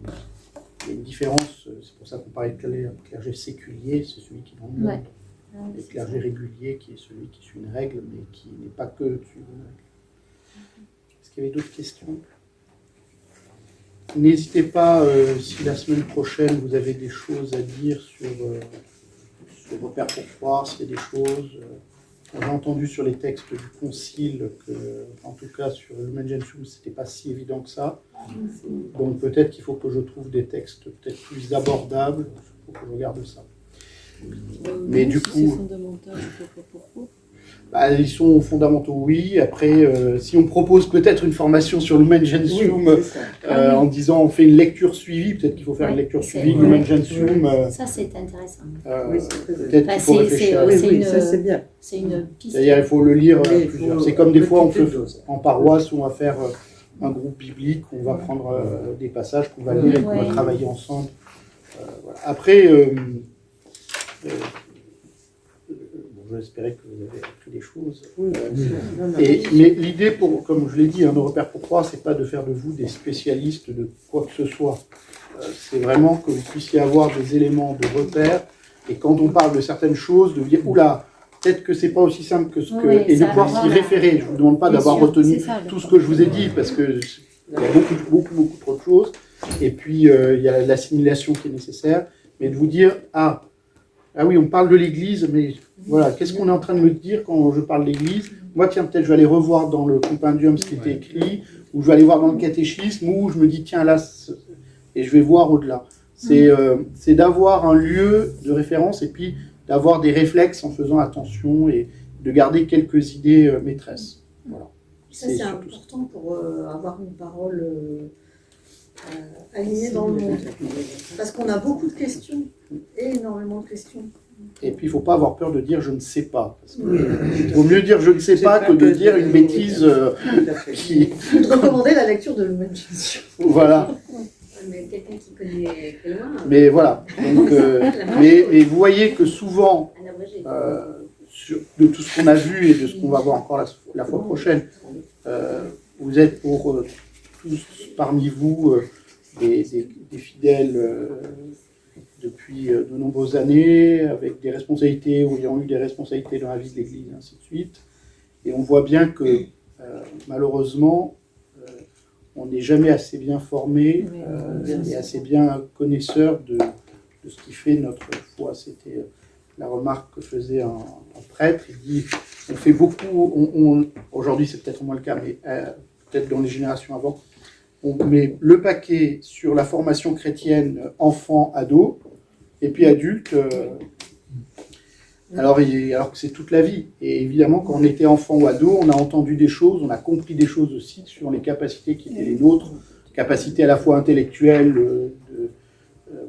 Il y a une différence, c'est pour ça qu'on parlait de clergé séculier, c'est celui qui est dans le monde. Le clergé régulier qui est celui qui suit une règle, mais qui n'est pas que suivre une règle. Est-ce qu'il y avait d'autres questions? N'hésitez pas, si la semaine prochaine vous avez des choses à dire sur Repère pour croire, s'il y a des choses. On a entendu sur les textes du Concile que, en tout cas sur Lumen Gentium, c'était pas si évident que ça. Donc peut-être qu'il faut que je trouve des textes peut-être plus abordables. Il faut que je regarde ça. Mais du coup, c'est fondamental, je sais pas pourquoi. Ils sont fondamentaux, oui. Après, si on propose peut-être une formation sur Lumen Gentium, en disant on fait une lecture suivie, peut-être qu'il faut faire une lecture suivie de Lumen Gentium. Ça, c'est intéressant. Peut-être qu'il faut réfléchir. Ça c'est bien. C'est une piste. C'est-à-dire il faut le lire plusieurs. C'est comme des fois on fait en paroisse où on va faire un groupe biblique, on va prendre des passages qu'on va lire et qu'on va travailler ensemble. Voilà. Après, j'espérais que vous avez appris des choses. Mais l'idée, comme je l'ai dit, nos repères pour croire, c'est pas de faire de vous des spécialistes de quoi que ce soit. C'est vraiment que vous puissiez avoir des éléments de repère, et quand on parle de certaines choses, de vous dire, oula, peut-être que c'est pas aussi simple que ce que... et de pouvoir s'y référer. Je vous demande pas d'avoir retenu tout ce que je vous ai dit, parce que il y a beaucoup trop de choses. Et puis, il y a l'assimilation qui est nécessaire. Mais de vous dire, ah oui, on parle de l'Église, mais voilà, qu'est-ce qu'on est en train de me dire quand je parle de l'Église? Moi, tiens, peut-être je vais aller revoir dans le compendium ce qui était écrit, ou je vais aller voir dans le catéchisme, ou je me dis, tiens, là, et je vais voir au-delà. C'est d'avoir un lieu de référence, et puis d'avoir des réflexes en faisant attention, et de garder quelques idées maîtresses. Voilà. Ça, c'est important pour avoir une parole alignée dans le monde. Parce qu'on a beaucoup de questions, énormément de questions. Et puis, il ne faut pas avoir peur de dire « je ne sais pas ». Il vaut mieux dire « je ne sais pas » que de dire une bêtise qui... Je vais te recommander la lecture de Lumen Gentium. Voilà. Mais quelqu'un qui connaît très loin. Mais voilà. Donc, mais vous voyez que souvent, Un abrégé. de tout ce qu'on a vu et de ce qu'on va voir encore la fois prochaine, vous êtes pour tous parmi vous des fidèles depuis de nombreuses années, avec des responsabilités ou ayant eu des responsabilités dans la vie de l'Église, et ainsi de suite. Et on voit bien que malheureusement, on n'est jamais assez bien formé et assez bien connaisseur de ce qui fait notre foi. C'était la remarque que faisait un prêtre. Il dit, on fait beaucoup, aujourd'hui c'est peut-être moins le cas, mais peut-être dans les générations avant, on met le paquet sur la formation chrétienne enfant, ado, et puis adulte, alors que c'est toute la vie. Et évidemment, quand on était enfant ou ado, on a entendu des choses, on a compris des choses aussi sur les capacités qui étaient les nôtres, capacités à la fois intellectuelles,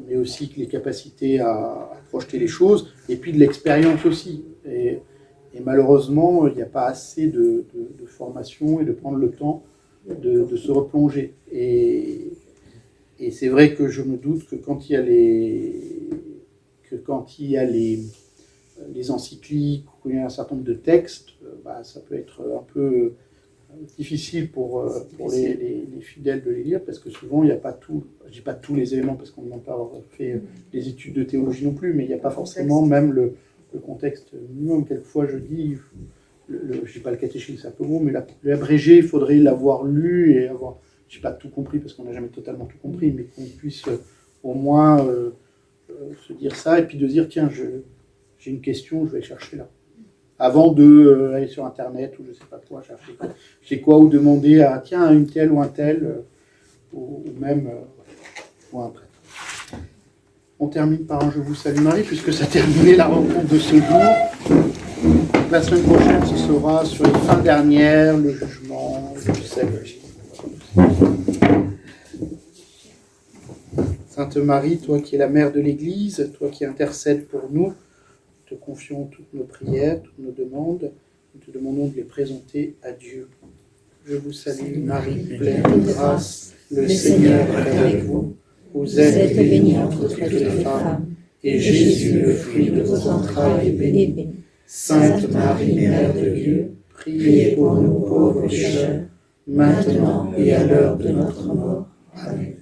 mais aussi les capacités à projeter les choses, et puis de l'expérience aussi. Et malheureusement, il n'y a pas assez de formation et de prendre le temps de se replonger. Et c'est vrai que je me doute que quand il y a les encycliques, ou il y a un certain nombre de textes, ça peut être un peu difficile pour les fidèles de les lire, parce que souvent il n'y a pas tout, je dis pas tous les éléments parce qu'on n'a pas fait des études de théologie non plus, mais il n'y a pas forcément même le contexte minimum. Quelquefois je dis, je ne dis pas le catéchisme, c'est un peu gros, mais l'abrégé, il faudrait l'avoir lu et avoir, je n'ai pas tout compris parce qu'on n'a jamais totalement tout compris, mais qu'on puisse au moins se dire ça et puis de dire tiens, j'ai une question, je vais chercher là. Avant d'aller sur Internet ou je ne sais pas quoi, chercher quoi, ou demander à tiens, à une telle ou un tel, ou même ou un prêtre. On termine par un Je vous salue Marie, puisque ça terminait la rencontre de ce jour. La semaine prochaine, ce sera sur les fins dernières, le jugement du salut. Sainte Marie, toi qui es la mère de l'Église, toi qui intercèdes pour nous, te confions toutes nos prières, toutes nos demandes, nous te demandons de les présenter à Dieu. Je vous salue Marie, pleine de grâce, le Seigneur est avec vous. Vous êtes bénie entre toutes les femmes, et Jésus, le fruit de vos entrailles, est béni. Sainte Marie, Mère de Dieu, priez pour nous pauvres pécheurs, maintenant et à l'heure de notre mort. Amen.